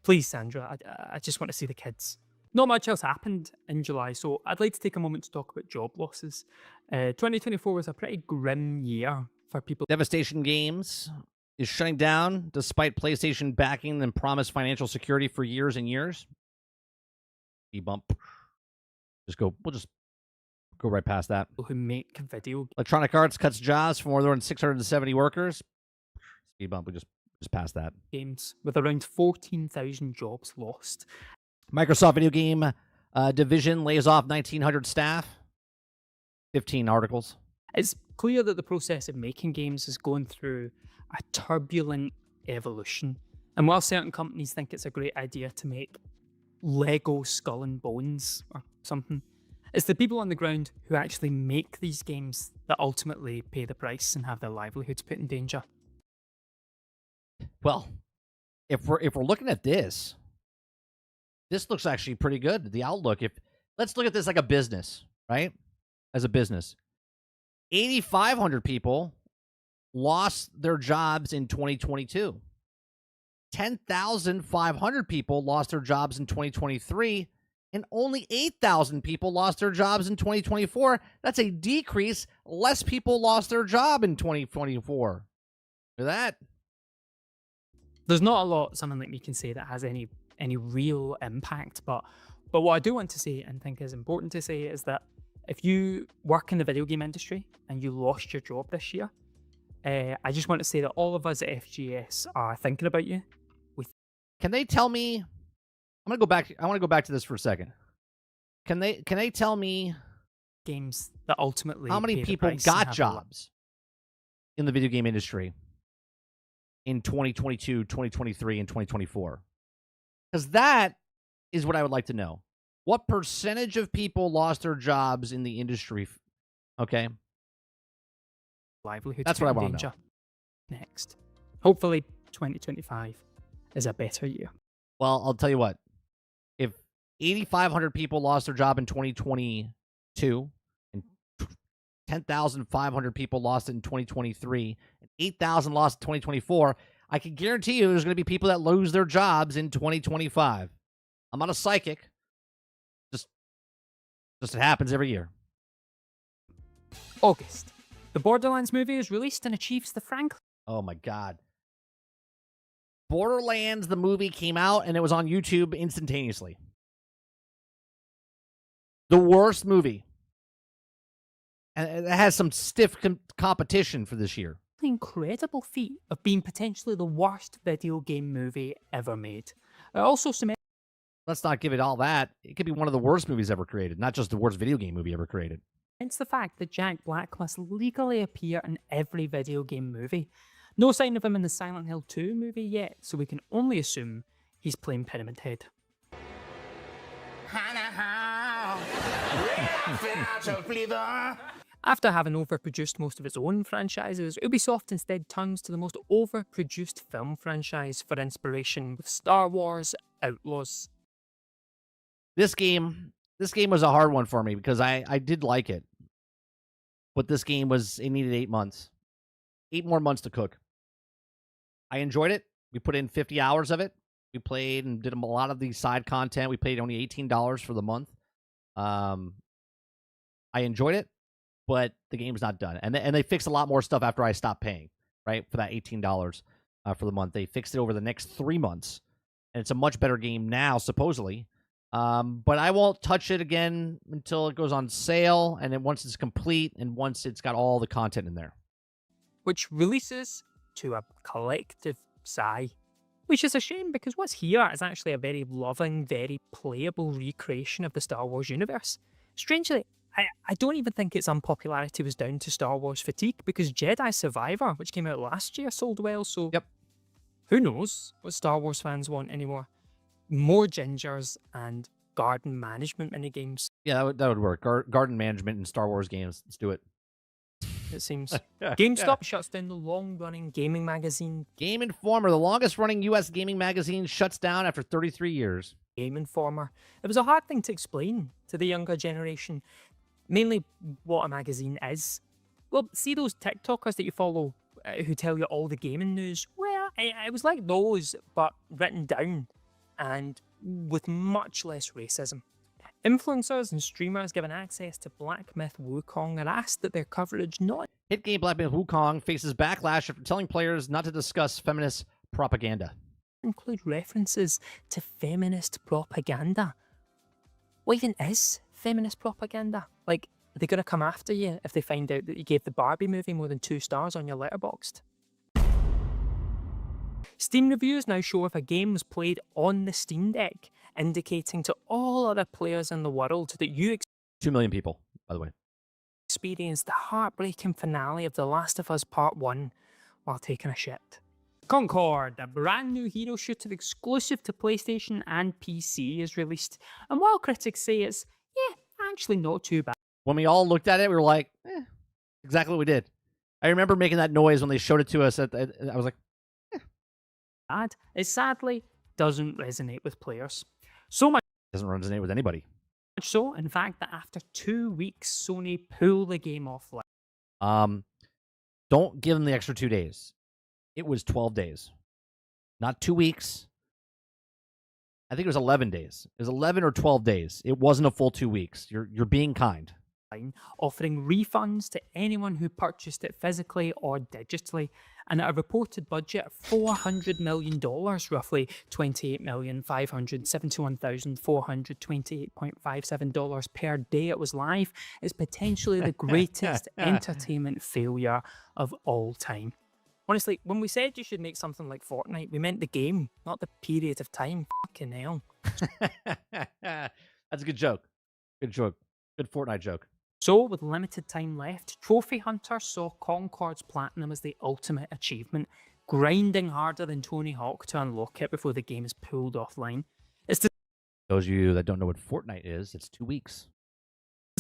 Please, Sandra, I just want to see the kids. Not much else happened in July, so I'd like to take a moment to talk about job losses. 2024 was a pretty grim year for people. Devastation Games is shutting down despite PlayStation backing and promised financial security for years and years. Bump. We'll just go right past that. Who make video. Electronic Arts cuts jobs for more than 670 workers. Speed bump. We just pass that. Games with around 14,000 jobs lost. Microsoft video game division lays off 1,900 staff. 15 articles. It's clear that the process of making games is going through a turbulent evolution. And while certain companies think it's a great idea to make Lego Skull and Bones or something, it's the people on the ground who actually make these games that ultimately pay the price and have their livelihoods put in danger. Well, if we're looking at this looks actually pretty good. The outlook. Let's look at this like a business, right? As a business, 8,500 people lost their jobs in 2022. 10,500 people lost their jobs in 2023, and only 8,000 people lost their jobs in 2024. That's a decrease. Less people lost their job in 2024. Look at that. There's not a lot someone like me can say that has any real impact, but what I do want to say and think is important to say is that if you work in the video game industry and you lost your job this year, I just want to say that all of us at FGS are thinking about you. Can they tell me? I want to go back to this for a second. Can they tell me games that ultimately how many people got jobs in the video game industry in 2022, 2023, and 2024? Because that is what I would like to know. What percentage of people lost their jobs in the industry? Okay. Livelihoods. That's what I want to know. Next. Hopefully 2025 is a better year. Well, I'll tell you what. If 8,500 people lost their job in 2022 and 10,500 people lost it in 2023 and 8,000 lost in 2024, I can guarantee you there's going to be people that lose their jobs in 2025. I'm not a psychic. Just it happens every year. August. The Borderlands movie is released and achieves the Franklin. Oh my God. Borderlands, the movie, came out and it was on YouTube instantaneously. The worst movie. And it has some stiff competition for this year. Incredible feat of being potentially the worst video game movie ever made. It also cements. let's not give it all that. It could be one of the worst movies ever created, not just the worst video game movie ever created. It's the fact that Jack Black must legally appear in every video game movie. No sign of him in the Silent Hill 2 movie yet, so we can only assume he's playing Pyramid Head. After having overproduced most of its own franchises, Ubisoft instead turns to the most overproduced film franchise for inspiration with Star Wars Outlaws. This game was a hard one for me because I did like it. But this game it needed 8 months. 8 more months to cook. I enjoyed it. We put in 50 hours of it. We played and did a lot of the side content. We paid only $18 for the month. I enjoyed it, but the game's not done. And they fixed a lot more stuff after I stopped paying, right, for that $18 for the month. They fixed it over the next 3 months, and it's a much better game now, supposedly. But I won't touch it again until it goes on sale, and then once it's complete, and once it's got all the content in there. Which releases to a collective sigh. Which is a shame, because what's here is actually a very loving, very playable recreation of the Star Wars universe. Strangely, I don't even think its unpopularity was down to Star Wars fatigue, because Jedi Survivor, which came out last year, sold well, so yep. Who knows what Star Wars fans want anymore? More gingers and garden management minigames. Yeah, that would work. Garden management in Star Wars games. Let's do it. It seems. GameStop shuts down the long-running gaming magazine Game Informer, the longest-running U.S. gaming magazine, shuts down after 33 years. Game Informer. It was a hard thing to explain to the younger generation, mainly what a magazine is. Well, see those TikTokers that you follow who tell you all the gaming news? Well, it was like those, but written down and with much less racism. Influencers and streamers given access to Black Myth Wukong are asked that their coverage not Hit game Black Myth Wukong faces backlash after telling players not to discuss feminist propaganda. include references to feminist propaganda. What even is feminist propaganda? Like, are they going to come after you if they find out that you gave the Barbie movie more than 2 stars on your Letterboxd? Steam reviews now show if a game was played on the Steam Deck, indicating to all other players in the world that you 2 million people, by the way. experienced the heartbreaking finale of The Last of Us Part 1 while taking a shit. Concord, a brand new hero shooter exclusive to PlayStation and PC, is released, and while critics say it's, actually not too bad, When we all looked at it, we were like, exactly what we did. I remember making that noise when they showed it to us. I was like, it sadly doesn't resonate with players. So much doesn't resonate with anybody. so, in fact, that after 2 weeks, Sony pulled the game offline. Don't give them the extra 2 days. It was 12 days, not 2 weeks. I think it was 11 days. It was 11 or 12 days. It wasn't a full 2 weeks. You're being kind. Offering refunds to anyone who purchased it physically or digitally, and at a reported budget of $400 million, roughly $28,571,428.57 per day it was live, is potentially the greatest entertainment failure of all time. Honestly, when we said you should make something like Fortnite, we meant the game, not the period of time. Fucking hell. That's a good joke. Good joke. Good Fortnite joke. So, with limited time left, Trophy Hunter saw Concord's Platinum as the ultimate achievement, grinding harder than Tony Hawk to unlock it before the game is pulled offline. It's Those of you that don't know what Fortnite is, it's 2 weeks.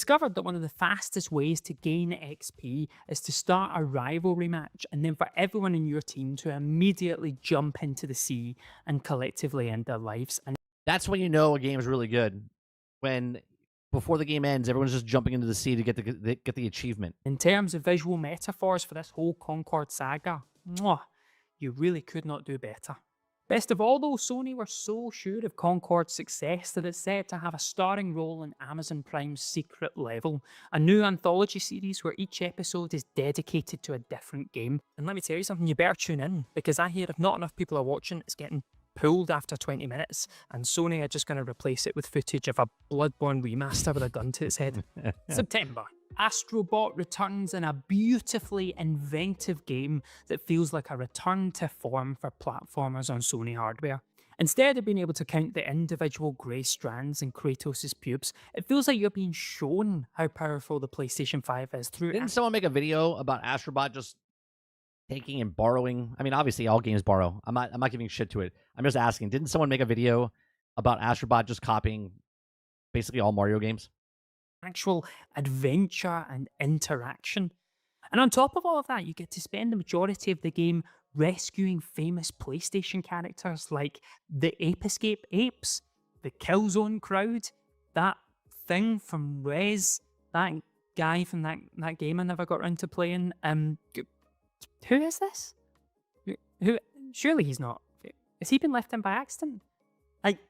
discovered that one of the fastest ways to gain XP is to start a rivalry match and then for everyone in your team to immediately jump into the sea and collectively end their lives. And That's when you know a game is really good. When before the game ends, everyone's just jumping into the sea to get the achievement. in terms of visual metaphors for this whole Concord saga, you really could not do better. Best of all though, Sony were so sure of Concord's success that it's set to have a starring role in Amazon Prime's Secret Level, a new anthology series where each episode is dedicated to a different game. And let me tell you something, you better tune in, because I hear if not enough people are watching, it's getting pulled after 20 minutes, and Sony are just going to replace it with footage of a Bloodborne remaster with a gun to its head. September. Astrobot returns in a beautifully inventive game that feels like a return to form for platformers on Sony hardware. Instead of being able to count the individual grey strands in Kratos' pubes, it feels like you're being shown how powerful the PlayStation 5 is through Didn't someone make a video about Astrobot just taking and borrowing? I mean, obviously all games borrow. I'm not giving shit to it. I'm just asking. Didn't someone make a video about Astrobot just copying basically all Mario games? actual adventure and interaction. And on top of all of that, you get to spend the majority of the game rescuing famous PlayStation characters like the Ape Escape apes, the Killzone crowd, that thing from Rez, that guy from that game I never got around to playing. Who is this? Who? Surely he's not. Has he been left in by accident?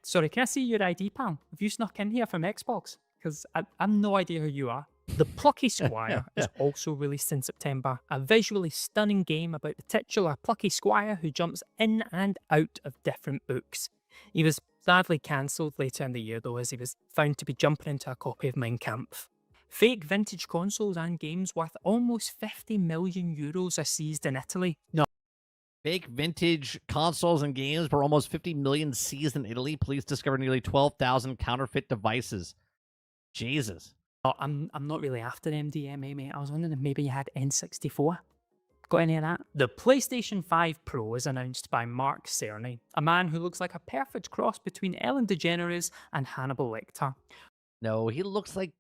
Sorry, can I see your ID, pal? Have you snuck in here from Xbox? Because I've no idea who you are. The Plucky Squire is also released in September, a visually stunning game about the titular Plucky Squire who jumps in and out of different books. He was sadly cancelled later in the year though, as he was found to be jumping into a copy of Mein Kampf. Fake vintage consoles and games worth almost 50 million euros are seized in Italy. No. Fake vintage consoles and games for almost 50 million seized in Italy. Police discovered nearly 12,000 counterfeit devices. Jesus. Oh, I'm not really after MDMA, mate. I was wondering if maybe you had N64. Got any of that? The PlayStation 5 Pro is announced by Mark Cerny, a man who looks like a perfect cross between Ellen DeGeneres and Hannibal Lecter. No, he looks like...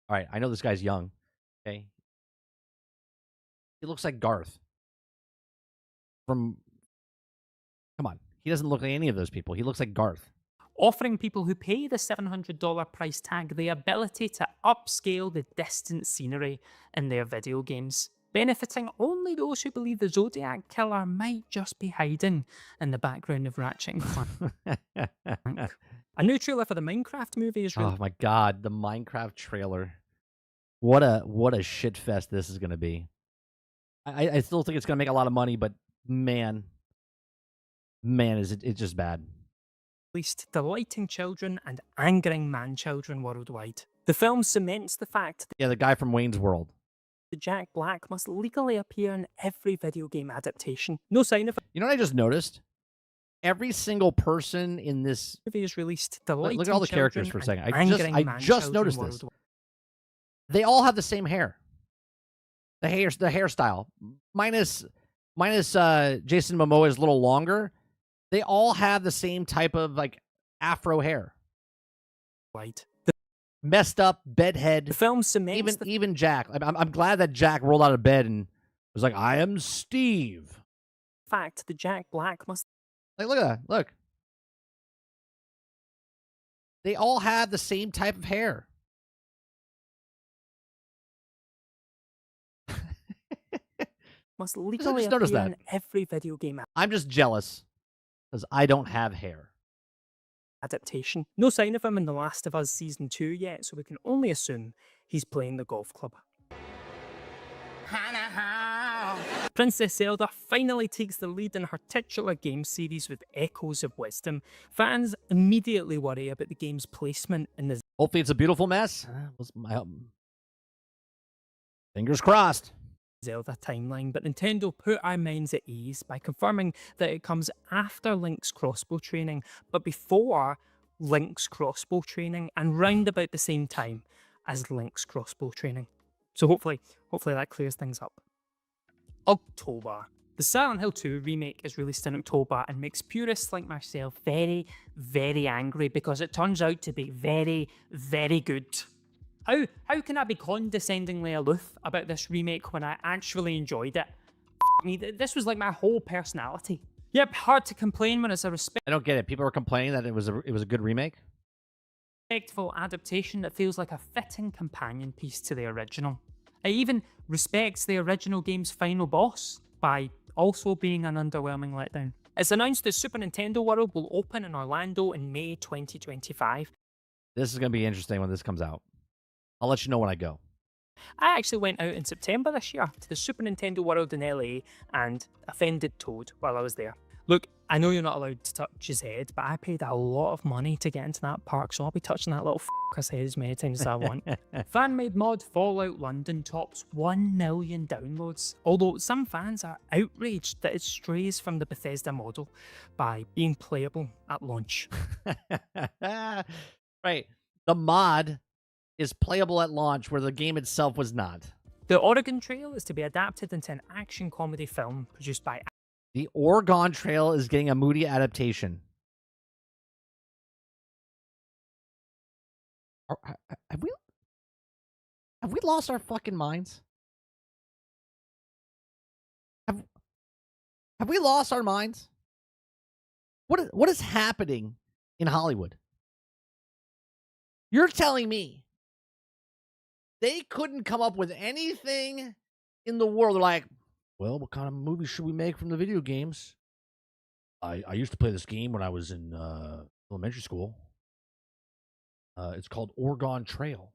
All right, I know this guy's young. Okay. He looks like Garth. Come on. He doesn't look like any of those people. He looks like Garth. Offering people who pay the $700 price tag the ability to upscale the distant scenery in their video games, benefiting only those who believe the Zodiac Killer might just be hiding in the background of Ratchet and Clank. A new trailer for the Minecraft movie is Oh my god, the Minecraft trailer. What a shit fest this is going to be. I still think it's going to make a lot of money, but man, is it's just bad. released, delighting children and angering man-children worldwide. The film cements the fact that Yeah, the guy from Wayne's World. Jack Black must legally appear in every video game adaptation. No sign of You know what I just noticed? Every single person in this... movie is released, Look delighting at all the characters for a children second. and I angering just man-children noticed this. worldwide. They all have the same hair. The hairstyle. Minus Jason Momoa is a little longer. They all have the same type of like afro hair. The Messed up bedhead. film cements Even Jack. I'm glad that Jack rolled out of bed and was like, "I am Steve." the fact that Jack Black must Like, look at that. Look. They all have the same type of hair. legally just noticed appear that. in every video game I'm just jealous because I don't have hair. adaptation. No sign of him in The Last of Us Season 2 yet, so we can only assume he's playing the golf club. Princess Zelda finally takes the lead in her titular game series with Echoes of Wisdom. Fans immediately worry about the game's placement in the Hopefully it's a beautiful mess. Fingers crossed. Zelda timeline, but Nintendo put our minds at ease by confirming that it comes after Link's crossbow training, but before Link's crossbow training and round about the same time as Link's crossbow training. So hopefully that clears things up. October. The Silent Hill 2 remake is released in October and makes purists like myself very, very angry because it turns out to be very, very good. How can I be condescendingly aloof about this remake when I actually enjoyed it? Me, this was like my whole personality. Yep, hard to complain when it's a I don't get it. People were complaining that it was a good remake. respectful adaptation that feels like a fitting companion piece to the original. It even respects the original game's final boss by also being an underwhelming letdown. It's announced that Super Nintendo World will open in Orlando in May 2025. This is going to be interesting when this comes out. I'll let you know when I go. I actually went out in September this year to the Super Nintendo World in LA and offended Toad while I was there. Look, I know you're not allowed to touch his head, but I paid a lot of money to get into that park, so I'll be touching that little f***er's head as many times as I want. Fan-made mod Fallout London tops 1 million downloads, although some fans are outraged that it strays from the Bethesda model by being playable at launch. Right. The mod is playable at launch where the game itself was not. The Oregon Trail is to be adapted into an action comedy film produced by... The Oregon Trail is getting a moody adaptation. Have we lost our fucking minds? Have we lost our minds? What is happening in Hollywood? You're telling me they couldn't come up with anything in the world? They're like, well, what kind of movie should we make from the video games? I used to play this game when I was in elementary school. It's called Oregon Trail.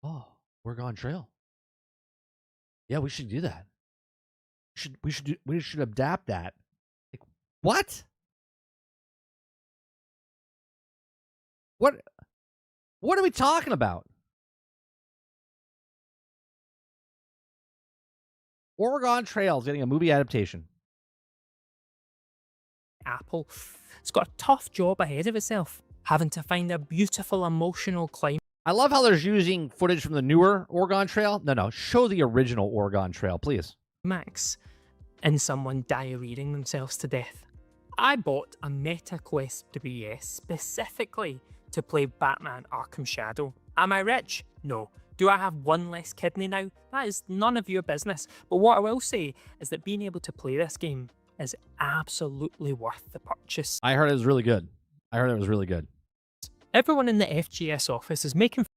Oh, Oregon Trail. Yeah, we should do that. We should adapt that. Like, what? What are we talking about? Oregon Trail is getting a movie adaptation. Apple. It's got a tough job ahead of itself, having to find a beautiful emotional climb. I love how they're using footage from the newer Oregon Trail. No, show the original Oregon Trail, please. Max, and someone diarrheaing themselves to death. I bought a Meta Quest 3S specifically to play Batman Arkham Shadow. Am I rich? No. Do I have one less kidney now? That is none of your business. But what I will say is that being able to play this game is absolutely worth the purchase. I heard it was really good. Everyone in the FGS office is making...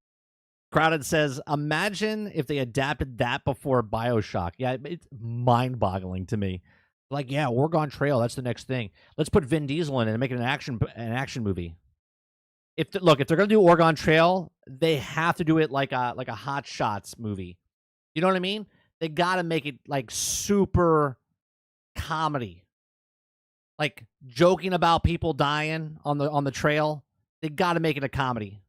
Crowded says, imagine if they adapted that before BioShock. Yeah, it's mind-boggling to me. Like, yeah, Oregon Trail, that's the next thing. Let's put Vin Diesel in it and make it an action movie. If they're going to do Oregon Trail, they have to do it like a Hot Shots movie. You know what I mean? They got to make it like super comedy, like joking about people dying on the trail. They got to make it a comedy.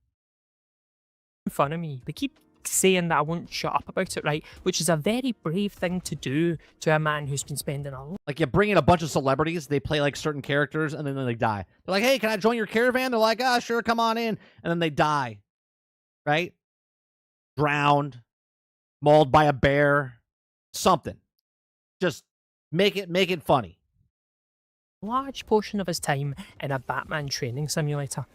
In front of me, they keep saying that I won't shut up about it, right? Which is a very brave thing to do to a man who's been spending a lot. Like, you bring in a bunch of celebrities, they play like certain characters, and then they die. They're like, hey, can I join your caravan? They're like, ah, sure, come on in. And then they die, right? Drowned, mauled by a bear, something. Just make it funny. Large portion of his time in a Batman training simulator.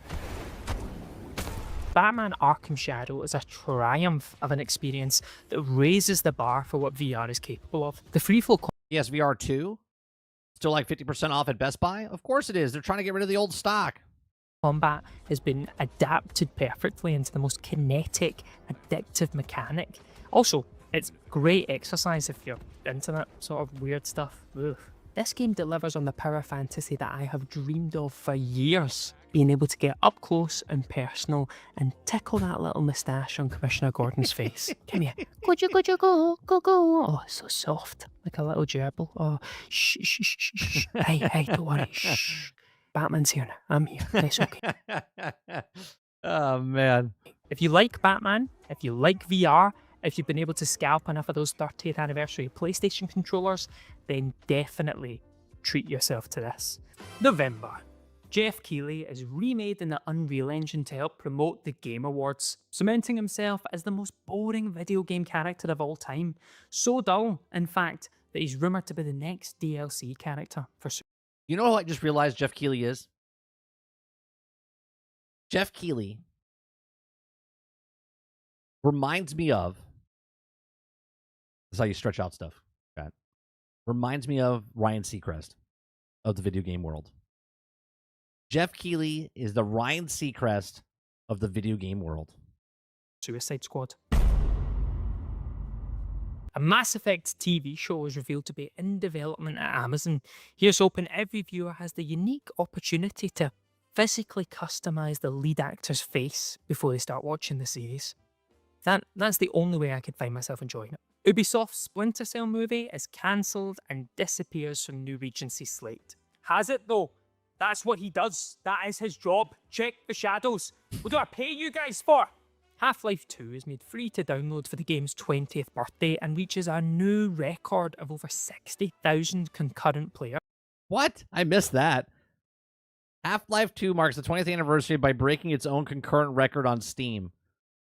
Batman Arkham Shadow is a triumph of an experience that raises the bar for what VR is capable of. The freeflow... Yes, VR 2? Still like 50% off at Best Buy? Of course it is. They're trying to get rid of the old stock. Combat has been adapted perfectly into the most kinetic, addictive mechanic. Also, it's great exercise if you're into that sort of weird stuff. Ugh. This game delivers on the power fantasy that I have dreamed of for years. Being able to get up close and personal and tickle that little moustache on Commissioner Gordon's face. Come here. Could you go? Oh, it's so soft. Like a little gerbil. Oh, shh. Hey, don't worry. Shh. Batman's here now. I'm here. It's okay. Oh, man. If you like Batman, if you like VR, if you've been able to scalp enough of those 30th anniversary PlayStation controllers, then definitely treat yourself to this. November. Jeff Keighley is remade in the Unreal Engine to help promote the Game Awards, cementing himself as the most boring video game character of all time. So dull, in fact, that he's rumoured to be the next DLC character for... You know who I just realized Jeff Keighley is? Jeff Keighley reminds me of... This is how you stretch out stuff. Okay. Reminds me of Ryan Seacrest of the video game world. Jeff Keighley is the Ryan Seacrest of the video game world. Suicide Squad. A Mass Effect TV show is revealed to be in development at Amazon. Here's hoping every viewer has the unique opportunity to physically customize the lead actor's face before they start watching the series. That's the only way I could find myself enjoying it. Ubisoft's Splinter Cell movie is cancelled and disappears from New Regency's slate. Has it, though? That's what he does. That is his job. Check the shadows. What do I pay you guys for? Half-Life 2 is made free to download for the game's 20th birthday and reaches a new record of over 60,000 concurrent players. What? I missed that. Half-Life 2 marks the 20th anniversary by breaking its own concurrent record on Steam.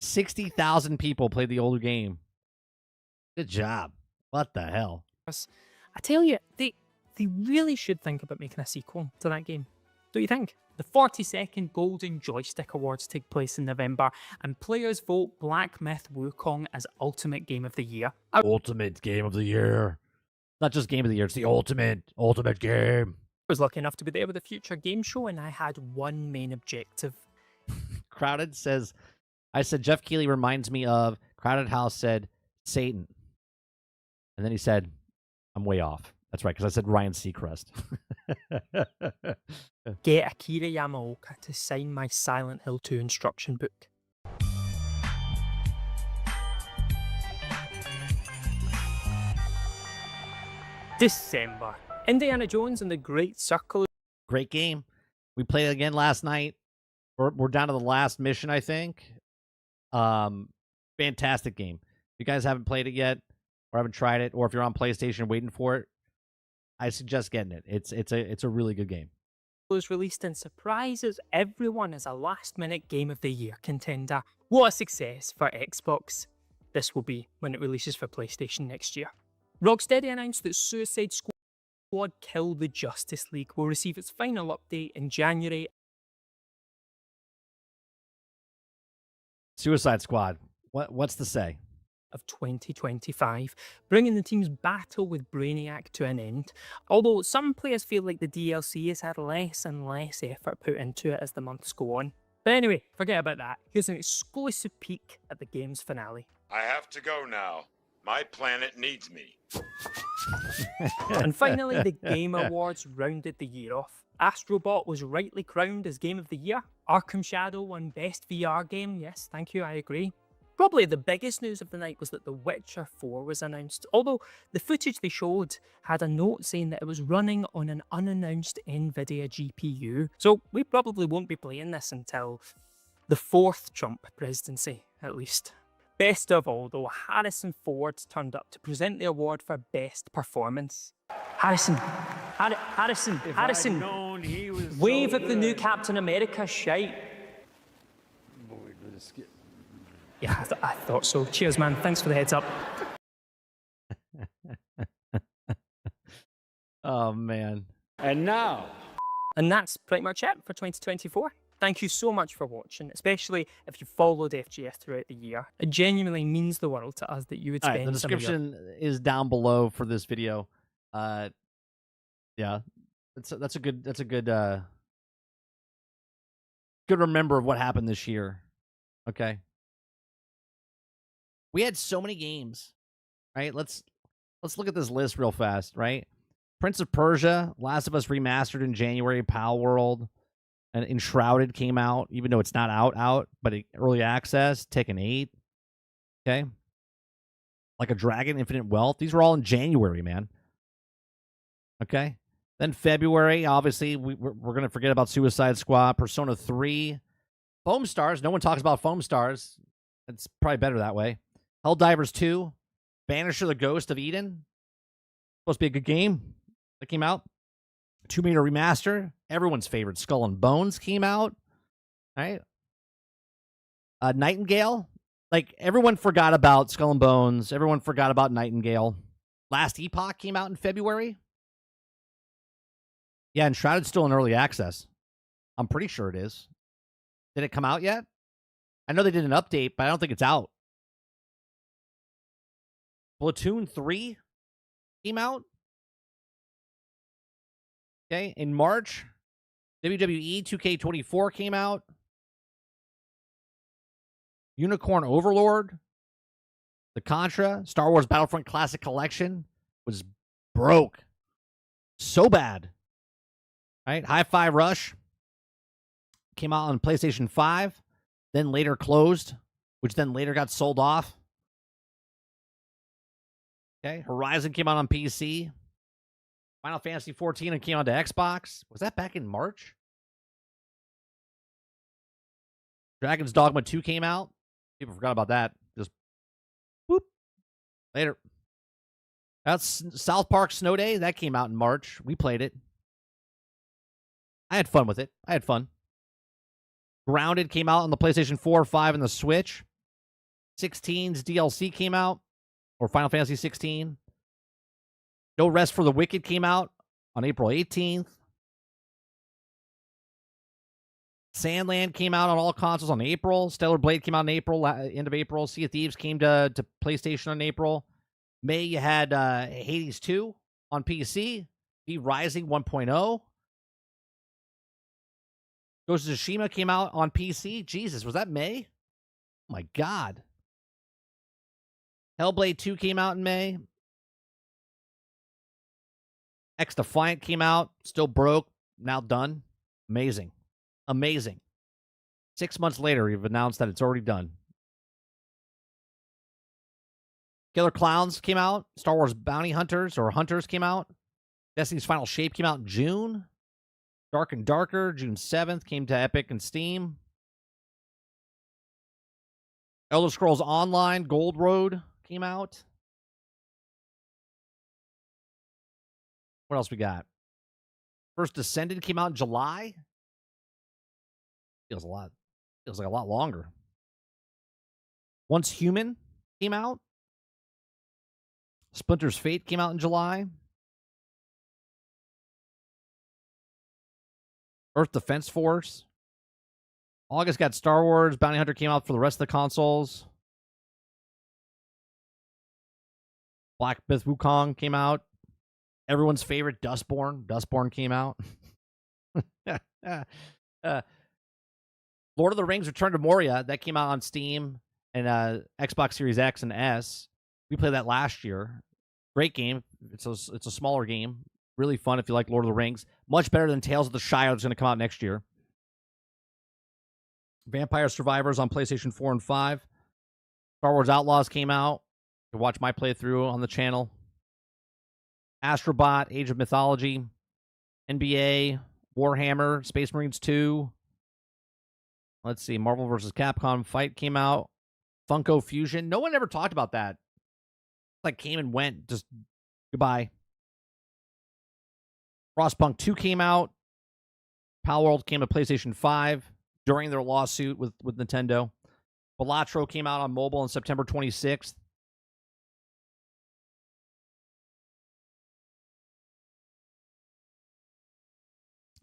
60,000 people played the older game. Good job. What the hell? I tell you, they really should think about making a sequel to that game. Don't you think? The 42nd Golden Joystick Awards take place in November, and players vote Black Myth Wukong as Ultimate Game of the Year. Ultimate Game of the Year. Not just Game of the Year, it's the ultimate game. I was lucky enough to be there with the Future Game Show, and I had one main objective. Crowded says, I said, Jeff Keighley reminds me of, Crowded House said, Satan. And then he said, I'm way off. That's right, because I said Ryan Seacrest. Get Akira Yamaoka to sign my Silent Hill 2 instruction book. December. Indiana Jones and the Great Circle. Great game. We played it again last night. We're down to the last mission, I think. Fantastic game. If you guys haven't played it yet, or haven't tried it, or if you're on PlayStation waiting for it, I suggest getting it. It's a really good game. Was released and surprises everyone as a last-minute Game of the Year contender. What a success for Xbox this will be when it releases for PlayStation next year. Rocksteady announced that Suicide Squad Kill the Justice League will receive its final update in January. Suicide Squad. What's to say? Of 2025, bringing the team's battle with Brainiac to an end. Although some players feel like the DLC has had less and less effort put into it as the months go on. But anyway, forget about that. Here's an exclusive peek at the game's finale. I have to go now. My planet needs me. And finally, the Game Awards rounded the year off. Astrobot was rightly crowned as Game of the Year. Arkham Shadow won Best VR Game. Yes, thank you, I agree. Probably the biggest news of the night was that The Witcher 4 was announced, although the footage they showed had a note saying that it was running on an unannounced NVIDIA GPU, so we probably won't be playing this until the fourth Trump presidency, at least. Best of all, though, Harrison Ford turned up to present the award for Best Performance. Harrison, wave at the new Captain America shite. Yeah, I thought so. Cheers, man. Thanks for the heads up. Oh, man. And now, And that's pretty much it for 2024. Thank you so much for watching, especially if you followed FGF throughout the year. It genuinely means the world to us that you would All spend right, the some of your... description is down below for this video. Yeah, that's a good good remember of what happened this year. Okay, we had so many games, right? Let's look at this list real fast, right? Prince of Persia, Last of Us Remastered in January, Pal World, and Enshrouded came out, even though it's not out, but early access, Tekken 8, okay? Like a Dragon, Infinite Wealth. These were all in January, man. Okay? Then February, obviously, we're going to forget about Suicide Squad, Persona 3, Foam Stars. No one talks about Foam Stars. It's probably better that way. Helldivers 2, Banisher the Ghost of Eden. Supposed to be a good game that came out. Tomb Raider Remaster, everyone's favorite. Skull and Bones came out. Right? Nightingale. Like, everyone forgot about Skull and Bones. Everyone forgot about Nightingale. Last Epoch came out in February. Yeah, and Shrouded's still in early access. I'm pretty sure it is. Did it come out yet? I know they did an update, but I don't think it's out. Splatoon 3 came out. Okay, in March, WWE 2K24 came out. Unicorn Overlord, the Contra, Star Wars Battlefront Classic Collection was broke. So bad. Right? Hi-Fi Rush came out on PlayStation 5, then later closed, which then later got sold off. Okay, Horizon came out on PC. Final Fantasy 14 and came onto Xbox. Was that back in March? Dragon's Dogma 2 came out. People forgot about that. Just whoop. Later. That's South Park Snow Day. That came out in March. We played it. I had fun with it. I had fun. Grounded came out on the PlayStation 4, 5, and the Switch. 16's DLC came out. Or Final Fantasy 16. No Rest for the Wicked came out on April 18th. Sandland came out on all consoles on April. Stellar Blade came out in April, end of April. Sea of Thieves came to PlayStation in April. May, you had Hades 2 on PC. V Rising 1.0. Ghost of Tsushima came out on PC. Jesus, was that May? Oh my God. Hellblade 2 came out in May. X Defiant came out. Still broke. Now done. Amazing. Amazing. 6 months later, you've announced that it's already done. Killer Clowns came out. Star Wars Bounty Hunters or Hunters came out. Destiny's Final Shape came out in June. Dark and Darker, June 7th, came to Epic and Steam. Elder Scrolls Online, Gold Road came out. What else we got? First Descended came out in July. Feels like a lot longer. Once Human came out. Splinter's Fate came out in July. Earth Defense Force. August got Star Wars. Bounty Hunter came out for the rest of the consoles. Black Myth Wukong came out. Everyone's favorite, Dustborn. Dustborn came out. Lord of the Rings Return to Moria. That came out on Steam and Xbox Series X and S. We played that last year. Great game. It's a smaller game. Really fun if you like Lord of the Rings. Much better than Tales of the Shire that's going to come out next year. Vampire Survivors on PlayStation 4 and 5. Star Wars Outlaws came out. You can watch my playthrough on the channel. Astrobot, Age of Mythology. NBA, Warhammer, Space Marines 2. Let's see, Marvel vs. Capcom Fight came out. Funko Fusion. No one ever talked about that. Like came and went. Just goodbye. Frostpunk 2 came out. Palworld came to PlayStation 5 during their lawsuit with Nintendo. Balatro came out on mobile on September 26th.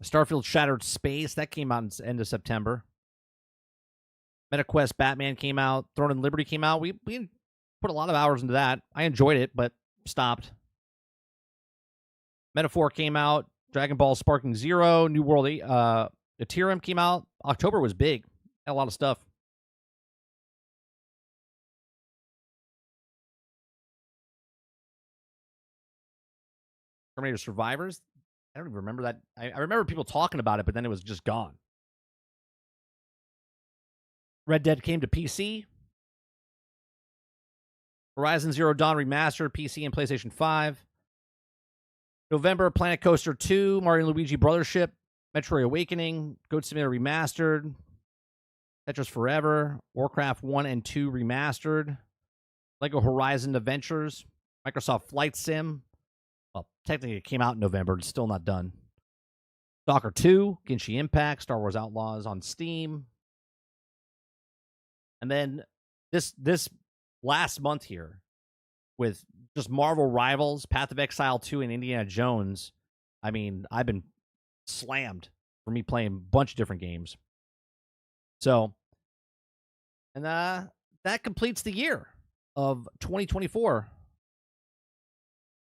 Starfield Shattered Space, that came out in end of September. MetaQuest Batman came out. Throne and Liberty came out. We put a lot of hours into that. I enjoyed it, but stopped. Metaphor came out. Dragon Ball Sparking Zero. New World Ethereum came out. October was big. Had a lot of stuff. Terminator Survivors. I don't even remember that. I remember people talking about it, but then it was just gone. Red Dead came to PC. Horizon Zero Dawn Remastered, PC and PlayStation 5. November, Planet Coaster 2, Mario and Luigi Brothership, Metroid Awakening, Goat Simulator Remastered, Tetris Forever, Warcraft 1 and 2 Remastered, Lego Horizon Adventures, Microsoft Flight Sim. Well, technically it came out in November. It's still not done. Stalker 2, Genshin Impact, Star Wars Outlaws on Steam. And then this last month here with just Marvel Rivals, Path of Exile 2, and Indiana Jones, I mean, I've been slammed for me playing a bunch of different games. So, and that completes the year of 2024.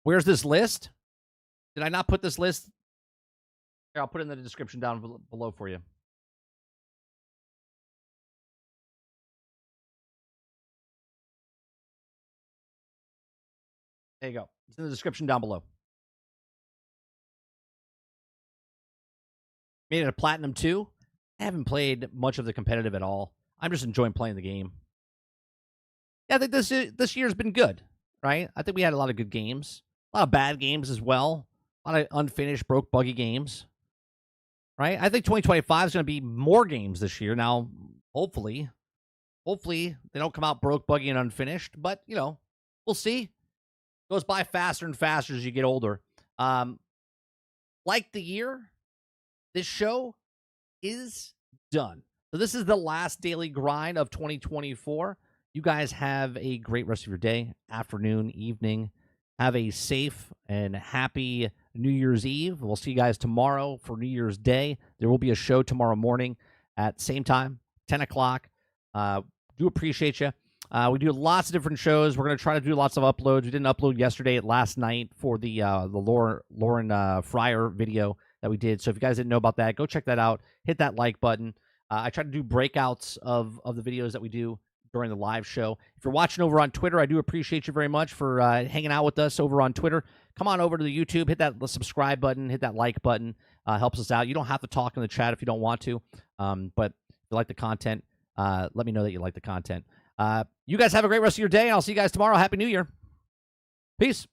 Where's this list? Did I not put this list? Here, I'll put it in the description down below for you. There you go. It's in the description down below. Made it a Platinum 2. I haven't played much of the competitive at all. I'm just enjoying playing the game. Yeah, I think this year's been good, right? I think we had a lot of good games. A lot of bad games as well. A lot of unfinished, broke, buggy games. Right? I think 2025 is going to be more games this year. Now, hopefully they don't come out broke, buggy, and unfinished. But, we'll see. It goes by faster and faster as you get older. Like the year, this show is done. So this is the last daily grind of 2024. You guys have a great rest of your day, afternoon, evening. Have a safe and happy New Year's Eve. We'll see you guys tomorrow for New Year's Day. There will be a show tomorrow morning at same time, 10 o'clock. Do appreciate you. We do lots of different shows. We're going to try to do lots of uploads. We didn't upload yesterday, last night for the Lauren Fryer video that we did. So if you guys didn't know about that, go check that out. Hit that like button. I try to do breakouts of the videos that we do during the live show. If you're watching over on Twitter, I do appreciate you very much for hanging out with us over on Twitter. Come on over to the YouTube, hit that subscribe button, hit that like button. Helps us out. You don't have to talk in the chat if you don't want to, but if you like the content, let me know that you like the content. You guys have a great rest of your day, and I'll see you guys tomorrow. Happy New Year. Peace.